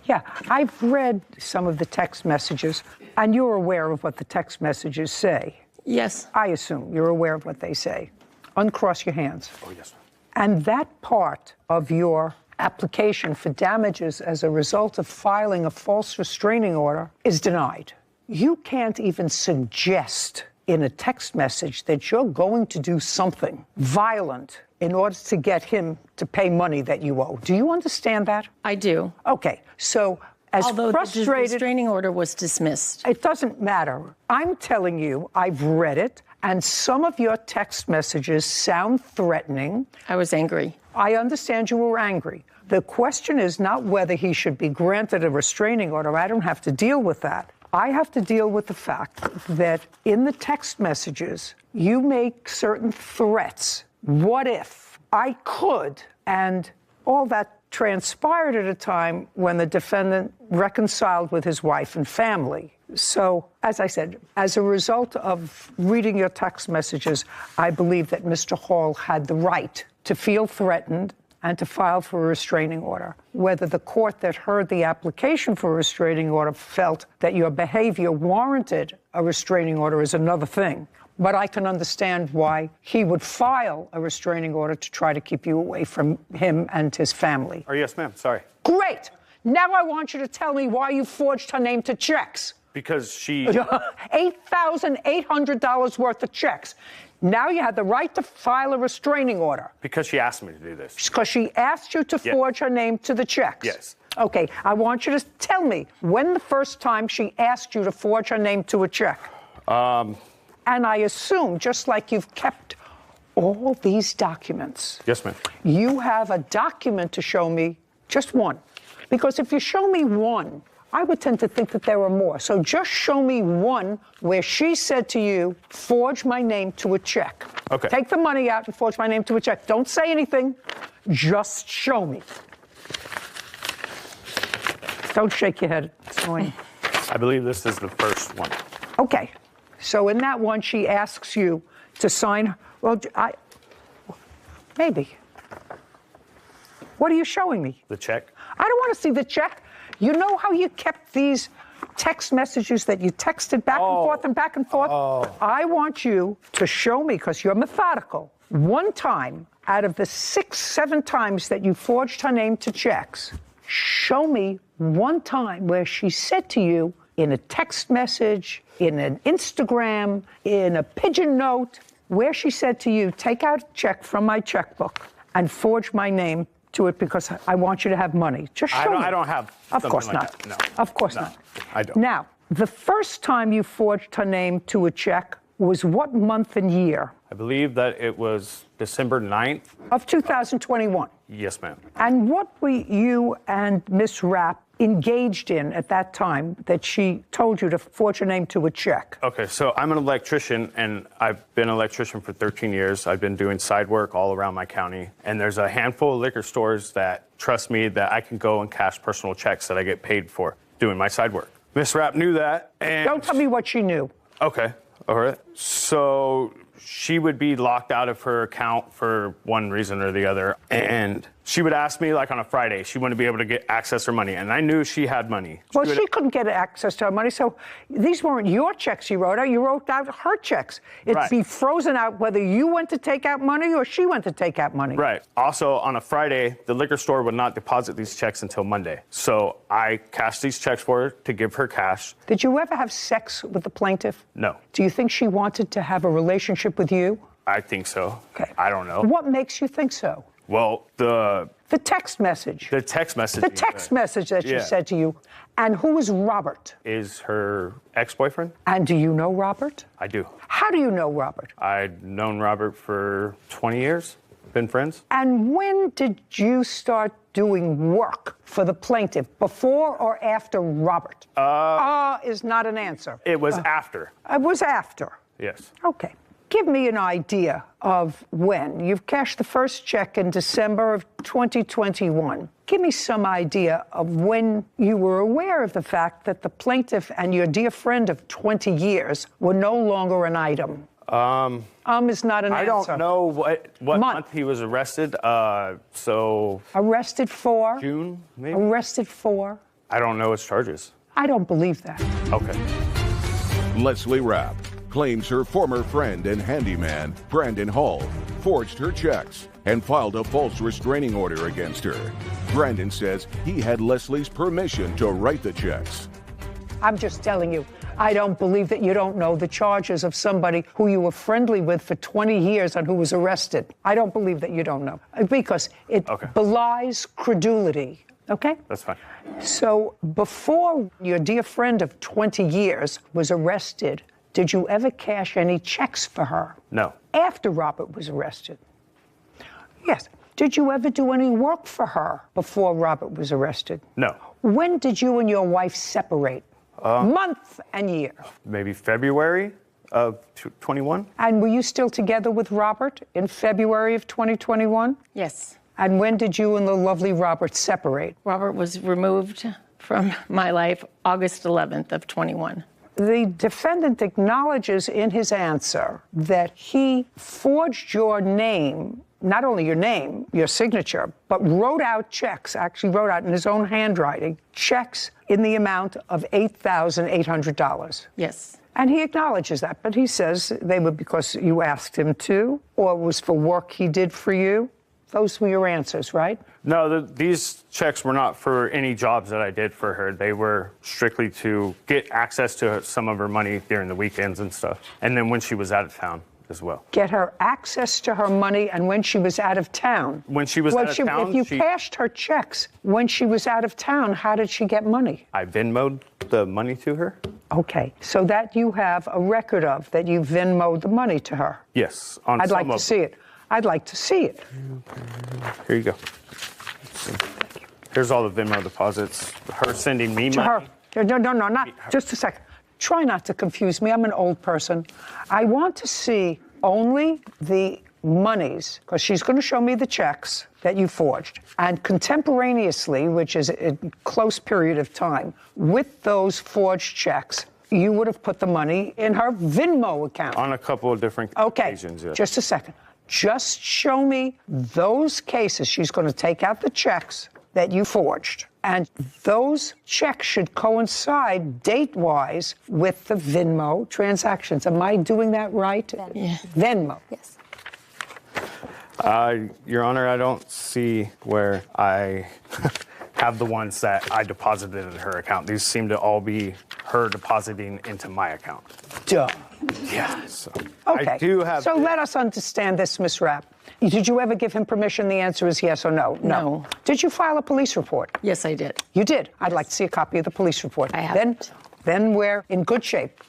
Yeah, I've read some of the text messages, and you're aware of what the text messages say. Yes. I assume you're aware of what they say. Uncross your hands. Oh, yes. And that part of your application for damages as a result of filing a false restraining order is denied. You can't even suggest in a text message that you're going to do something violent in order to get him to pay money that you owe. Do you understand that? I do. Okay, so as Although frustrated... the restraining order was dismissed. It doesn't matter. I'm telling you, I've read it, and some of your text messages sound threatening. I was angry. I understand you were angry. The question is not whether he should be granted a restraining order. I don't have to deal with that. I have to deal with the fact that in the text messages, you make certain threats. What if I could? And all that transpired at a time when the defendant reconciled with his wife and family. So, as I said, as a result of reading your text messages, I believe that Mr. Hall had the right to feel threatened and to file for a restraining order. Whether the court that heard the application for a restraining order felt that your behavior warranted a restraining order is another thing. But I can understand why he would file a restraining order to try to keep you away from him and his family. Oh, yes, ma'am. Sorry. Great! Now I want you to tell me why you forged her name to checks. Because she... $8,800 worth of checks. Now you have the right to file a restraining order. Because she asked me to do this. Because she asked you to forge her name to the checks? Yes. Okay, I want you to tell me when the first time she asked you to forge her name to a check. And I assume, just like you've kept all these documents. Yes, ma'am. You have a document to show me, just one. Because if you show me one, I would tend to think that there were more. So just show me one where she said to you, forge my name to a check. Okay. Take the money out and forge my name to a check. Don't say anything. Just show me. Don't shake your head. It's annoying. I believe this is the first one. Okay. So in that one, she asks you to sign. Well, maybe. What are you showing me? The check. I don't want to see the check. You know how you kept these text messages that you texted back and forth and back and forth? I want you to show me, because you're methodical, one time out of the 6, 7 times that you forged her name to checks, show me one time where she said to you in a text message, in an Instagram, in a pigeon note, where she said to you, take out a check from my checkbook and forge my name to it because I want you to have money. Just show me. I don't have Of course something like not. that. No. Of course No, not. I don't. Now, the first time you forged her name to a check was what month and year? I believe that it was December 9th. Of 2021. Yes, ma'am. And what were you and Miss Rapp engaged in at that time that she told you to forge her name to a check? Okay, so I'm an electrician, and I've been an electrician for 13 years. I've been doing side work all around my county, and there's a handful of liquor stores that trust me that I can go and cash personal checks that I get paid for doing my side work. Miss Rapp knew that, and... Don't tell me what she knew. Okay, all right. So she would be locked out of her account for one reason or the other. And she would ask me, like on a Friday, she wouldn't be able to get access to her money. And I knew she had money. Well, she couldn't get access to her money, so these weren't your checks you wrote out. You wrote out her checks. It'd Right. be frozen out whether you went to take out money or she went to take out money. Right. Also, on a Friday, the liquor store would not deposit these checks until Monday. So I cashed these checks for her to give her cash. Did you ever have sex with the plaintiff? No. Do you think she wanted to have a relationship with you? I think so. Okay. I don't know. What makes you think so? Well, the text message. The text message. The text message that she said to you. And who is Robert? Is her ex-boyfriend. And do you know Robert? I do. How do you know Robert? I'd known Robert for 20 years, been friends. And when did you start doing work for the plaintiff, before or after Robert? Is not an answer. It was after. It was after. Yes. Okay. Give me an idea of when. You've cashed the first check in December of 2021. Give me some idea of when you were aware of the fact that the plaintiff and your dear friend of 20 years were no longer an item. Is not an I answer. don't know what month he was arrested. So Arrested for? June, maybe. Arrested for? I don't know his charges. I don't believe that. Okay. Leslie Rapp claims her former friend and handyman, Brandon Hall, forged her checks and filed a false restraining order against her. Brandon says he had Leslie's permission to write the checks. I'm just telling you, I don't believe that you don't know the charges of somebody who you were friendly with for 20 years and who was arrested. I don't believe that you don't know, because it belies credulity. Okay? That's fine. So before your dear friend of 20 years was arrested, did you ever cash any checks for her? No. After Robert was arrested? Yes. Did you ever do any work for her before Robert was arrested? No. When did you and your wife separate? Month and year? Maybe February of 21. And were you still together with Robert in February of 2021? Yes. And when did you and the lovely Robert separate? Robert was removed from my life August 11th of 21. The defendant acknowledges in his answer that he forged your name, not only your name, your signature, but wrote out checks, actually wrote out in his own handwriting, checks in the amount of $8,800. Yes. And he acknowledges that, but he says they were because you asked him to, or it was for work he did for you. Those were your answers, right? No, these checks were not for any jobs that I did for her. They were strictly to get access to some of her money during the weekends and stuff. And then when she was out of town as well. Get her access to her money and when she was out of town. When she was out of town, if you cashed her checks when she was out of town, how did she get money? I Venmo'd the money to her. Okay, so that you have a record of, that you Venmo'd the money to her. Yes. I'd like to see it. I'd like to see it. Here you go. Here's all the Venmo deposits. Her sending me money. To her. No, not. Just a second. Try not to confuse me. I'm an old person. I want to see only the monies, because she's going to show me the checks that you forged. And contemporaneously, which is a close period of time, with those forged checks, you would have put the money in her Venmo account. On a couple of different occasions, yes. Just a second. Just show me those cases. She's going to take out the checks that you forged. And those checks should coincide date-wise with the Venmo transactions. Am I doing that right? Venmo. Yeah. Venmo. Yes. Your Honor, I don't see where I have the ones that I deposited in her account. These seem to all be her depositing into my account. Duh. Yeah. So Okay. I do have. So let us understand this, Ms. Rapp. Did you ever give him permission? The answer is yes or no. No. Did you file a police report? Yes, I did. You did. I'd like to see a copy of the police report. I haven't. Then we're in good shape.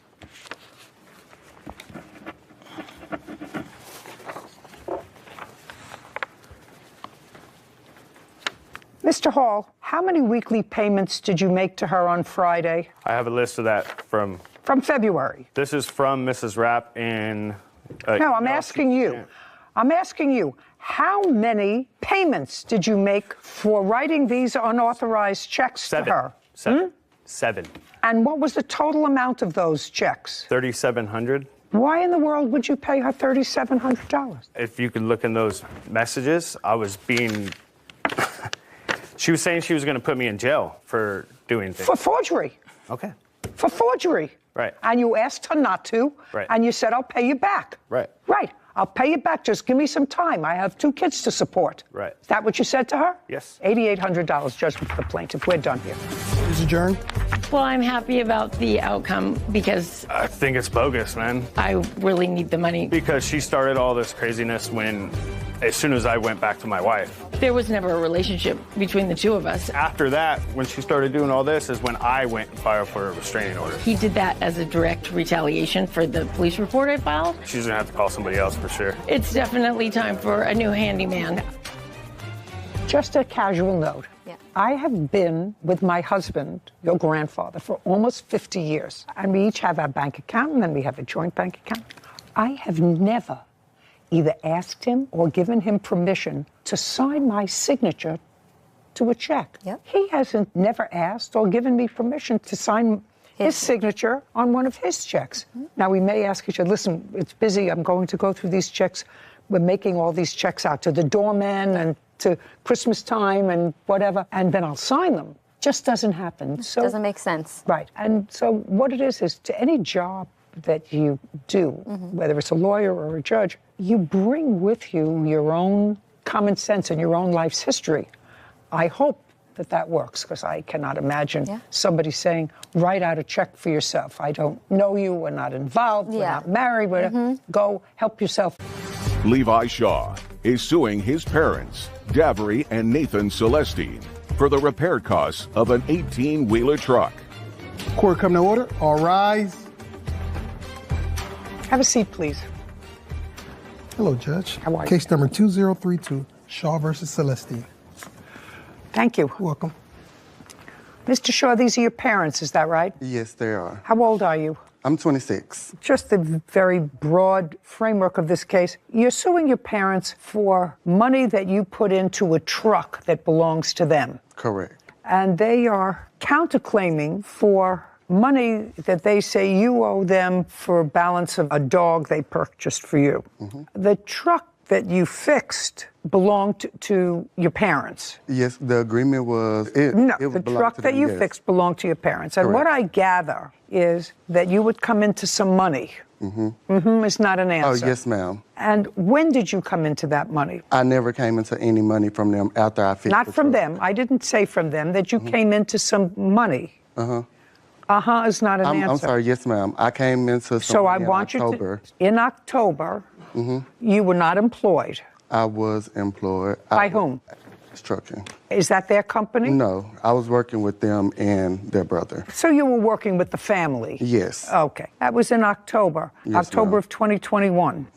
Mr. Hall, how many weekly payments did you make to her on Friday? I have a list of that from. From February. This is from Mrs. Rapp in. No, I'm asking you. I'm asking you, how many payments did you make for writing these unauthorized checks to her? Seven. And what was the total amount of those checks? $3,700. Why in the world would you pay her $3,700? If you could look in those messages, I was being. She was saying she was going to put me in jail for doing things. For forgery. Okay. For forgery. Right. And you asked her not to. Right. And you said, I'll pay you back. Right. Right. I'll pay you back. Just give me some time. I have 2 kids to support. Right. Is that what you said to her? Yes. $8,800 judgment for the plaintiff. We're done here. Is adjourned. Well, I'm happy about the outcome because I think it's bogus, man. I really need the money. Because she started all this craziness as soon as I went back to my wife. There was never a relationship between the two of us. After that, when she started doing all this, is when I went and filed for a restraining order. He did that as a direct retaliation for the police report I filed. She's gonna have to call somebody else for sure. It's definitely time for a new handyman. Just a casual note. Yeah. I have been with my husband, your grandfather, for almost 50 years. And we each have our bank account, and then we have a joint bank account. I have never either asked him or given him permission to sign my signature to a check. Yep. He hasn't never asked or given me permission to sign his signature on one of his checks. Mm-hmm. Now, we may ask each other, listen, it's busy. I'm going to go through these checks. We're making all these checks out to the doorman and to Christmas time and whatever, and then I'll sign them. Just doesn't happen. So Doesn't make sense. Right. And so what it is to any job that you do, whether it's a lawyer or a judge, you bring with you your own common sense and your own life's history. I hope that works, because I cannot imagine somebody saying, write out a check for yourself. I don't know you, we're not involved, we're not married, go help yourself. Levi Shaw is suing his parents, Davery and Nathan Celestine, for the repair costs of an 18-wheeler truck. Court come to order. All rise. Have a seat, please. Hello, Judge. How are you? Case number 2032, Shaw versus Celestine. Thank you. Welcome. Mr. Shaw, these are your parents, is that right? Yes, they are. How old are you? I'm 26. Just the very broad framework of this case. You're suing your parents for money that you put into a truck that belongs to them. Correct. And they are counterclaiming for money that they say you owe them for a balance of a dog they purchased for you. The truck that you fixed belonged to your parents. Yes, the agreement was... The truck that you fixed belonged to your parents. And what I gather is that you would come into some money. Is not an answer. Oh, yes, ma'am. And when did you come into that money? I never came into any money from them after I fixed Not the from truck. them. I didn't say from them, that you came into some money. Is not an answer. I'm sorry, yes, ma'am. I came into some So I money want in October. you to... In October, you were not employed. I was employed. By whom? Trucking. Is that their company? No, I was working with them and their brother. So you were working with the family? Yes. Okay. That was in October. Yes, October ma'am. of 2021.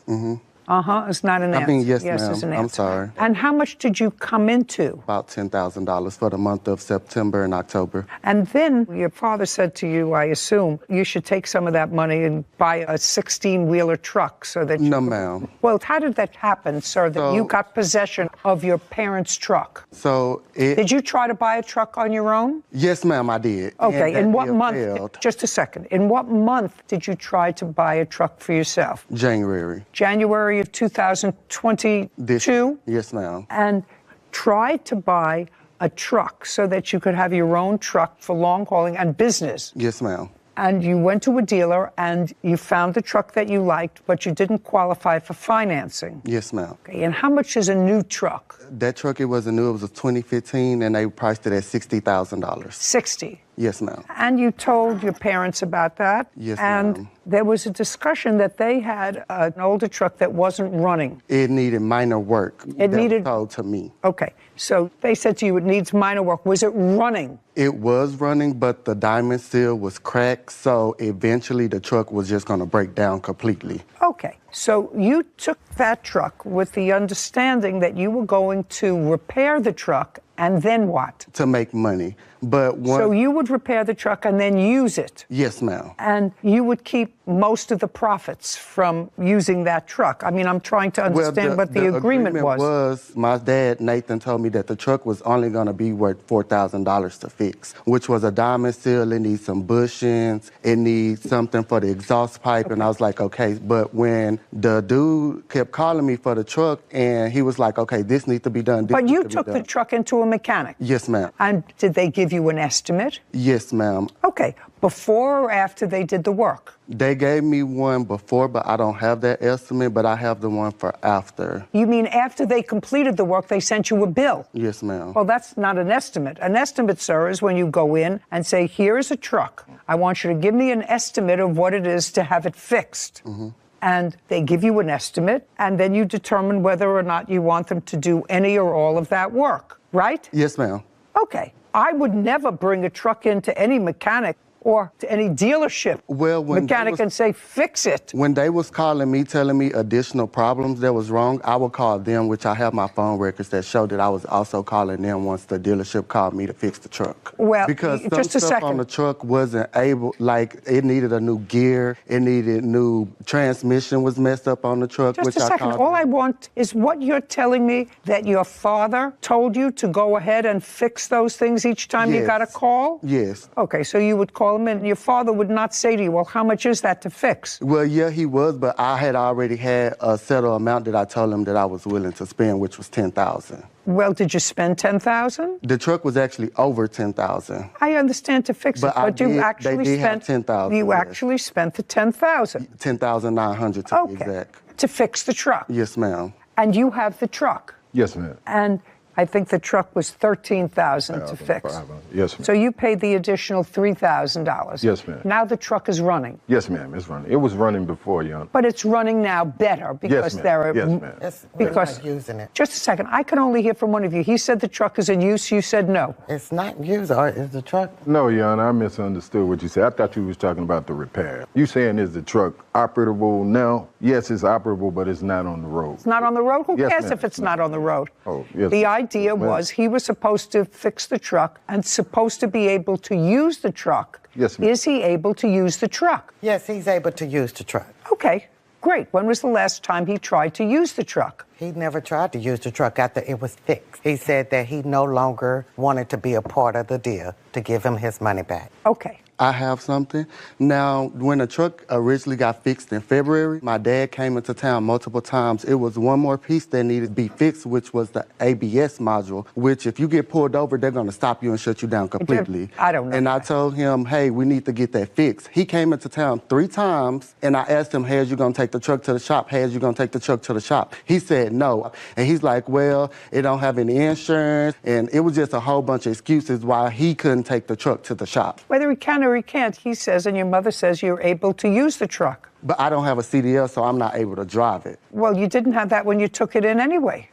Is not an answer. I mean, yes, is ma'am. an answer. I'm sorry. And how much did you come into? About $10,000 for the month of September and October. And then your father said to you, I assume, you should take some of that money and buy a 16-wheeler truck so that you... No, ma'am. Well, how did that happen, sir, that you got possession of your parents' truck? So Did you try to buy a truck on your own? Yes, ma'am, I did. Okay, And in that what deal month? failed. Just a second. In what month did you try to buy a truck for yourself? January. January of 2022? Yes, ma'am. And tried to buy a truck so that you could have your own truck for long hauling and business. Yes, ma'am. And you went to a dealer and you found the truck that you liked, but you didn't qualify for financing. Yes, ma'am. Okay, and how much is a new truck? That truck, it wasn't new. It was a 2015, and they priced it at $60,000. 60. Yes, ma'am. And you told your parents about that? Yes, and ma'am. There was a discussion that they had an older truck that wasn't running. It needed minor work. It needed... was told to me. Okay, so they said to you it needs minor work. Was it running? It was running, but the diamond seal was cracked, so eventually the truck was just going to break down completely. Okay, so you took that truck with the understanding that you were going to repair the truck, and then what? To make money. But So you would repair the truck and then use it? Yes, ma'am. And you would keep most of the profits from using that truck? I mean, I'm trying to understand what the agreement was. My dad, Nathan, told me that the truck was only going to be worth $4,000 to fix, which was a diamond seal. It needs some bushings. It needs something for the exhaust pipe. And I was like, okay. But when the dude kept calling me for the truck and he was like, okay, this needs to be done. But you took the truck into a mechanic? Yes, ma'am. And did they give you an estimate? Yes, ma'am. Okay. Before or after they did the work? They gave me one before, but I don't have that estimate, but I have the one for after. You mean after they completed the work, they sent you a bill? Yes, ma'am. Well, that's not an estimate. An estimate, sir, is when you go in and say, here's a truck. I want you to give me an estimate of what it is to have it fixed. Mm-hmm. And they give you an estimate, and then you determine whether or not you want them to do any or all of that work, right? Yes, ma'am. Okay. I would never bring a truck into any mechanic or to any dealership mechanic and say, fix it. When they was calling me, telling me additional problems that was wrong, I would call them, which I have my phone records that show that I was also calling them once the dealership called me to fix the truck. Well, because some just a stuff second. on the truck wasn't able, like it needed a new gear, it needed new transmission was messed up on the truck. Just which a second. All I want is what you're telling me, that your father told you to go ahead and fix those things each time you got a call? Yes. Okay, so you would call him and your father would not say to you, well, how much is that to fix? Well, yeah, he was, but I had already had a settled amount that I told him that I was willing to spend, which was $10,000. Well, did you spend $10,000? The truck was actually over $10,000. I understand to fix it, but you actually spent $10,000. You actually spent the $10,000. $10,900 to be exact. To fix the truck. Yes, ma'am. And you have the truck. Yes, ma'am. And I think the truck was $13,000 to fix. Yes, ma'am. So you paid the additional $3,000. Yes, ma'am. Now the truck is running. Yes, ma'am, it's running. It was running before, Your Honor. But it's running now better because ma'am. there are. Yes, ma'am. Because using it. Just a second. I can only hear from one of you. He said the truck is in use. You said no. It's not used, or is the truck? No, Your Honor, I misunderstood what you said. I thought you was talking about the repair. You saying is the truck operable now? Yes, it's operable, but it's not on the road. It's not on the road? Who Yes, cares ma'am. if it's not on the road? Oh, yes. The idea Ma'am. was he was supposed to fix the truck and supposed to be able to use the truck. Yes, ma'am. Is he able to use the truck? Yes, he's able to use the truck. Okay, great. When was the last time he tried to use the truck? He never tried to use the truck after it was fixed. He said that he no longer wanted to be a part of the deal, to give him his money back. Okay. I have something. Now, when the truck originally got fixed in February, my dad came into town multiple times. It was one more piece that needed to be fixed, which was the ABS module, which if you get pulled over, they're going to stop you and shut you down completely. I don't know. And I told him, hey, we need to get that fixed. He came into town 3 times, and I asked him, hey, is you going to take the truck to the shop? Hey, is you going to take the truck to the shop? He said no. And he's like, well, it don't have any insurance. And it was just a whole bunch of excuses why he couldn't take the truck to the shop. Whether he can or he can't, he says, and your mother says you're able to use the truck. But I don't have a CDL, so I'm not able to drive it. Well, you didn't have that when you took it in anyway,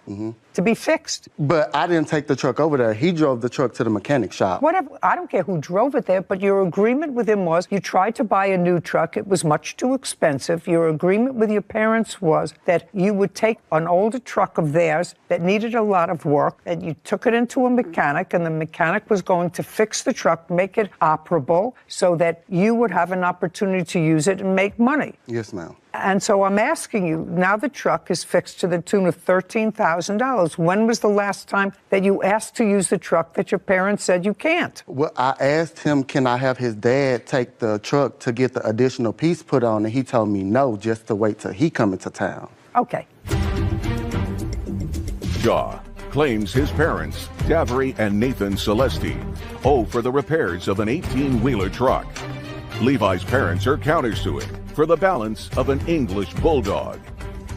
to be fixed. But I didn't take the truck over there. He drove the truck to the mechanic shop. Whatever. I don't care who drove it there, but your agreement with him was you tried to buy a new truck. It was much too expensive. Your agreement with your parents was that you would take an older truck of theirs that needed a lot of work, and you took it into a mechanic, and the mechanic was going to fix the truck, make it operable, so that you would have an opportunity to use it and make money. Yes, ma'am. And so I'm asking you, now the truck is fixed to the tune of $13,000. When was the last time that you asked to use the truck that your parents said you can't? Well, I asked him, can I have his dad take the truck to get the additional piece put on, and he told me no, just to wait till he come into town. Okay. Shaw claims his parents, Davery and Nathan Celesti, owe for the repairs of an 18-wheeler truck. Levi's parents are countersuing for the balance of an English bulldog.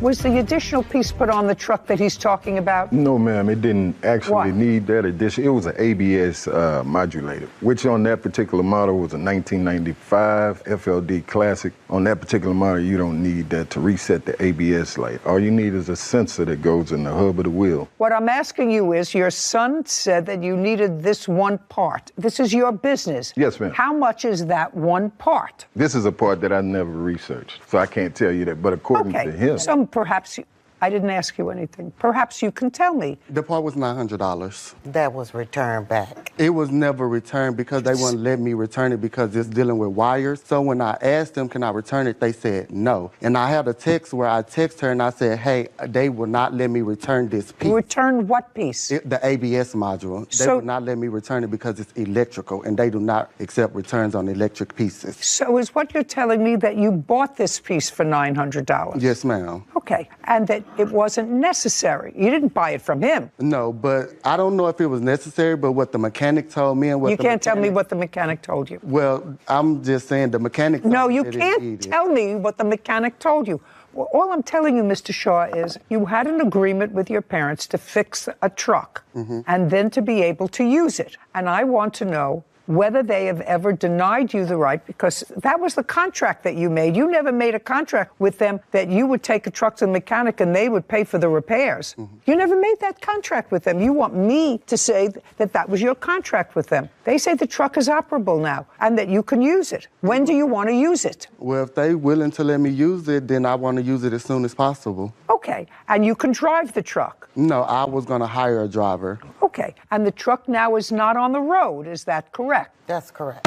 Was the additional piece put on the truck that he's talking about? No, ma'am, it didn't actually need that addition. It was an ABS modulator, which on that particular model was a 1995 FLD Classic. On that particular model, you don't need that to reset the ABS light. All you need is a sensor that goes in the hub of the wheel. What I'm asking you is, your son said that you needed this one part. This is your business. Yes, ma'am. How much is that one part? This is a part that I never researched, so I can't tell you that. But according to him... Perhaps I didn't ask you anything. Perhaps you can tell me. The part was $900. That was returned back. It was never returned because they wouldn't let me return it because it's dealing with wires. So when I asked them, can I return it, they said no. And I had a text where I text her and I said, hey, they will not let me return this piece. Return what piece? The ABS module. They So- will not let me return it because it's electrical and they do not accept returns on electric pieces. So is what you're telling me that you bought this piece for $900? Yes, ma'am. Okay, and that it wasn't necessary. You didn't buy it from him. No, but I don't know if it was necessary, but what the mechanic told me and what You the can't tell me mechanic- what the mechanic told you. Well, I'm just saying the mechanic told No, me you that it can't needed. tell me what the mechanic told you. Well, all I'm telling you, Mr. Shaw, is you had an agreement with your parents to fix a truck and then to be able to use it. And I want to know whether they have ever denied you the right, because that was the contract that you made. You never made a contract with them that you would take a truck to the mechanic and they would pay for the repairs. You never made that contract with them. You want me to say that that was your contract with them. They say the truck is operable now and that you can use it. When do you want to use it? Well, if they willing to let me use it, then I want to use it as soon as possible. Okay, and you can drive the truck. No, I was going to hire a driver. Okay, and the truck now is not on the road, is that correct? That's correct.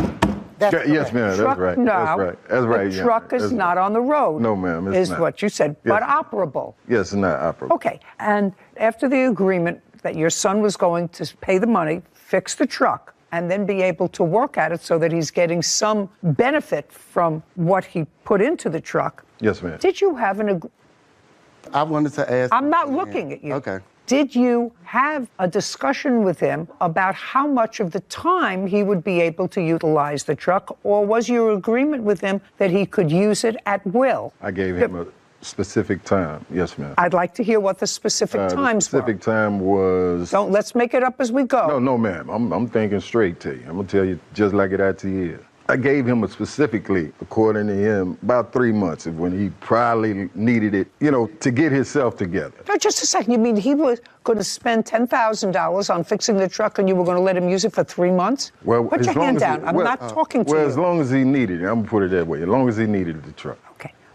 Yes, ma'am, Truck that's right. now, That's right. That's right. the yeah. truck is That's not on the road. No, ma'am, it's is not. what you said, Yes. but operable. Yes, it's not operable. Okay, and after the agreement that your son was going to pay the money, fix the truck, and then be able to work at it so that he's getting some benefit from what he put into the truck. Yes, ma'am. Did you have an I wanted to ask. I'm not looking at you. Okay. Did you have a discussion with him about how much of the time he would be able to utilize the truck, or was your agreement with him that he could use it at will? I gave him a specific time. Yes, ma'am. I'd like to hear what the specific times The specific time was. Let's make it up as we go. No, ma'am. I'm thinking straight to you. I'm gonna tell you just like it actually is. I gave him specifically, according to him, about 3 months of when he probably needed it, to get himself together. No, just a second. You mean he was going to spend $10,000 on fixing the truck and you were going to let him use it for 3 months? Well, Put as your long hand as he- down. I'm well, not talking to Well, you. as long as he needed it, I'm gonna put it that way. As long as he needed the truck.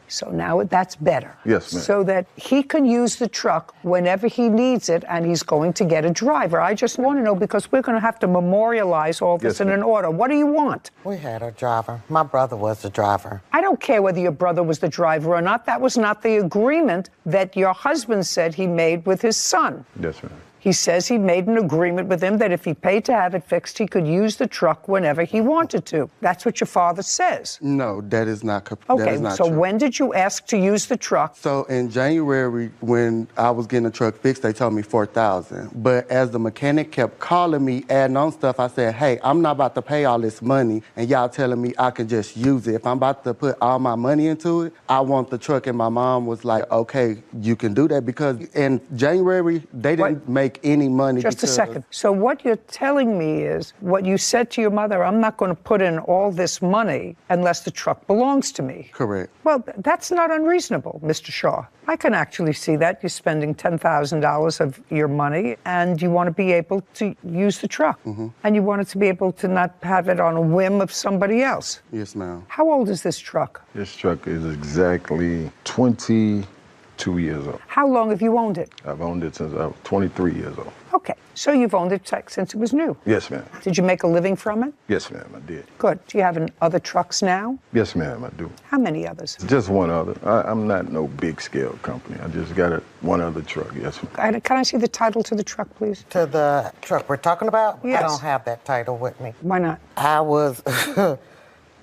So now that's better. Yes, ma'am. So that he can use the truck whenever he needs it and he's going to get a driver. I just want to know because we're going to have to memorialize all this Yes, in an order. What do you want? We had a driver. My brother was the driver. I don't care whether your brother was the driver or not. That was not the agreement that your husband said he made with his son. Yes, ma'am. He says he made an agreement with him that if he paid to have it fixed, he could use the truck whenever he wanted to. That's what your father says. No, that is not. That Okay, is not so true. when did you ask to use the truck? So in January, when I was getting the truck fixed, they told me $4,000. But as the mechanic kept calling me, adding on stuff, I said, hey, I'm not about to pay all this money, and y'all telling me I can just use it. If I'm about to put all my money into it, I want the truck. And my mom was like, okay, you can do that, because in January, they didn't make any money. Just a because- second. So what you're telling me is what you said to your mother, I'm not going to put in all this money unless the truck belongs to me. Correct. Well, that's not unreasonable, Mr. Shaw. I can actually see that. You're spending $10,000 of your money and you want to be able to use the truck. And you want it to be able to not have it on a whim of somebody else. Yes, ma'am. How old is this truck? This truck is exactly 22 years old. How long have you owned it? I've owned it since I was 23 years old. Okay, so you've owned it since it was new. Yes, ma'am. Did you make a living from it? Yes, ma'am, I did. Good. Do you have other trucks now? Yes, ma'am, I do. How many others? Just one other. I'm not no big scale company. I just got one other truck. Yes, ma'am. Can I see the title to the truck, please? To the truck we're talking about? Yes. I don't have that title with me. Why not? I was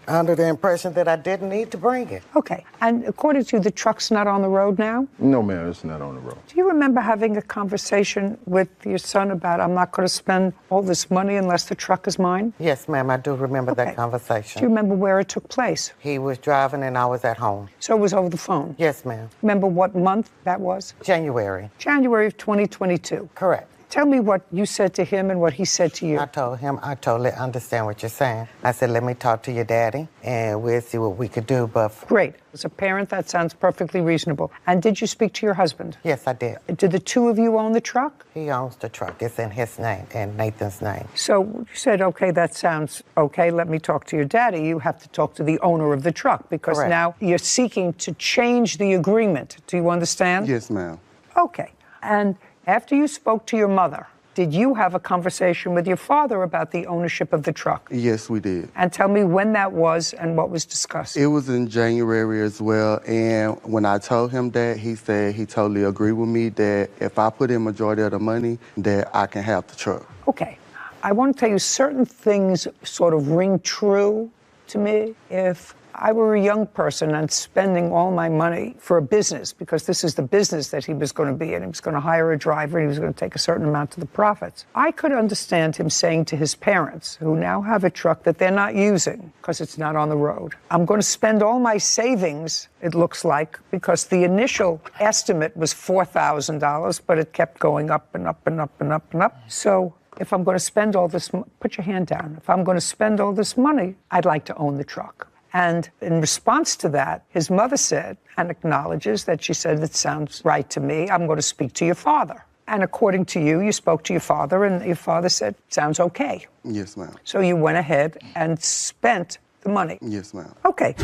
under the impression that I didn't need to bring it. Okay. And according to you, the truck's not on the road now? No, ma'am, it's not on the road. Do you remember having a conversation with your son about, I'm not going to spend all this money unless the truck is mine? Yes, ma'am, I do remember that conversation. Do you remember where it took place? He was driving and I was at home. So it was over the phone? Yes, ma'am. Remember what month that was? January. January of 2022. Correct. Tell me what you said to him and what he said to you. I told him, I totally understand what you're saying. I said, let me talk to your daddy and we'll see what we could do. But Great. As a parent, that sounds perfectly reasonable. And did you speak to your husband? Yes, I did. Did the two of you own the truck? He owns the truck. It's in his name and Nathan's name. So you said, okay, that sounds okay. Let me talk to your daddy. You have to talk to the owner of the truck because Correct. now you're seeking to change the agreement. Do you understand? Yes, ma'am. Okay. And after you spoke to your mother, did you have a conversation with your father about the ownership of the truck? Yes, we did. And tell me when that was and what was discussed. It was in January as well, and when I told him that, he said he totally agreed with me that if I put in majority of the money, that I can have the truck. Okay. I want to tell you certain things sort of ring true to me. If I were a young person and spending all my money for a business, because this is the business that he was going to be in, he was going to hire a driver and he was going to take a certain amount of the profits, I could understand him saying to his parents, who now have a truck that they're not using because it's not on the road, I'm going to spend all my savings, it looks like, because the initial estimate was $4,000, but it kept going up and up and up and up and up. So if I'm going to spend all this, put your hand down, if I'm going to spend all this money, I'd like to own the truck. And in response to that, his mother said, and acknowledges that she said, it sounds right to me, I'm going to speak to your father. And according to you, you spoke to your father, and your father said, sounds okay. Yes, ma'am. So you went ahead and spent the money. Yes, ma'am. Okay.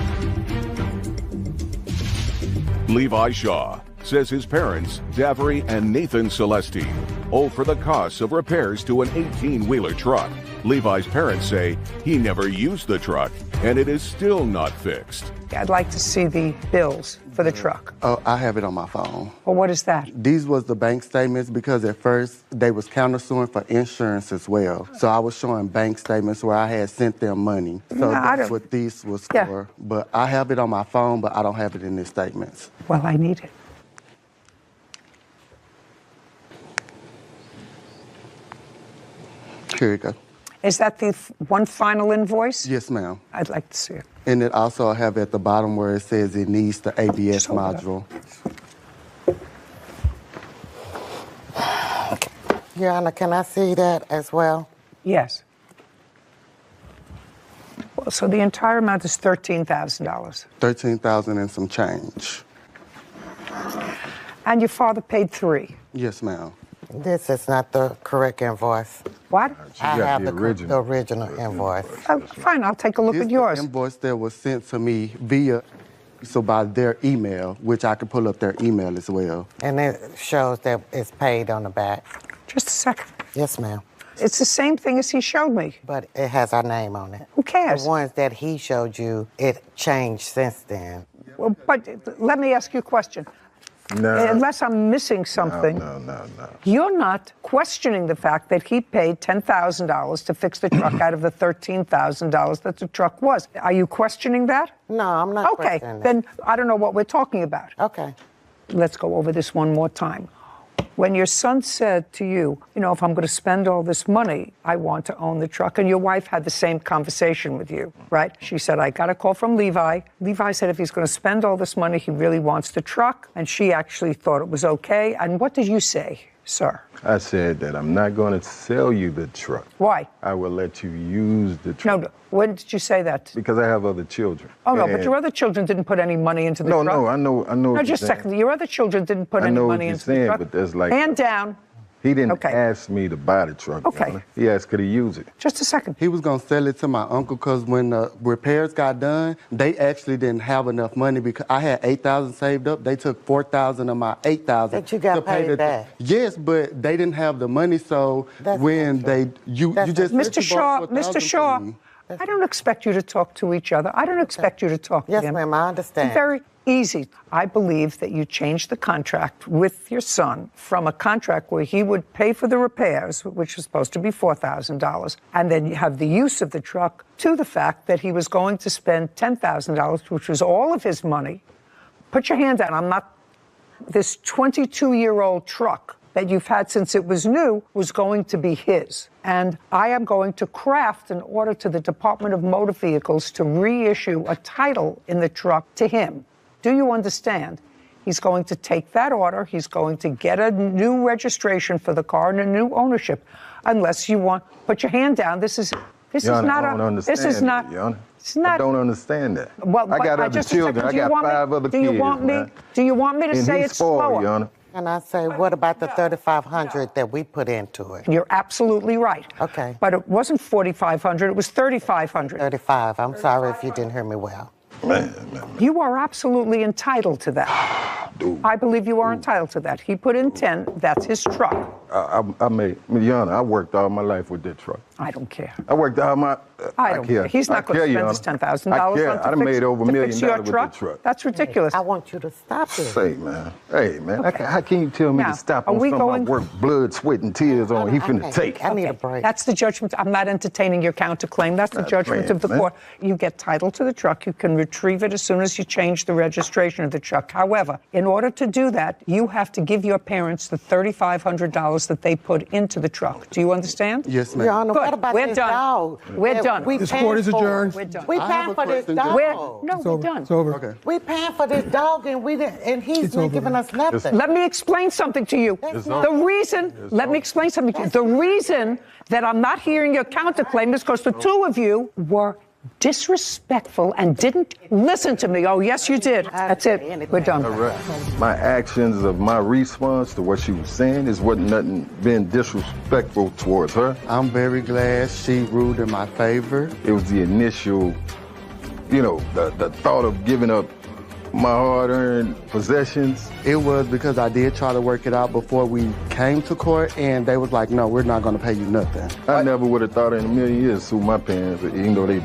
Levi Shaw says his parents, Davery and Nathan Celestine, owe for the costs of repairs to an 18-wheeler truck. Levi's parents say he never used the truck, and it is still not fixed. I'd like to see the bills for the truck. Oh, I have it on my phone. Well, what is that? These was the bank statements because at first they was countersuing for insurance as well. So I was showing bank statements where I had sent them money. So that's what these was for. But I have it on my phone, but I don't have it in the statements. Well, I need it. Here you go. Is that the one final invoice? Yes, ma'am. I'd like to see it. And it also I have at the bottom where it says it needs the ABS module. Your Honor, can I see that as well? Yes. Well, so the entire amount is $13,000. $13,000 and some change. And your father paid $3,000. Yes, ma'am. This is not the correct invoice. What? I have the original invoice. Oh, fine, I'll take a look at yours. The invoice that was sent to me via, so by their email, which I can pull up their email as well. And it shows that it's paid on the back. Just a second. Yes, ma'am. It's the same thing as he showed me. But it has our name on it. Who cares? The ones that he showed you, it changed since then. Well, but let me ask you a question. No. Unless I'm missing something. No. You're not questioning the fact that he paid $10,000 to fix the truck out of the $13,000 that the truck was. Are you questioning that? No, I'm not questioning that. Then I don't know what we're talking about. Okay. Let's go over this one more time. When your son said to you, if I'm going to spend all this money, I want to own the truck, and your wife had the same conversation with you, right? She said, I got a call from Levi. Levi said if he's going to spend all this money, he really wants the truck, and she actually thought it was okay. And what did you say, sir? I said that I'm not going to sell you the truck. Why? I will let you use the truck. No, when did you say that? Because I have other children. Oh, no, but your other children didn't put any money into the truck. No, I know. No, just a second. Your other children didn't put any money into the truck. But that's like... Hand down. He didn't ask me to buy the truck. Okay. He asked could he use it. Just a second. He was going to sell it to my uncle because when the repairs got done, they actually didn't have enough money because I had $8,000 saved up. They took $4,000 of my $8,000. That you got paid back. Yes, but they didn't have the money, so when you just... Mr. Shaw, I don't expect you to talk to each other. I don't expect you to talk to him. Yes, ma'am, I understand. It's very easy. I believe that you changed the contract with your son from a contract where he would pay for the repairs, which was supposed to be $4,000, and then you have the use of the truck, to the fact that he was going to spend $10,000, which was all of his money. Put your hand down. I'm not... This 22-year-old truck that you've had since it was new was going to be his. And I am going to craft an order to the Department of Motor Vehicles to reissue a title in the truck to him. Do you understand? He's going to take that order. He's going to get a new registration for the car and a new ownership. Unless you want, put your hand down. This is not a. This is not. It's not. I don't understand that. Well, I got other children. I got 5 other kids. Do you want me to say it's slower? Your Honor. And I say, what about the $3,500 that we put into it? You're absolutely right. Okay. But it wasn't $4,500. It was $3,500. 35. I'm sorry if you didn't hear me well. Man. You are absolutely entitled to that. Dude. I believe you are entitled to that. He put in 10. That's his truck. I made, Yana, I worked all my life with that truck. I don't care. I worked all my. I don't care. He's not going to spend his $10,000 I done made over $1 million fix your with the truck. truck. That's ridiculous. I want you to stop it. Say, man. Hey, man. How can you tell me Now, to stop are on we something I going- worked blood, sweat, and tears on? He finna take. I need a break. That's the judgment. I'm not entertaining your counterclaim. That's the Not judgment playing, of the man. court. You get title to the truck. You can retrieve it as soon as you change the registration of the truck. However, in order to do that, you have to give your parents the $3,500 that they put into the truck. Do you understand? Yes, ma'am. Your Honor, Good. what about We're this done. dog? We're that done. we This paying court is for? adjourned. We're done. We I have paying a for this question, dog. Judge. We're done. It's over. Okay. We paying for this dog and and he's It's not over, giving man. us nothing. Let me explain something to you. The reason, let me explain something to you. The reason that I'm not hearing your counterclaim is because the two of you were disrespectful and didn't listen to me. Oh, yes, you did. That's it. We're done. All right. My actions of my response to what she was saying is wasn't nothing being disrespectful towards her. I'm very glad she ruled in my favor. It was the initial, the thought of giving up my hard-earned possessions. It was because I did try to work it out before we came to court, and they was like, no, we're not going to pay you nothing. I never would have thought in a million years sue my parents, even though they,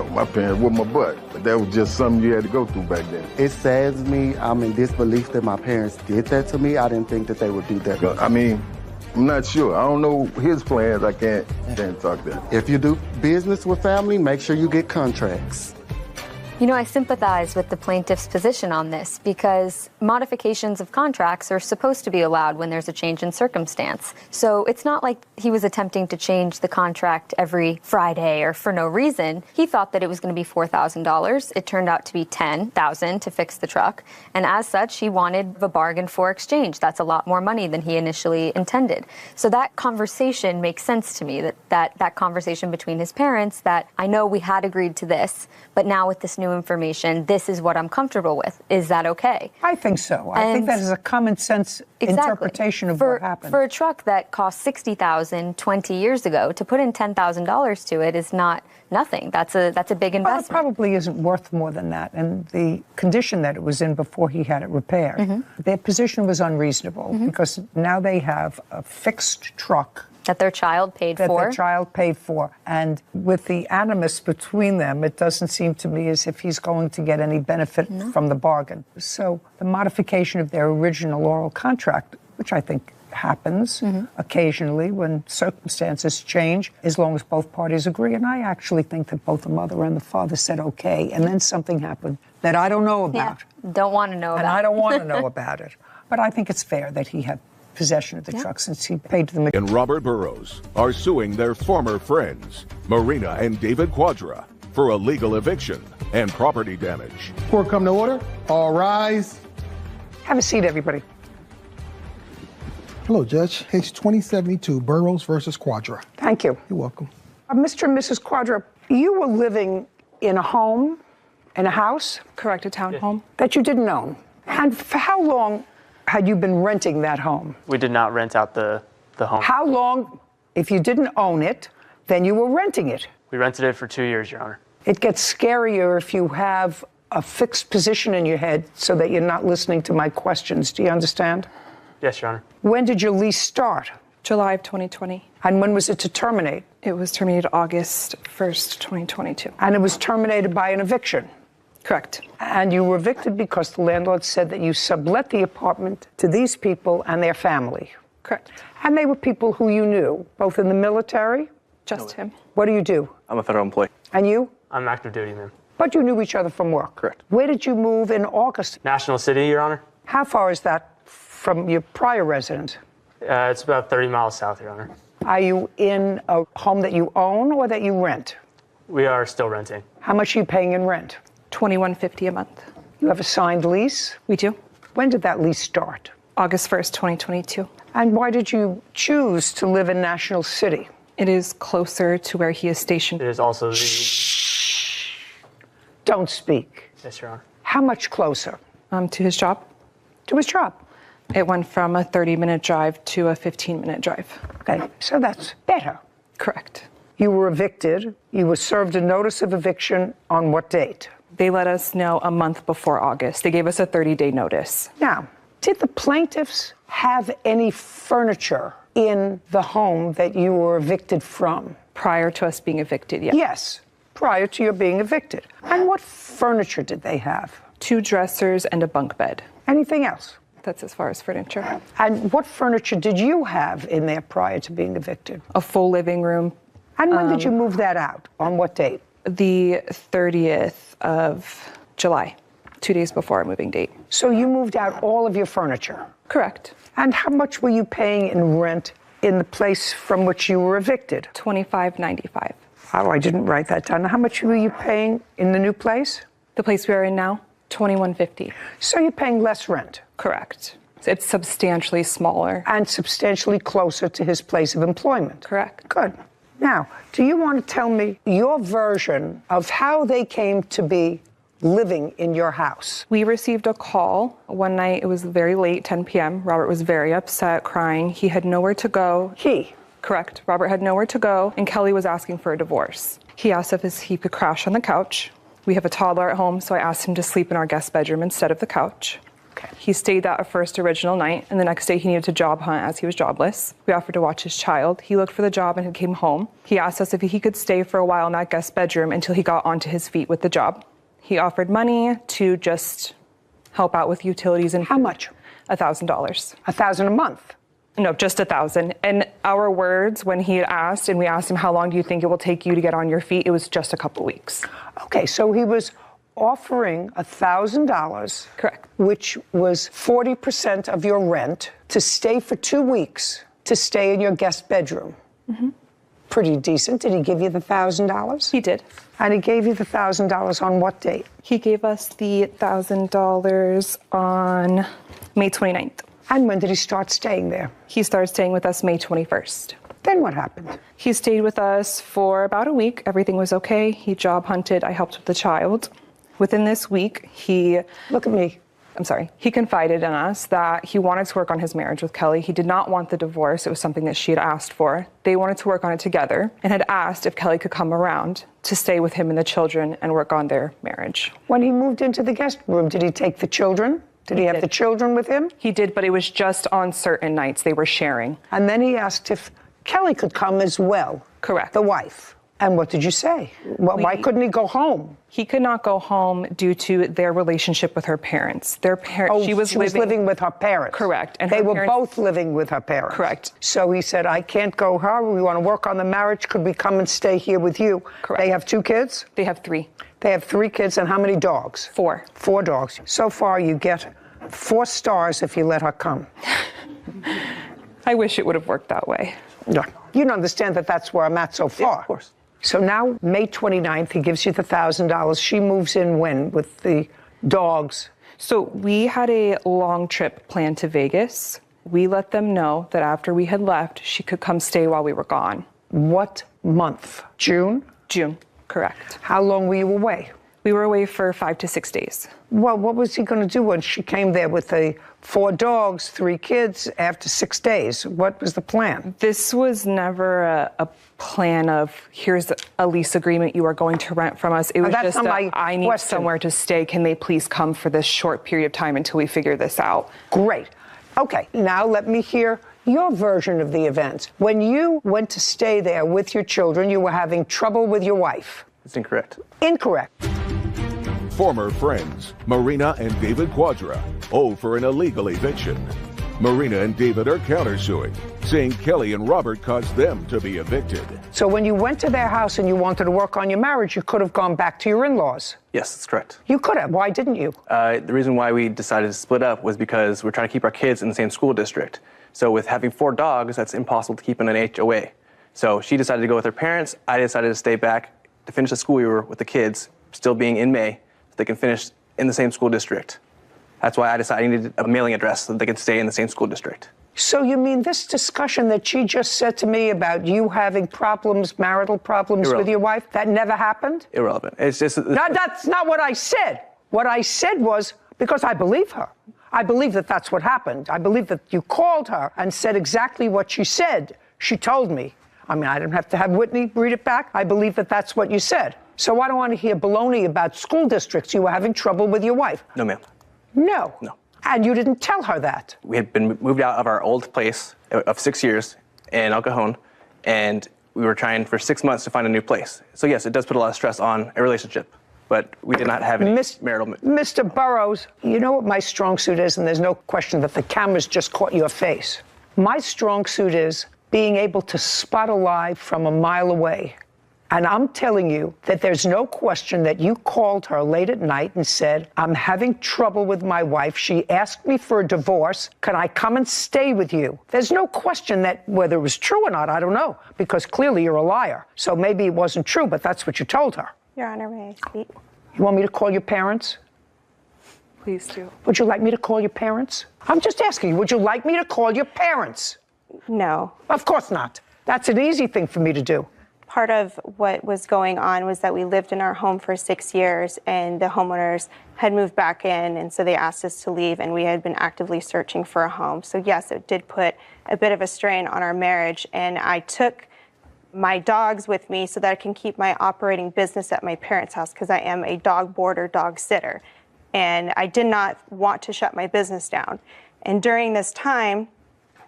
my parents whooped my butt. But that was just something you had to go through back then. It saddens me. I'm in disbelief that my parents did that to me. I didn't think that they would do that. I mean, I'm not sure. I don't know his plans. I can't talk that. If you do business with family, make sure you get contracts. You know, I sympathize with the plaintiff's position on this because modifications of contracts are supposed to be allowed when there's a change in circumstance. So it's not like he was attempting to change the contract every Friday or for no reason. He thought that it was going to be $4,000. It turned out to be $10,000 to fix the truck. And as such, he wanted a bargain for exchange. That's a lot more money than he initially intended. So that conversation makes sense to me, that conversation between his parents, that I know we had agreed to this, but now with this new information, this is what I'm comfortable with. Is that okay? I think so. I think that is a common sense interpretation of what happened. For a truck that cost $60,000 20 years ago, to put in $10,000 to it is not nothing. That's a big investment. Well, it probably isn't worth more than that. And the condition that it was in before he had it repaired, their position was unreasonable because now they have a fixed truck that their child paid for. That their child paid for. And with the animus between them, it doesn't seem to me as if he's going to get any benefit from the bargain. So the modification of their original oral contract, which I think happens occasionally when circumstances change, as long as both parties agree. And I actually think that both the mother and the father said okay, and then something happened that I don't know about. Don't want to know about. And I don't want to know about it. But I think it's fair that he had possession of the truck since he paid them. And Robert Burrows are suing their former friends, Marina and David Quadra, for illegal eviction and property damage. Court come to order. All rise. Have a seat, everybody. Hello, Judge. Case 2072, Burrows versus Quadra. Thank you. You're welcome. Mr. and Mrs. Quadra, you were living in a home, in a house? Correct, a townhome. That you didn't own. And for how long had you been renting that home? We did not rent out the home. How long, if you didn't own it, then you were renting it? We rented it for 2 years, Your Honor. It gets scarier if you have a fixed position in your head so that you're not listening to my questions. Do you understand? Yes, Your Honor. When did your lease start? July of 2020. And when was it to terminate? It was terminated August 1st, 2022. And it was terminated by an eviction? Correct. And you were evicted because the landlord said that you sublet the apartment to these people and their family? Correct. And they were people who you knew, both in the military? Just him. What do you do? I'm a federal employee. And you? I'm active duty, ma'am. But you knew each other from work? Correct. Where did you move in August? National City, Your Honor. How far is that from your prior residence? It's about 30 miles south, Your Honor. Are you in a home that you own or that you rent? We are still renting. How much are you paying in rent? $21.50 a month. You have a signed lease? We do. When did that lease start? August 1st, 2022. And why did you choose to live in National City? It is closer to where he is stationed. It is also the... Shh. Don't speak. Yes, Your Honor. How much closer? To his job. To his job? It went from a 30-minute drive to a 15-minute drive. Okay, so that's better. Correct. You were evicted. You were served a notice of eviction on what date? They let us know a month before August. They gave us a 30-day notice. Now, did the plaintiffs have any furniture in the home that you were evicted from? Prior to us being evicted, yes. Yes, prior to your being evicted. And what furniture did they have? 2 dressers and a bunk bed. Anything else? That's as far as furniture. And what furniture did you have in there prior to being evicted? A full living room. And when did you move that out? On what date? The 30th of July, 2 days before our moving date. So you moved out all of your furniture? Correct. And how much were you paying in rent in the place from which you were evicted? $25.95. Oh, I didn't write that down. How much were you paying in the new place? The place we are in now, $21.50. So you're paying less rent? Correct. It's substantially smaller. And substantially closer to his place of employment? Correct. Good. Now, do you want to tell me your version of how they came to be living in your house? We received a call one night. It was very late, 10 p.m. Robert was very upset, crying. He had nowhere to go. He? Correct. Robert had nowhere to go, and Kelly was asking for a divorce. He asked if he could crash on the couch. We have a toddler at home, so I asked him to sleep in our guest bedroom instead of the couch. Okay. He stayed that first original night, and the next day he needed to job hunt as he was jobless. We offered to watch his child. He looked for the job and came home. He asked us if he could stay for a while in that guest bedroom until he got onto his feet with the job. He offered money to just help out with utilities and how much? $1,000. $1,000 a month? No, just $1,000. And our words, when he had asked, and we asked him, how long do you think it will take you to get on your feet? It was just a couple weeks. Okay, so he was offering $1,000. Correct. Which was 40% of your rent to stay for 2 weeks, to stay in your guest bedroom. Mm-hmm. Pretty decent. Did he give you the $1,000? He did. And he gave you the $1,000 on what date? He gave us the $1,000 on May 29th. And when did he start staying there? He started staying with us May 21st. Then what happened? He stayed with us for about a week. Everything was okay. He job hunted. I helped with the child. Within this week, he... Look at me. I'm sorry. He confided in us that he wanted to work on his marriage with Kelly. He did not want the divorce. It was something that she had asked for. They wanted to work on it together and had asked if Kelly could come around to stay with him and the children and work on their marriage. When he moved into the guest room, did he take the children? Did he have the children with him? He did, but it was just on certain nights. They were sharing. And then he asked if Kelly could come as well. Correct. The wife. And what did you say? Well, why couldn't he go home? He could not go home due to their relationship with her parents. Their parents. Oh, she was living with her parents. Correct. And they were both living with her parents. Correct. So he said, I can't go home. We want to work on the marriage. Could we come and stay here with you? Correct. They have 2 kids? They have 3. They have 3 kids. And how many dogs? 4. 4 dogs. So far, you get 4 stars if you let her come. I wish it would have worked that way. No. You don't understand that that's where I'm at so far. Yeah, of course. So now, May 29th, he gives you the $1,000. She moves in when with the dogs? So we had a long trip planned to Vegas. We let them know that after we had left, she could come stay while we were gone. What month? June? June, correct. How long were you away? We were away for 5 to 6 days. Well, what was he going to do when she came there with the 4 dogs, 3 kids after 6 days? What was the plan? This was never a plan of, here's a lease agreement you are going to rent from us. It was just I need somewhere to stay. Can they please come for this short period of time until we figure this out? Great. Okay, now let me hear your version of the events. When you went to stay there with your children, you were having trouble with your wife. It's incorrect. Incorrect. Former friends, Marina and David Quadra, owe for an illegal eviction. Marina and David are countersuing, saying Kelly and Robert caused them to be evicted. So when you went to their house and you wanted to work on your marriage, you could have gone back to your in-laws. Yes, that's correct. You could have. Why didn't you? The reason why we decided to split up was because we're trying to keep our kids in the same school district. So with having 4 dogs, that's impossible to keep in an HOA. So she decided to go with her parents. I decided to stay back to finish the school year with the kids, still being in May, so they can finish in the same school district. That's why I decided I needed a mailing address so that they could stay in the same school district. So you mean this discussion that she just said to me about you having problems, marital problems with your wife, that never happened? Irrelevant. It's just... No, that's not what I said. What I said was, because I believe her. I believe that that's what happened. I believe that you called her and said exactly what she said. She told me. I mean, I didn't have to have Whitney read it back. I believe that that's what you said. So I don't want to hear baloney about school districts. You were having trouble with your wife. No, ma'am. No. No. And you didn't tell her that. We had been moved out of our old place of 6 years in El Cajon, and we were trying for 6 months to find a new place. So yes, it does put a lot of stress on a relationship, but we did not have any marital. Mr. Burrows, you know what my strong suit is, and there's no question that the cameras just caught your face. My strong suit is being able to spot a lie from a mile away. And I'm telling you that there's no question that you called her late at night and said, I'm having trouble with my wife. She asked me for a divorce. Can I come and stay with you? There's no question that whether it was true or not, I don't know, because clearly you're a liar. So maybe it wasn't true, but that's what you told her. Your Honor, may I speak? You want me to call your parents? Please do. Would you like me to call your parents? I'm just asking you, would you like me to call your parents? No. Of course not. That's an easy thing for me to do. Part of what was going on was that we lived in our home for 6 years and the homeowners had moved back in, and so they asked us to leave, and we had been actively searching for a home. So yes, it did put a bit of a strain on our marriage, and I took my dogs with me so that I can keep my operating business at my parents' house because I am a dog boarder, dog sitter, and I did not want to shut my business down. And during this time,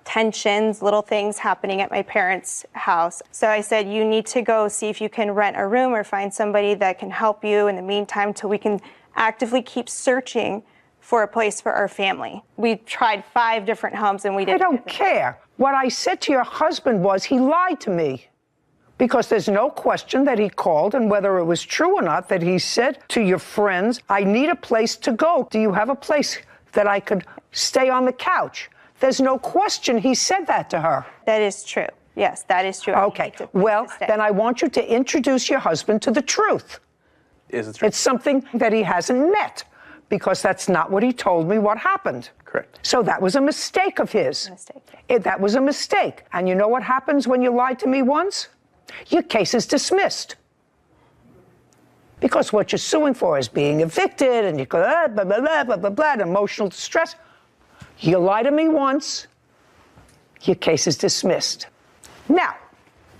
tensions, little things happening at my parents' house. So I said, you need to go see if you can rent a room or find somebody that can help you in the meantime till we can actively keep searching for a place for our family. We tried 5 different homes and we didn't. I don't care. What I said to your husband was he lied to me. Because there's no question that he called, and whether it was true or not, that he said to your friends, I need a place to go. Do you have a place that I could stay on the couch? There's no question he said that to her. That is true. Yes, that is true. Okay. Well, then I want you to introduce your husband to the truth. Is it true? It's something that he hasn't met, because that's not what he told me what happened. Correct. So that was a mistake of his. That was a mistake. And you know what happens when you lied to me once? Your case is dismissed. Because what you're suing for is being evicted, and you go, blah, blah, blah, blah, blah, blah, emotional distress. You lie to me once, your case is dismissed. Now,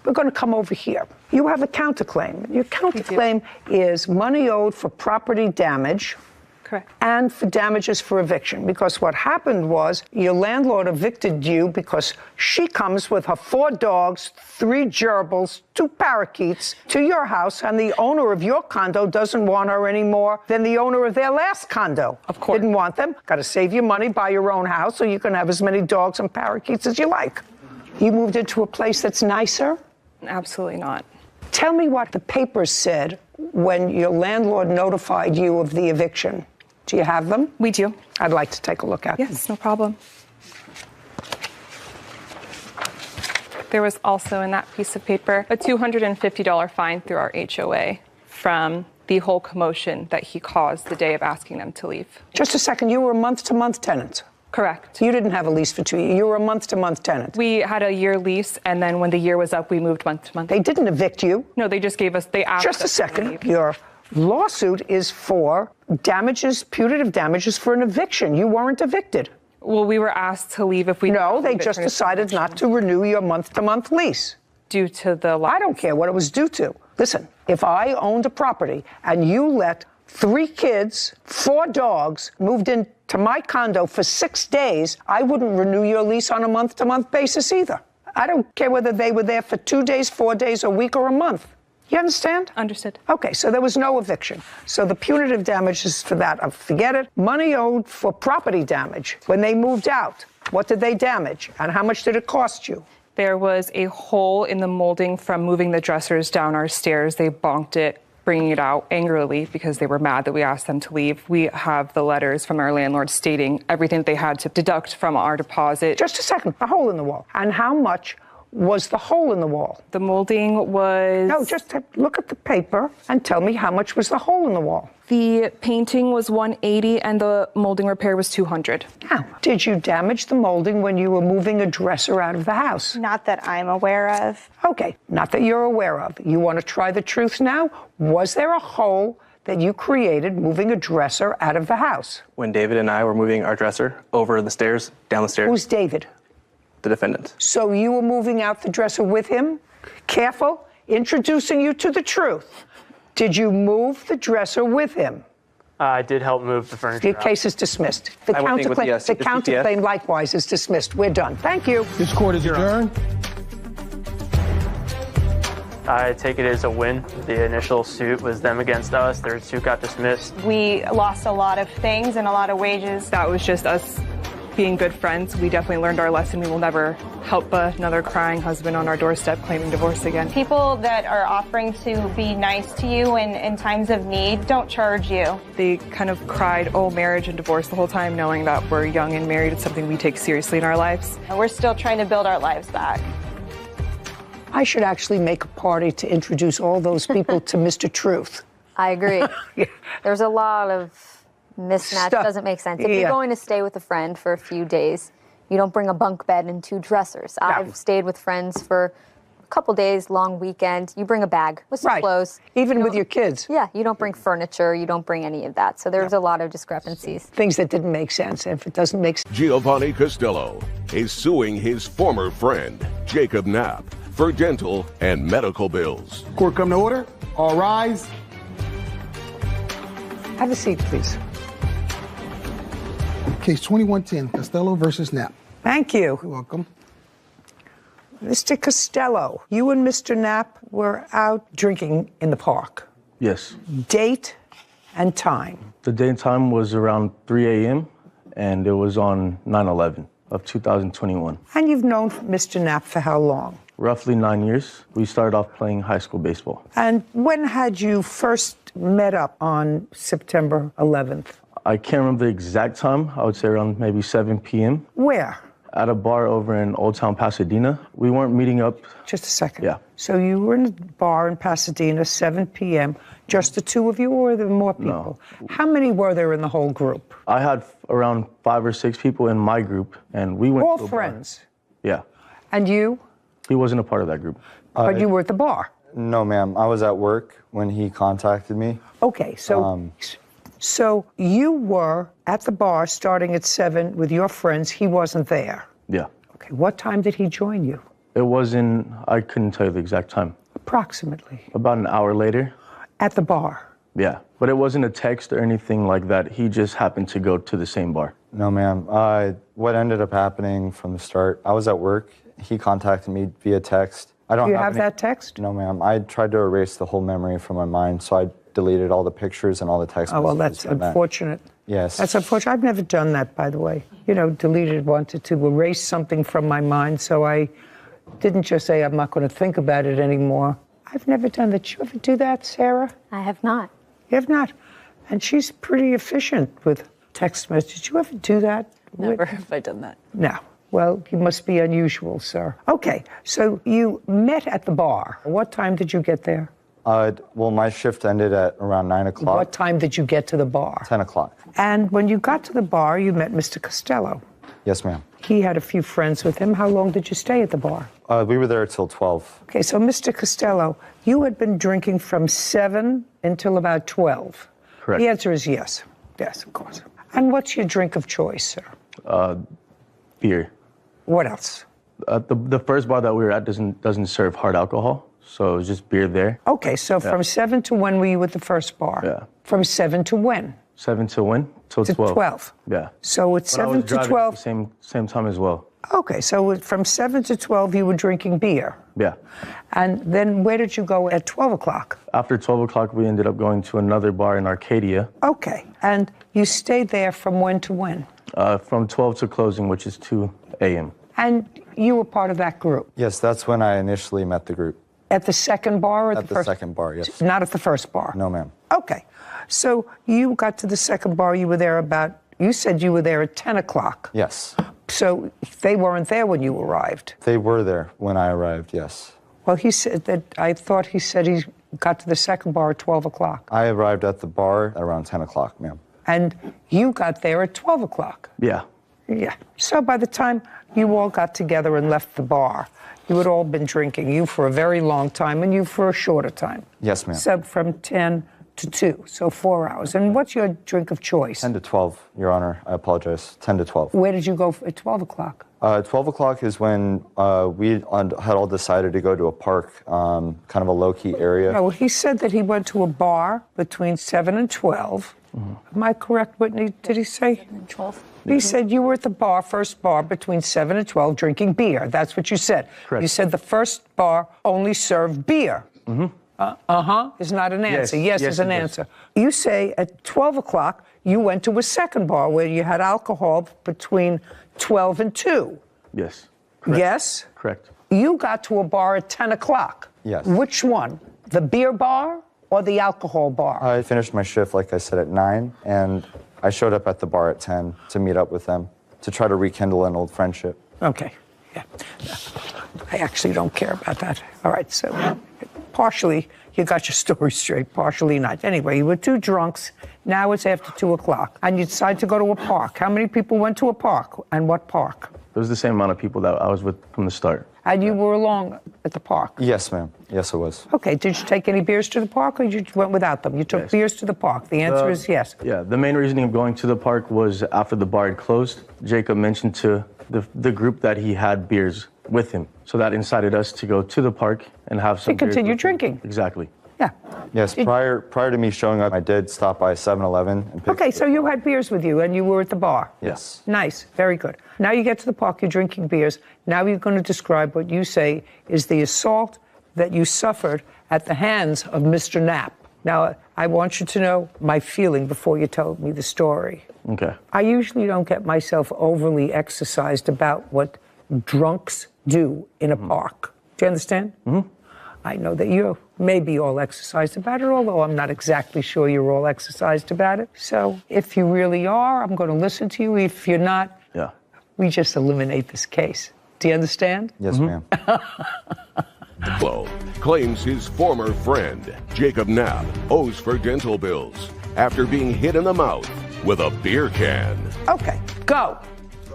we're going to come over here. You have a counterclaim. Your counterclaim is money owed for property damage. Correct. And for damages for eviction. Because what happened was your landlord evicted you because she comes with her 4 dogs, 3 gerbils, 2 parakeets to your house, and the owner of your condo doesn't want her any more than the owner of their last condo. Of course. Didn't want them. Got to save your money, buy your own house so you can have as many dogs and parakeets as you like. You moved into a place that's nicer? Absolutely not. Tell me what the papers said when your landlord notified you of the eviction. Do you have them? We do. I'd like to take a look at them. Yes, no problem. There was also in that piece of paper a $250 fine through our HOA from the whole commotion that he caused the day of asking them to leave. Just a second, you were a month-to-month tenant? Correct. You didn't have a lease for 2 years. You were a month-to-month tenant. We had a year lease, and then when the year was up, we moved month to month. They didn't evict you? No, they just gave us, they asked us Just a second. Your lawsuit is for damages, punitive damages for an eviction. You weren't evicted. Well, we were asked to leave if we... No, they just decided not to renew your month-to-month lease. Due to the... I don't care what it was due to. Listen, if I owned a property and you let 3 kids, 4 dogs moved into my condo for 6 days, I wouldn't renew your lease on a month-to-month basis either. I don't care whether they were there for 2 days, 4 days, a week, or a month. You understand? Understood. Okay, so there was no eviction. So the punitive damages for that, forget it. Money owed for property damage. When they moved out, what did they damage? And how much did it cost you? There was a hole in the molding from moving the dressers down our stairs. They bonked it, bringing it out angrily because they were mad that we asked them to leave. We have the letters from our landlord stating everything they had to deduct from our deposit. Just a second, a hole in the wall. And how much was the hole in the wall? The molding was... No, just look at the paper and tell me how much was the hole in the wall. The painting was $180 and the molding repair was $200. Now, did you damage the molding when you were moving a dresser out of the house? Not that I'm aware of. Okay, not that you're aware of. You want to try the truth now? Was there a hole that you created moving a dresser out of the house? When David and I were moving our dresser over the stairs, down the stairs. Who's David? The defendant. So you were moving out the dresser with him? Careful, introducing you to the truth. Did you move the dresser with him? I did help move the furniture. Your case is dismissed. The I would think with counterclaim, the the counterclaim likewise is dismissed. We're done. Thank you. This court is adjourned. I take it as a win. The initial suit was them against us. Their suit got dismissed. We lost a lot of things and a lot of wages. That was just us being good friends. We definitely learned our lesson. We will never help another crying husband on our doorstep claiming divorce again. People that are offering to be nice to you in times of need don't charge you. They kind of cried, oh, marriage and divorce the whole time, knowing that we're young and married. It's something we take seriously in our lives. And we're still trying to build our lives back. I should actually make a party to introduce all those people to Mr. Truth. I agree. There's a lot of mismatch. Stuff. Doesn't make sense. If you're going to stay with a friend for a few days, you don't bring a bunk bed and 2 dressers. I've stayed with friends for a couple days, long weekend. You bring a bag with some clothes. Even with your kids. Yeah, you don't bring furniture. You don't bring any of that. So there's a lot of discrepancies. Things that didn't make sense. If it doesn't make sense. Giovanni Costello is suing his former friend, Jacob Knapp, for dental and medical bills. Court come to order. All rise. Have a seat, please. Case 2110, Costello versus Knapp. Thank you. You're welcome. Mr. Costello, you and Mr. Knapp were out drinking in the park. Yes. Date and time. The date and time was around 3 a.m. and it was on 9/11 of 2021. And you've known Mr. Knapp for how long? Roughly 9 years. We started off playing high school baseball. And when had you first met up on September 11th? I can't remember the exact time. I would say around maybe 7 p.m. Where? At a bar over in Old Town Pasadena. We weren't meeting up. Just a second. Yeah. So you were in a bar in Pasadena, 7 p.m., just the two of you, or were there more people? No. How many were there in the whole group? I had around 5 or 6 people in my group, and we went All to a friends? Bar. Yeah. And you? He wasn't a part of that group. But you were at the bar? No, ma'am. I was at work when he contacted me. Okay, so so you were at the bar starting at 7 with your friends. He wasn't there. Yeah. Okay, what time did he join you? It wasn't, I couldn't tell you the exact time. Approximately. About an hour later. At the bar? Yeah, but it wasn't a text or anything like that. He just happened to go to the same bar. No, ma'am. What ended up happening from the start, I was at work. He contacted me via text. I don't Do you have that text? No, ma'am. I tried to erase the whole memory from my mind, so I deleted all the pictures and all the text messages. Oh, well, that's unfortunate. Yes. That's unfortunate. I've never done that, by the way. You know, wanted to erase something from my mind, so I didn't just say I'm not going to think about it anymore. I've never done that. Did you ever do that, Sarah? I have not. You have not? And she's pretty efficient with text messages. Did you ever do that? Never have I done that. No. Well, you must be unusual, sir. Okay, so you met at the bar. What time did you get there? Well, my shift ended at around 9 o'clock. What time did you get to the bar? 10 o'clock. And when you got to the bar, you met Mr. Costello. Yes, ma'am. He had a few friends with him. How long did you stay at the bar? We were there till 12. Okay, so Mr. Costello, you had been drinking from 7 until about 12. Correct. The answer is yes. Yes, of course. And what's your drink of choice, sir? Beer. What else? The first bar that we were at doesn't serve hard alcohol, so it was just beer there. Okay, so from 7 to when were you at the first bar? Yeah. From 7 to when? 7 to when? Till To 12. 12. Yeah. So it's But I 7 was to driving 12. At the same time as well. Okay, so from 7 to 12 you were drinking beer. Yeah. And then where did you go at 12 o'clock? After 12 o'clock, we ended up going to another bar in Arcadia. Okay, and you stayed there from when to when? From 12 to closing, which is 2 a.m. And you were part of that group? Yes, that's when I initially met the group. At the second bar or At the the first? second bar, yes. Not at the first bar? No, ma'am. Okay, so you got to the second bar, you were there you said you were there at 10 o'clock. Yes. So they weren't there when you arrived? They were there when I arrived, yes. Well, he said that, I thought he said he got to the second bar at 12 o'clock. I arrived at the bar at around 10 o'clock, ma'am. And you got there at 12 o'clock? Yeah. Yeah. So by the time you all got together and left the bar, you had all been drinking, you for a very long time and you for a shorter time. Yes, ma'am. So from 10 to 2, so 4 hours. And what's your drink of choice? 10 to 12, Your Honor. I apologize. 10 to 12. Where did you go at 12 o'clock? 12 o'clock is when we had all decided to go to a park, kind of a low-key area. No, he said that he went to a bar between 7 and 12. Am I correct, Whitney? Did he say? 12. He said you were at the bar, first bar, between 7 and 12, drinking beer. That's what you said. Correct. You said the first bar only served beer. Is not an answer. Yes is an answer. You say at 12 o'clock, you went to a second bar where you had alcohol between 12 and 2. Yes. Yes? Correct. You got to a bar at 10 o'clock. Yes. Which one? The beer bar or the alcohol bar? I finished my shift, like I said, at 9, and I showed up at the bar at 10 to meet up with them, to try to rekindle an old friendship. Okay. Yeah. I actually don't care about that. All right, so partially you got your story straight, partially not. Anyway, you were 2 drunks. Now it's after 2 o'clock, and you decide to go to a park. How many people went to a park, and what park? It was the same amount of people that I was with from the start. And you were along at the park? Yes, ma'am. Yes, it was. Okay, did you take any beers to the park, or you went without them? You took beers to the park. The answer is yes. Yeah, the main reasoning of going to the park was after the bar had closed, Jacob mentioned to the group that he had beers with him. So that incited us to go to the park and have some To continue beers with him. drinking. Exactly. Yeah. Yes, prior to me showing up, I did stop by 7-Eleven and pick Okay, so you had beers with you, and you were at the bar. Yes. Nice, very good. Now you get to the park, you're drinking beers. Now you're going to describe what you say is the assault that you suffered at the hands of Mr. Knapp. Now, I want you to know my feeling before you tell me the story. Okay. I usually don't get myself overly exercised about what drunks do in a park. Do you understand? Mm-hmm. I know that you may be all exercised about it, although I'm not exactly sure you're all exercised about it. So if you really are, I'm going to listen to you. If you're not, yeah, we just eliminate this case. Do you understand? Yes, ma'am. Flo claims his former friend, Jacob Knapp, owes for dental bills after being hit in the mouth with a beer can. Okay, go.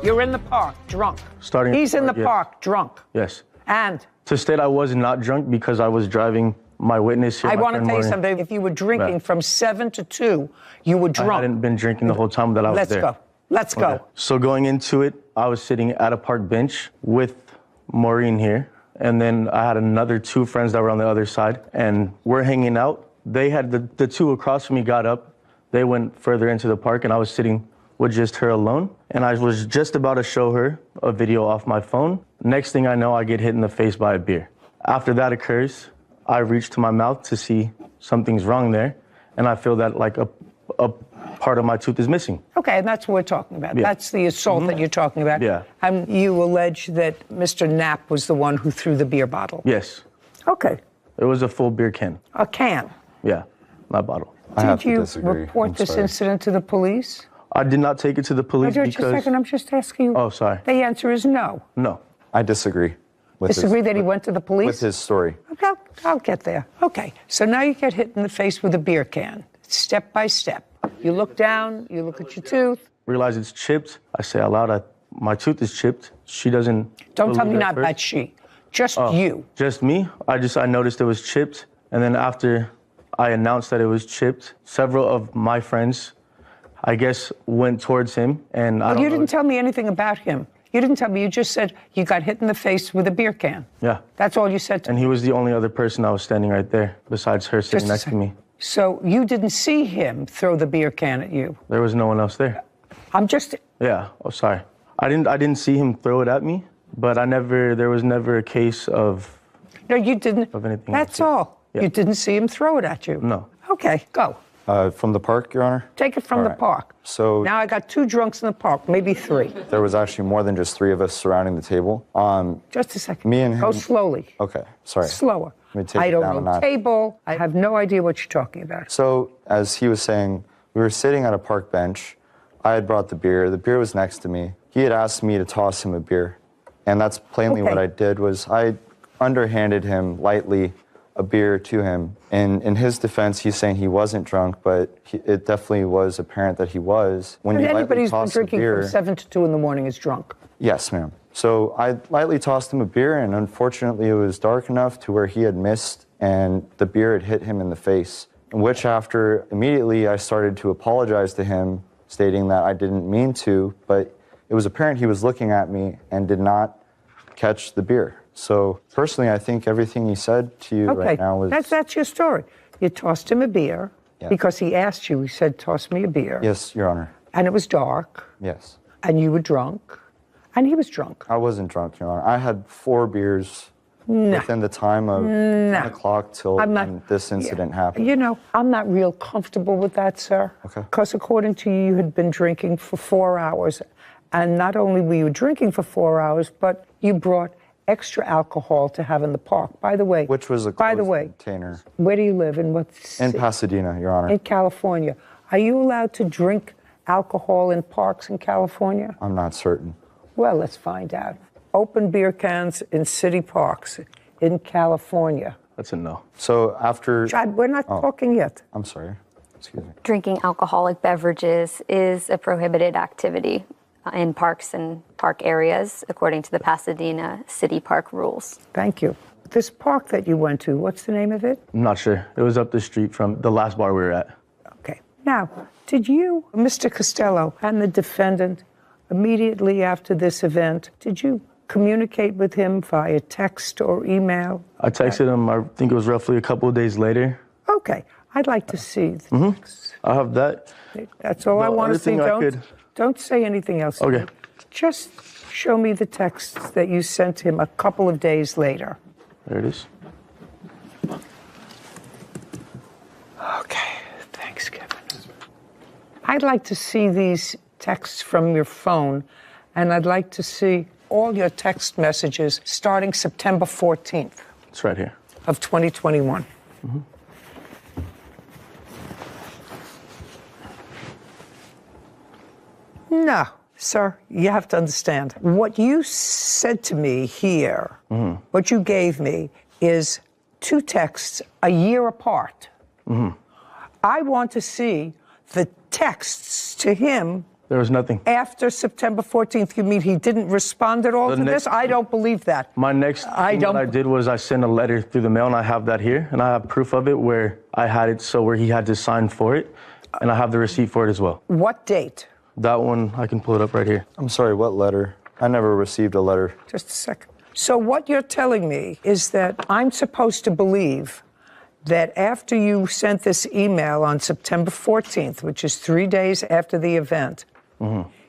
You're in the park, drunk. Starting. He's in the yes. park, drunk. Yes. And To state I was not drunk because I was driving my witness here. I my want to friend tell you Maureen. something. If you were drinking Yeah. from 7 to 2, you were drunk. I hadn't been drinking the whole time that I was Let's there. go. Let's go. Okay. So going into it, I was sitting at a park bench with Maureen here, and then I had another 2 friends that were on the other side, and we're hanging out. They had the 2 across from me got up. They went further into the park, and I was sitting with just her alone. And I was just about to show her a video off my phone. Next thing I know, I get hit in the face by a beer. After that occurs, I reach to my mouth to see something's wrong there, and I feel that like a part of my tooth is missing. Okay, and that's what we're talking about. Yeah. That's the assault that you're talking about. Yeah. And you allege that Mr. Knapp was the one who threw the beer bottle. Yes. Okay. It was a full beer can. A can. Yeah, not bottle. Did you report this incident to the police? I did not take it to the police Just a because... second, I'm just asking you. Oh, sorry. The answer is no. No. I disagree. Disagree that he went to the police? With his story. Okay, I'll get there. Okay, so now you get hit in the face with a beer can, step by step. You look down, you look at your tooth. Realize it's chipped. I say out loud, my tooth is chipped. She doesn't... Don't tell me believe it not at first. about she. Just Oh, you. Just me? I noticed it was chipped. And then after I announced that it was chipped, several of my friends, I guess, went towards him. And I Well, don't you know. didn't tell me anything about him. You didn't tell me. You just said you got hit in the face with a beer can. Yeah. That's all you said to And me. he was the only other person that was standing right there, besides her sitting Just a next to me. So you didn't see him throw the beer can at you. There was no one else there. I'm just... Yeah. Oh, sorry. I didn't see him throw it at me, but there was never a case of No, you didn't. Of anything That's like that. all. Yeah. You didn't see him throw it at you. No. Okay, go. From the park, Your Honor? Take it from All the right. park. So Now I got 2 drunks in the park, maybe 3. there was actually more than just 3 of us surrounding the table. Just a second. Me and him. Go slowly. Okay, sorry. Slower. Let me take I it don't down a know notch. table. I have no idea what you're talking about. So, as he was saying, we were sitting at a park bench. I had brought the beer. The beer was next to me. He had asked me to toss him a beer. And that's plainly what I did was I underhanded him lightly a beer to him. And in his defense, he's saying he wasn't drunk, but it definitely was apparent that he was. When And you lightly anybody who's been toss a drinking beer, from 7 to 2 in the morning is drunk. Yes, ma'am. So I lightly tossed him a beer, and unfortunately it was dark enough to where he had missed, and the beer had hit him in the face, which after immediately I started to apologize to him, stating that I didn't mean to, but it was apparent he was looking at me and did not catch the beer. So personally, I think everything he said to you right now was... That's your story. You tossed him a beer because he asked you. He said, toss me a beer. Yes, Your Honor. And it was dark. Yes. And you were drunk. And he was drunk. I wasn't drunk, Your Honor. I had 4 beers within the time of 10 o'clock till when this incident happened. You know, I'm not real comfortable with that, sir. Okay. Because according to you, you had been drinking for 4 hours. And not only were you drinking for 4 hours, but you brought extra alcohol to have in the park. By the way, which was a closed container. Where do you live? In what city? In Pasadena, Your Honor. In California. Are you allowed to drink alcohol in parks in California? I'm not certain. Well, let's find out. Open beer cans in city parks in California. That's a no. So after... Chad, we're not talking yet. I'm sorry. Excuse me. Drinking alcoholic beverages is a prohibited activity in parks and park areas, according to the Pasadena City Park rules. Thank you. This park that you went to, what's the name of it? I'm not sure. It was up the street from the last bar we were at. Okay. Now, did you, Mr. Costello, and the defendant, immediately after this event, did you communicate with him via text or email? I texted him, I think it was roughly a couple of days later. Okay. I'd like to see the text. I have that. That's all I want to see. Don't say anything else. Okay. Just show me the texts that you sent him a couple of days later. There it is. Okay. Thanks, Kevin. I'd like to see these texts from your phone, and I'd like to see all your text messages starting September 14th. It's right here. Of 2021. No, sir, you have to understand. What you said to me here, what you gave me, is 2 texts a year apart. I want to see the texts to him. There was nothing. After September 14th, you mean he didn't respond at all to this? I don't believe that. My next thing that I did was I sent a letter through the mail, and I have that here, and I have proof of it where I had it so where he had to sign for it, and I have the receipt for it as well. What date? That one, I can pull it up right here. I'm sorry, what letter? I never received a letter. Just a second. So what you're telling me is that I'm supposed to believe that after you sent this email on September 14th, which is 3 days after the event,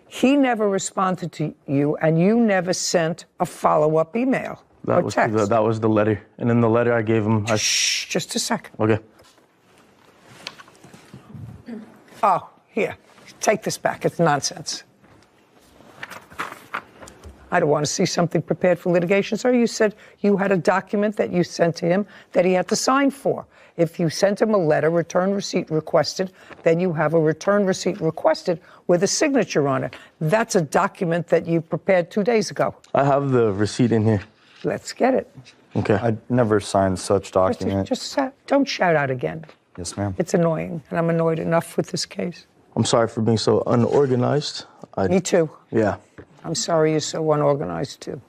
he never responded to you and you never sent a follow-up email or text. That was the letter. And in the letter I gave him... Shh, just a second. Okay. Oh, here. Take this back. It's nonsense. I don't want to see something prepared for litigation, sir. You said you had a document that you sent to him that he had to sign for. If you sent him a letter, return receipt requested, then you have a return receipt requested with a signature on it. That's a document that you prepared 2 days ago. I have the receipt in here. Let's get it. Okay. I never signed such document. Just don't shout out again. Yes, ma'am. It's annoying, and I'm annoyed enough with this case. I'm sorry for being so unorganized. Me too. Yeah. I'm sorry you're so unorganized too,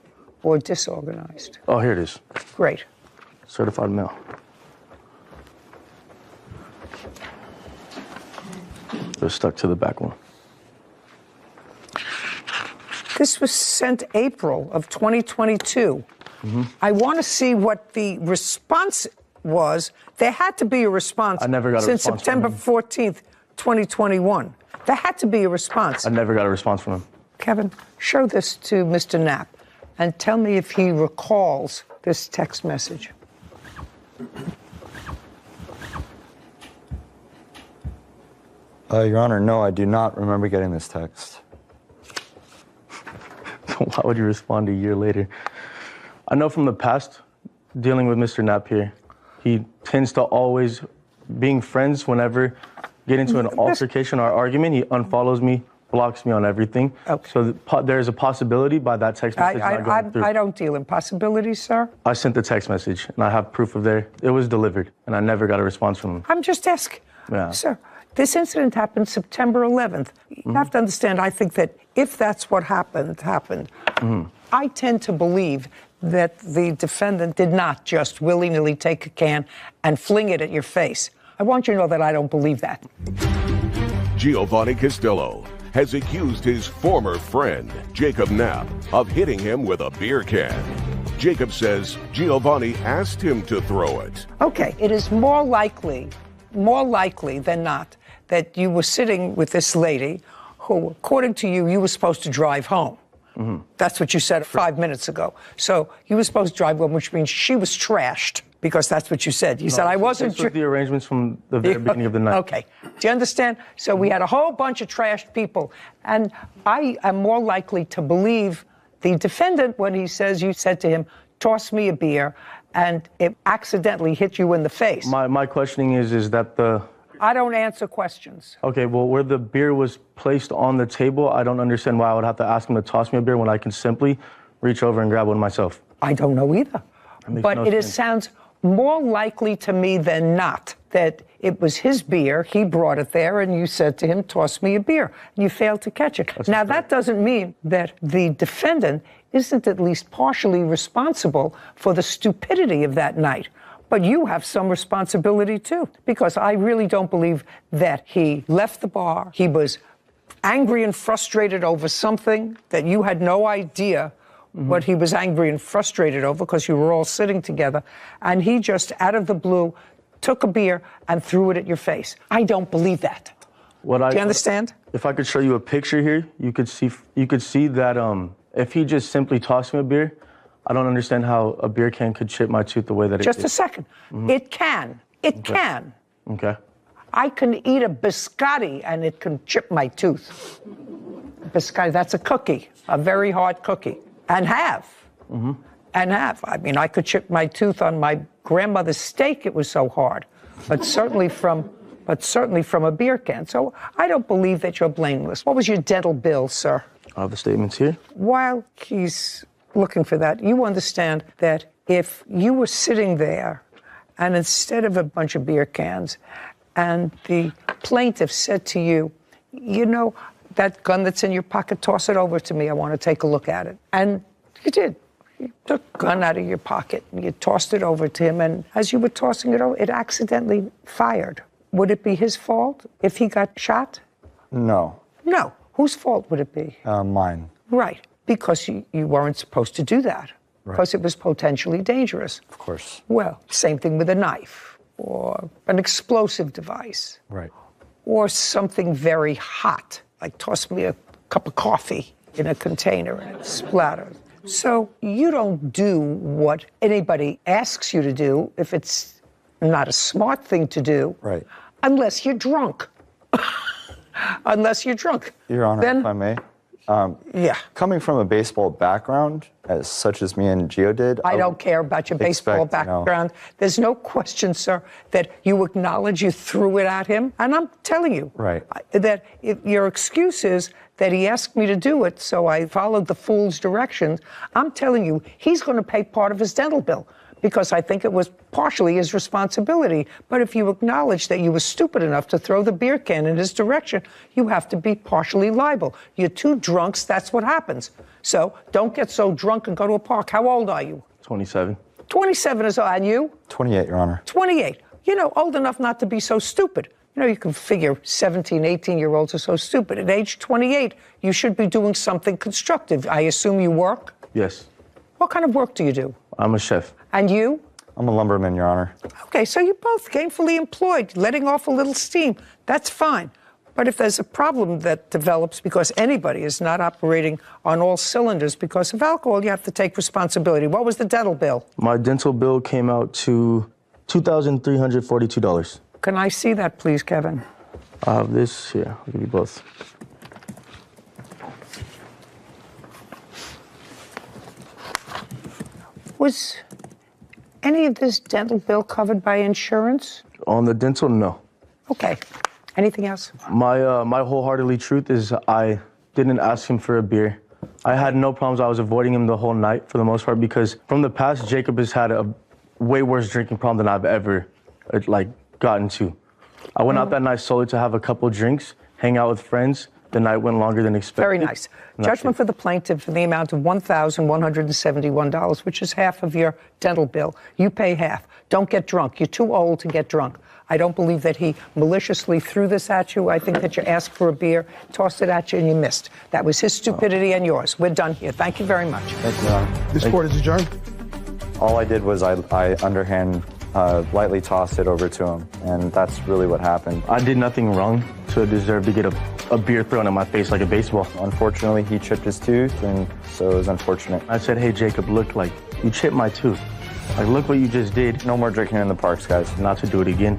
or disorganized. Oh, here it is. Great. Certified mail. They're stuck to the back one. This was sent April of 2022. I want to see what the response was. There had to be a response. I never got a since response September from him. 14th, 2021. There had to be a response. I never got a response from him. Kevin, show this to Mr. Knapp and tell me if he recalls this text message. Your Honor, no, I do not remember getting this text. Why would you respond a year later? I know from the past, dealing with Mr. Knapp here, he tends to always, being friends, whenever get into an altercation or argument, he unfollows me, blocks me on everything. Okay. So there's a possibility by that text message not going through. I don't deal in possibilities, sir. I sent the text message, and I have proof of there. It was delivered, and I never got a response from him. I'm just asking. Yeah. Sir, this incident happened September 11th. You have to understand, I think that if that's what happened. I tend to believe that the defendant did not just willy-nilly take a can and fling it at your face. I want you to know that I don't believe that. Giovanni Castillo has accused his former friend, Jacob Knapp, of hitting him with a beer can. Jacob says Giovanni asked him to throw it. Okay, it is more likely than not that you were sitting with this lady who, according to you, you were supposed to drive home. Mm-hmm. That's what you said 5 minutes ago. So you were supposed to drive home, which means she was trashed, because that's what you said. You said, I wasn't... This was the arrangements from the very beginning of the night. Okay. Do you understand? So we had a whole bunch of trashed people. And I am more likely to believe the defendant when he says you said to him, toss me a beer, and it accidentally hit you in the face. My questioning is that the... I don't answer questions. Okay, well, where the beer was placed on the table, I don't understand why I would have to ask him to toss me a beer when I can simply reach over and grab one myself. I don't know either. But no it sense. sounds more likely to me than not that it was his beer, he brought it there, and you said to him, toss me a beer, and you failed to catch it. Now, that doesn't mean that the defendant isn't at least partially responsible for the stupidity of that night. But you have some responsibility, too, because I really don't believe that he left the bar. He was angry and frustrated over something that you had no idea what he was angry and frustrated over, because you were all sitting together, and he just, out of the blue, took a beer and threw it at your face. I don't believe that. Do you understand? If I could show you a picture here, you could see that if he just simply tossed me a beer, I don't understand how a beer can could chip my tooth the way that it did. Just a second. It can. It can. Okay. I can eat a biscotti and it can chip my tooth. Biscotti, that's a cookie, a very hard cookie. And have. And have. I mean, I could chip my tooth on my grandmother's steak, it was so hard. But certainly from a beer can. So I don't believe that you're blameless. What was your dental bill, sir? I have the statements here. While he's looking for that, you understand that if you were sitting there and instead of a bunch of beer cans and the plaintiff said to you, you know, that gun that's in your pocket, toss it over to me, I want to take a look at it. And you did. You took a gun out of your pocket and you tossed it over to him, and as you were tossing it over, it accidentally fired. Would it be his fault if he got shot? No. No. Whose fault would it be? Mine. Right. Because you weren't supposed to do that. Because it was potentially dangerous. Of course. Well, same thing with a knife or an explosive device. Right. Or something very hot, like toss me a cup of coffee in a container and it splatters. So you don't do what anybody asks you to do if it's not a smart thing to do. Right. Unless you're drunk. Unless you're drunk. Your Honor, then, if I may. Yeah. Coming from a baseball background, such as me and Gio did. I don't care about your baseball background. There's no question, sir, that you acknowledge you threw it at him. And I'm telling you that if your excuse is that he asked me to do it, so I followed the fool's directions. I'm telling you, he's going to pay part of his dental bill, because I think it was partially his responsibility. But if you acknowledge that you were stupid enough to throw the beer can in his direction, you have to be partially liable. You're two drunks, that's what happens. So don't get so drunk and go to a park. How old are you? 27. 27 is, and you? 28, Your Honor. 28. You know, old enough not to be so stupid. You know, you can figure 17, 18-year-olds are so stupid. At age 28, you should be doing something constructive. I assume you work? Yes. What kind of work do you do? I'm a chef. And you? I'm a lumberman, Your Honor. Okay, so you're both gainfully employed, letting off a little steam. That's fine. But if there's a problem that develops because anybody is not operating on all cylinders because of alcohol, you have to take responsibility. What was the dental bill? My dental bill came out to $2,342. Can I see that, please, Kevin? I have this here. I'll give you both. Was any of this dental bill covered by insurance? On the dental, no. Okay. Anything else? My wholeheartedly truth is I didn't ask him for a beer. I had no problems. I was avoiding him the whole night for the most part because from the past, Jacob has had a way worse drinking problem than I've ever gotten to. I went out that night solely to have a couple drinks, hang out with friends, The night went longer than expected. Very nice. Judgment for the plaintiff in the amount of $1,171, which is half of your dental bill. You pay half. Don't get drunk. You're too old to get drunk. I don't believe that he maliciously threw this at you. I think that you asked for a beer, tossed it at you, and you missed. That was his stupidity and yours. We're done here. Thank you very much. Thank you, Your Honor. This court is adjourned. All I did was I underhand lightly tossed it over to him, and that's really what happened. I did nothing wrong to deserve to get a beer thrown in my face like a baseball. Unfortunately, he chipped his tooth, and so it was unfortunate. I said, hey, Jacob, look, like, you chipped my tooth. Like, look what you just did. No more drinking in the parks, guys. Not to do it again.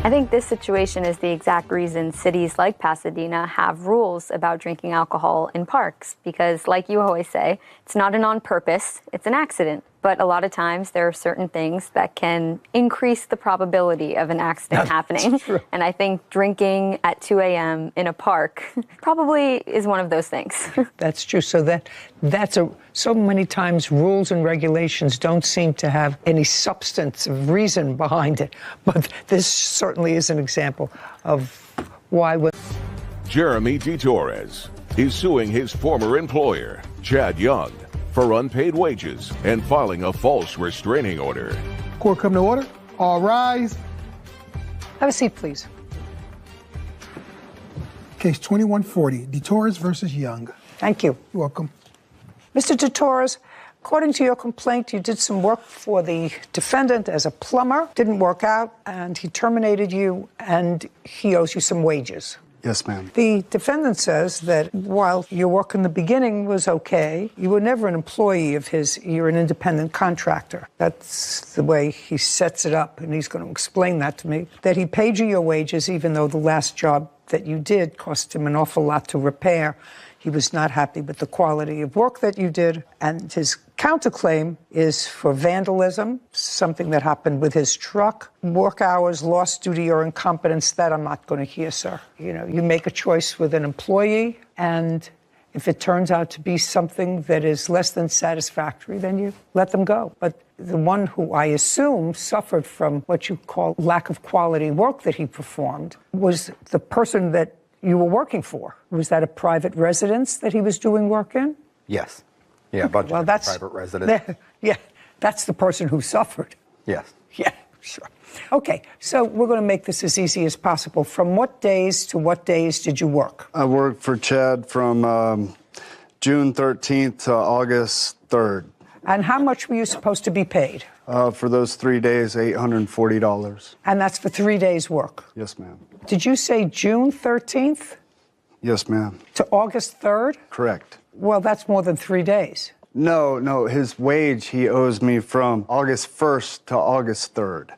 I think this situation is the exact reason cities like Pasadena have rules about drinking alcohol in parks, because like you always say, it's not an on purpose, it's an accident. But a lot of times there are certain things that can increase the probability of an accident happening. True. And I think drinking at 2 a.m. in a park probably is one of those things. That's true. So so many times rules and regulations don't seem to have any substance of reason behind it. But this certainly is an example of why. Jeremy DeTorres is suing his former employer, Chad Young, for unpaid wages and filing a false restraining order. Court come to order. All rise. Have a seat, please. Case 2140, DeTorres versus Young. Thank you. You're welcome. Mr. DeTorres, according to your complaint, you did some work for the defendant as a plumber. Didn't work out, and he terminated you, and he owes you some wages. Yes, ma'am. The defendant says that while your work in the beginning was okay, you were never an employee of his. You're an independent contractor. That's the way he sets it up, and he's going to explain that to me. That he paid you your wages, even though the last job that you did cost him an awful lot to repair. He was not happy with the quality of work that you did, and his counterclaim is for vandalism, something that happened with his truck, work hours lost due to your incompetence. That I'm not going to hear, sir. You know, you make a choice with an employee, and if it turns out to be something that is less than satisfactory, then you let them go. But the one who I assume suffered from what you call lack of quality work that he performed was the person that you were working for. Was that a private residence that he was doing work in? Yes. Yeah, a bunch of private residents. Yeah, that's the person who suffered. Yes. Yeah, sure. Okay, so we're going to make this as easy as possible. From what days to what days did you work? I worked for Chad from June 13th to August 3rd. And how much were you supposed to be paid? For those 3 days, $840. And that's for 3 days' work? Yes, ma'am. Did you say June 13th? Yes, ma'am. To August 3rd? Correct. Well, that's more than 3 days. No, his wage he owes me from August 1st to August 3rd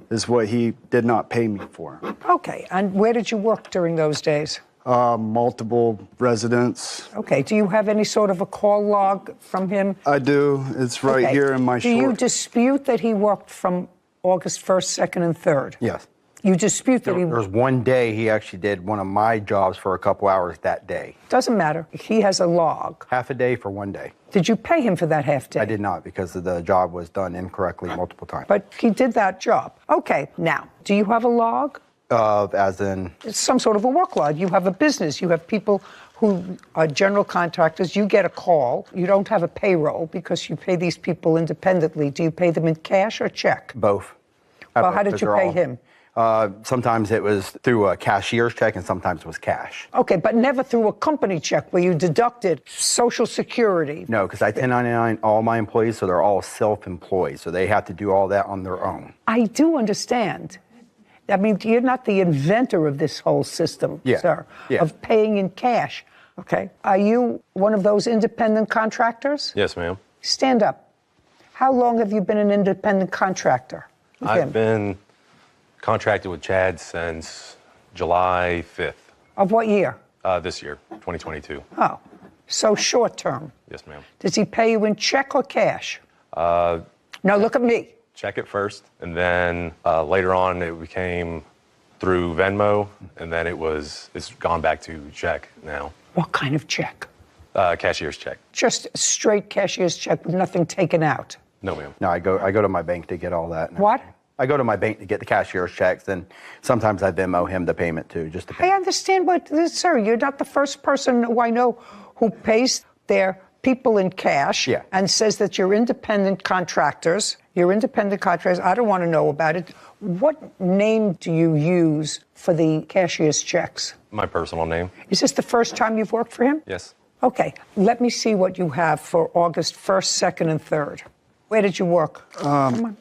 is what he did not pay me for. Okay, and where did you work during those days? Multiple residents. Okay, do you have any sort of a call log from him? I do. It's right here in my Do you dispute that he worked from August 1st, 2nd, and 3rd? Yes. You dispute that There was one day he actually did one of my jobs for a couple hours that day. Doesn't matter. He has a log. Half a day for one day. Did you pay him for that half day? I did not, because the job was done incorrectly multiple times. But he did that job. Okay, now, do you have a log? As in? It's some sort of a work log. You have a business. You have people who are general contractors. You get a call. You don't have a payroll because you pay these people independently. Do you pay them in cash or check? Both. Well, how did you pay him? Sometimes it was through a cashier's check and sometimes it was cash. Okay, but never through a company check where you deducted Social Security. No, because I 1099 all my employees, so they're all self-employed, so they have to do all that on their own. I do understand. I mean, you're not the inventor of this whole system, sir, of paying in cash. Okay. Are you one of those independent contractors? Yes, ma'am. Stand up. How long have you been an independent contractor? I've been contracted with Chad since July 5th. Of what year? This year, 2022. Oh, so short term. Yes, ma'am. Does he pay you in check or cash? No, look at me. Check it first, and then later on it became through Venmo, and then it's gone back to check now. What kind of check? Cashier's check. Just a straight cashier's check with nothing taken out. No, ma'am. No, I go to my bank to get all that. What? I go to my bank to get the cashier's checks, and sometimes I Venmo him the payment too, just to pay. I understand what, sir, you're not the first person who I know who pays their people in cash and says that you're independent contractors. You're independent contractors. I don't want to know about it. What name do you use for the cashier's checks? My personal name. Is this the first time you've worked for him? Yes. Okay, let me see what you have for August 1st, 2nd, and 3rd. Where did you work? Come on.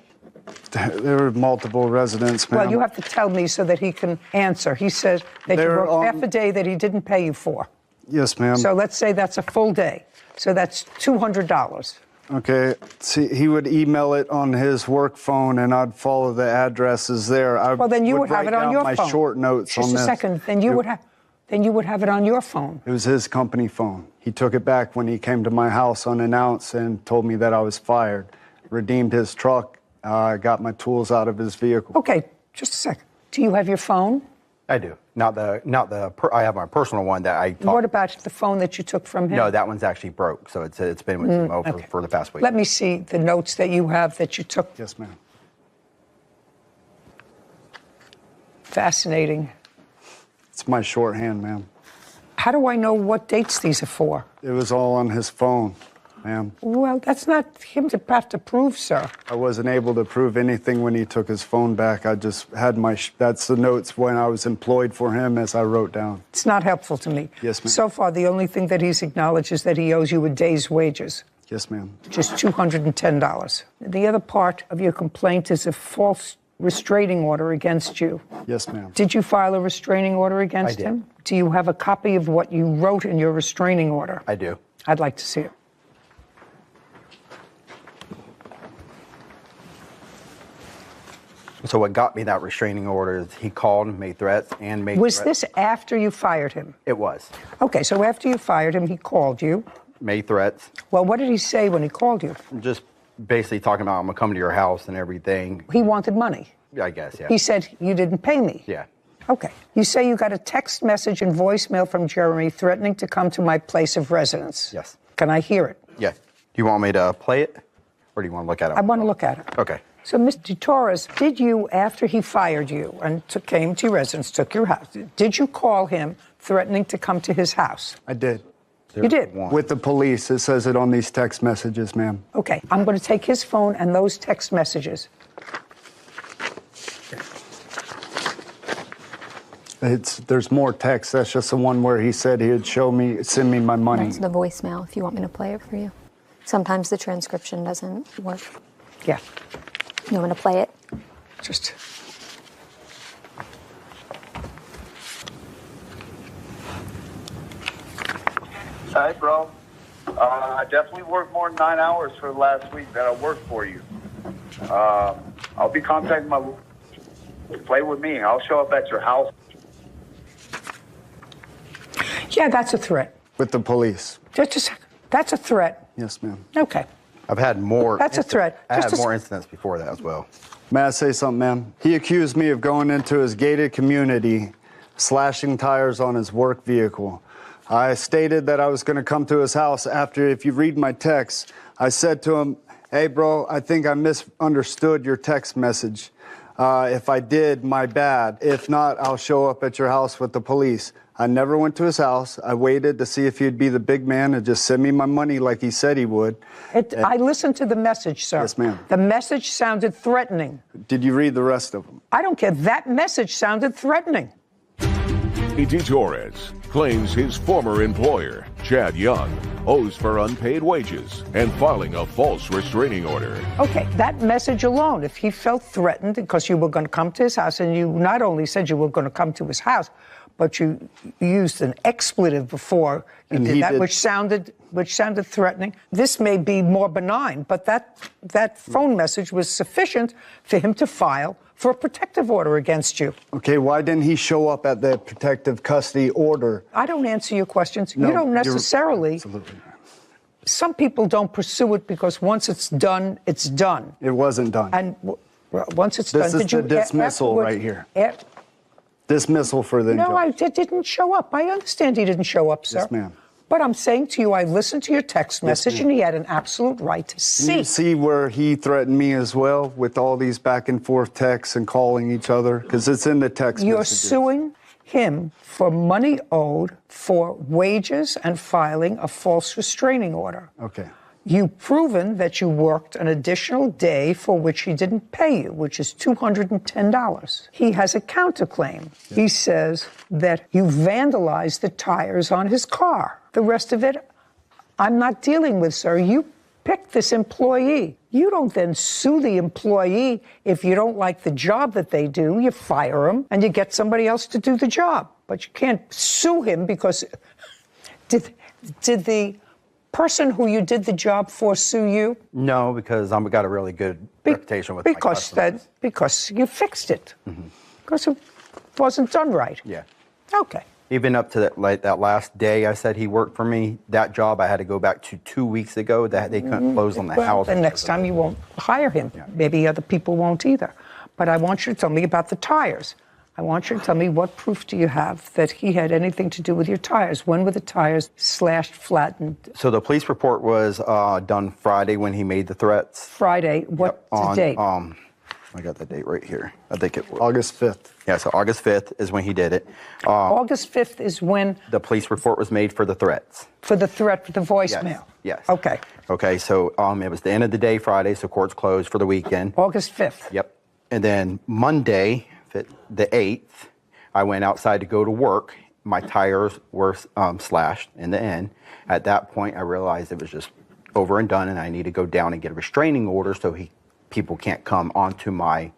There were multiple residents, ma'am. Well, you have to tell me so that he can answer. He said that you worked half a day that he didn't pay you for. Yes, ma'am. So let's say that's a full day. So that's $200. Okay. See, he would email it on his work phone, and I'd follow the addresses there. Well, then you would have it on your phone. My short notes Just on this. Just a second. Then you would have it on your phone. It was his company phone. He took it back when he came to my house unannounced and told me that I was fired. Redeemed his truck. Got my tools out of his vehicle. Okay, just a second. Do you have your phone? I do. I have my personal one that I. What about the phone that you took from him? No, that one's actually broke, so it's been with Mo for the past week. Let me see the notes that you have that you took. Yes, ma'am. Fascinating. It's my shorthand, ma'am. How do I know what dates these are for? It was all on his phone, ma'am. Well, that's not him to have to prove, sir. I wasn't able to prove anything when he took his phone back. I just had that's the notes when I was employed for him, as I wrote down. It's not helpful to me. Yes, ma'am. So far, the only thing that he's acknowledged is that he owes you a day's wages. Yes, ma'am. Just $210. The other part of your complaint is a false restraining order against you. Yes, ma'am. Did you file a restraining order against him? Do you have a copy of what you wrote in your restraining order? I do. I'd like to see it. So what got me that restraining order is he called and made threats and made Was threats. this after you fired him? It was. Okay, so after you fired him, he called you. Made threats. Well, what did he say when he called you? Just basically talking about, I'm going to come to your house and everything. He wanted money. I guess, yeah. He said, you didn't pay me. Yeah. Okay. You say you got a text message and voicemail from Jeremy threatening to come to my place of residence. Yes. Can I hear it? Yeah. Do you want me to play it? Or do you want to look at it? I want to look at it. Okay. So, Mr. Torres, did you, after he fired you and came to your residence, took your house, did you call him threatening to come to his house? I did. You did? With the police. It says it on these text messages, ma'am. Okay. I'm going to take his phone and those text messages. There's more text. That's just the one where he said he'd send me my money. That's the voicemail, if you want me to play it for you. Sometimes the transcription doesn't work. Yeah. You want me to play it? Just. Hey, bro. I definitely worked more than 9 hours for the last week that I worked for you. I'll be contacting my... Play with me. I'll show up at your house. Yeah, that's a threat. With the police. Just a second. That's a threat. Yes, ma'am. Okay. I've had more. That's a threat. I had more incidents before that as well. May I say something, ma'am? He accused me of going into his gated community, slashing tires on his work vehicle. I stated that I was going to come to his house after, if you read my text, I said to him, hey, bro, I think I misunderstood your text message. If I did, my bad. If not, I'll show up at your house with the police. I never went to his house. I waited to see if he'd be the big man and just send me my money like he said he would. I listened to the message, sir. Yes, ma'am. The message sounded threatening. Did you read the rest of them? I don't care. That message sounded threatening. E.T. Torres claims his former employer, Chad Young, owes for unpaid wages and filing a false restraining order. Okay, that message alone, if he felt threatened because you were going to come to his house, and you not only said you were going to come to his house, but you used an expletive before you did that, which sounded threatening. This may be more benign, but that phone message was sufficient for him to file for a protective order against you. Okay, why didn't he show up at the protective custody order? I don't answer your questions. No, you don't necessarily. Absolutely. Some people don't pursue it because once it's done, it's done. It wasn't done. And once it's done, this is the dismissal right here. Dismissal for the No, I didn't show up. I understand he didn't show up, sir. Yes, ma'am. But I'm saying to you, I listened to your text message, and he had an absolute right to see. You see where he threatened me as well with all these back and forth texts and calling each other? Because it's in the text You're messages. suing him for money owed for wages and filing a false restraining order. Okay. You've proven that you worked an additional day for which he didn't pay you, which is $210. He has a counterclaim. Yeah. He says that you vandalized the tires on his car. The rest of it, I'm not dealing with, sir. You picked this employee. You don't then sue the employee if you don't like the job that they do. You fire them and you get somebody else to do the job. But you can't sue him because did the person who you did the job for sue you? No, because I've got a really good reputation with my customers. Because you fixed it. Because it wasn't done right. Yeah. Okay. Even up to that last day I said he worked for me, that job I had to go back to 2 weeks ago that they couldn't close on the house. And next time you won't hire him. Yeah. Maybe other people won't either. But I want you to tell me about the tires. I want you to tell me what proof do you have that he had anything to do with your tires? When were the tires slashed, flattened? So the police report was done Friday when he made the threats. Friday, what date? I got the date right here. I think it was August 5th. Yeah, so August 5th is when he did it. August 5th is when the police report was made for the threats. For the threat, for the voicemail? Yes. Okay. Okay, so it was the end of the day Friday, so court's closed for the weekend. August 5th? Yep. And then Monday, the 8th, I went outside to go to work. My tires were slashed in the end. At that point, I realized it was just over and done, and I need to go down and get a restraining order so people can't come onto my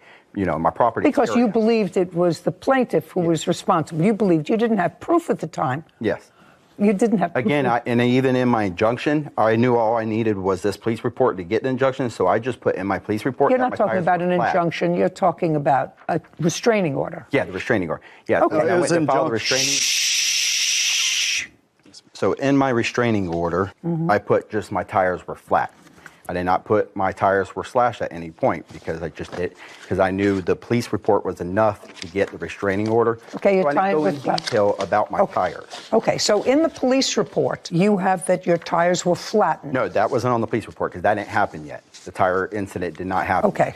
property. Because you believed it was the plaintiff who was responsible. You believed you didn't have proof at the time. Yes. You didn't have proof. Again, and even in my injunction, I knew all I needed was this police report to get the injunction, so I just put in my police report. You're not talking about an injunction. You're talking about a restraining order. Yeah, the restraining order. Yeah, okay. I went to file the restraining. So in my restraining order, I put just my tires were flat. I did not put my tires were slashed at any point because I knew the police report was enough to get the restraining order. Okay, your so tires were were flat. Detail about my tires. Okay, so in the police report, you have that your tires were flattened. No, that wasn't on the police report because that didn't happen yet. The tire incident did not happen. Okay.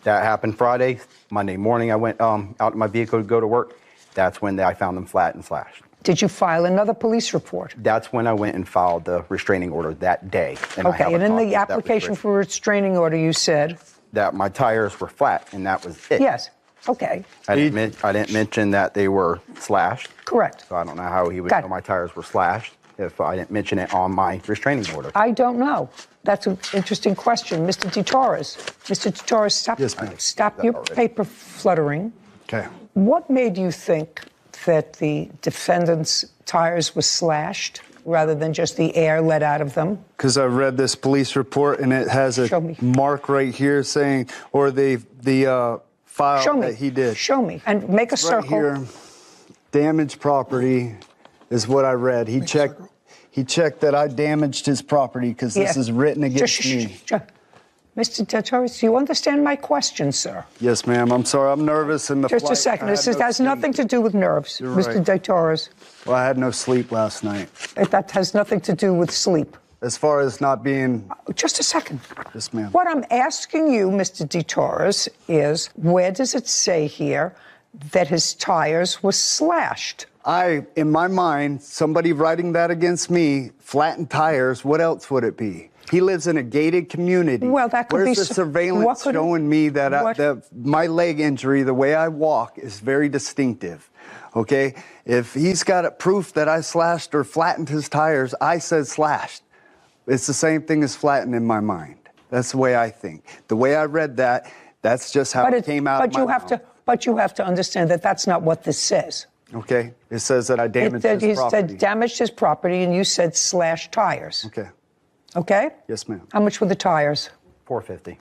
That happened Friday. Monday morning, I went out in my vehicle to go to work. That's when I found them flat and slashed. Did you file another police report? That's when I went and filed the restraining order that day. And okay, and in the application for a restraining order, you said? That my tires were flat, and that was it. Yes, okay. I didn't mention that they were slashed. Correct. So I don't know how he would know my tires were slashed if I didn't mention it on my restraining order. I don't know. That's an interesting question. Mr. DeTorres. Mr. DeTorres, stop your paper fluttering. Okay. What made you think that the defendant's tires were slashed rather than just the air let out of them? Because I read this police report and it has a mark right here saying, or the file that he did. Show me. And make a circle. Right here, damaged property is what I read. He checked that I damaged his property because this is written against me. Mr. DeTorres, do you understand my question, sir? Yes, ma'am. I'm sorry. I'm nervous in the Just a second. This has nothing to do with nerves, Mr. DeTorres. Well, I had no sleep last night. That has nothing to do with sleep. As far as not being... Just a second. Yes, ma'am. What I'm asking you, Mr. DeTorres, is where does it say here that his tires were slashed? In my mind, somebody writing that against me, flattened tires, what else would it be? He lives in a gated community. Well, that could be... Where's the surveillance showing me that my leg injury, the way I walk, is very distinctive, okay? If he's got proof that I slashed or flattened his tires, I said slashed. It's the same thing as flattened in my mind. That's the way I think. The way I read that, that's just how it came out of my mouth. But you have to understand that that's not what this says. Okay? It says that I damaged his property. He said damaged his property, and you said slashed tires. Okay. Okay? Yes, ma'am. How much were the tires? $450.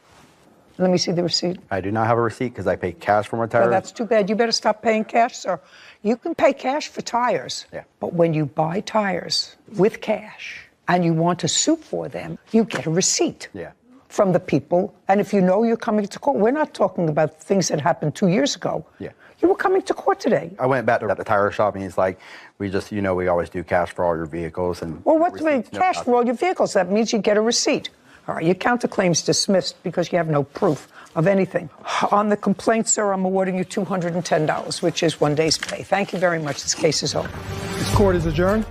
Let me see the receipt. I do not have a receipt because I pay cash for my tires. Well, that's too bad. You better stop paying cash, sir. You can pay cash for tires. Yeah. But when you buy tires with cash and you want to sue for them, you get a receipt. Yeah. from the people. And if you know you're coming to court, we're not talking about things that happened 2 years ago. Yeah. You were coming to court today. I went back to the tire shop and he's like, we just, we always do cash for all your vehicles. And well, what's the cash for all your vehicles? That means you get a receipt. All right, your counterclaim's dismissed because you have no proof of anything. On the complaint, sir, I'm awarding you $210, which is 1 day's pay. Thank you very much. This case is over. This court is adjourned.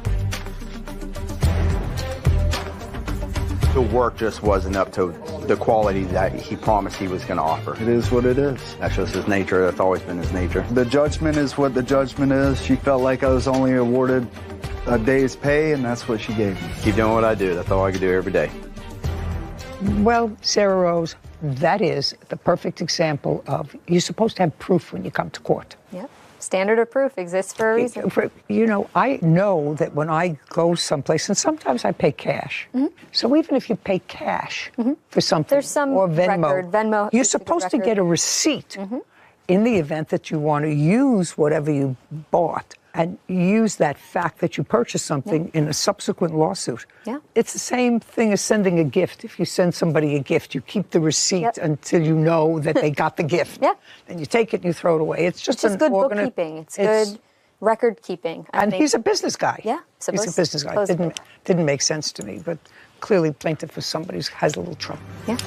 The work just wasn't up to the quality that he promised he was going to offer. It is what it is. That's just his nature. That's always been his nature. The judgment is what the judgment is. She felt like I was only awarded a day's pay, and that's what she gave me. Keep doing what I do. That's all I can do every day. Well, Sarah Rose, that is the perfect example of you're supposed to have proof when you come to court. Yep. Standard of proof exists for a reason. I know that when I go someplace, and sometimes I pay cash. So even if you pay cash for something, there's some or Venmo, record. Venmo, you're supposed to get a receipt in the event that you want to use whatever you bought and use that fact that you purchased something in a subsequent lawsuit. Yeah. It's the same thing as sending a gift. If you send somebody a gift, you keep the receipt until you know that they got the gift. Then you take it and you throw it away. It's just good bookkeeping. It's good record keeping. And he's a business guy. Yeah. He's a business guy. Didn't make sense to me, but clearly plaintiff is somebody who has a little trouble. Yeah.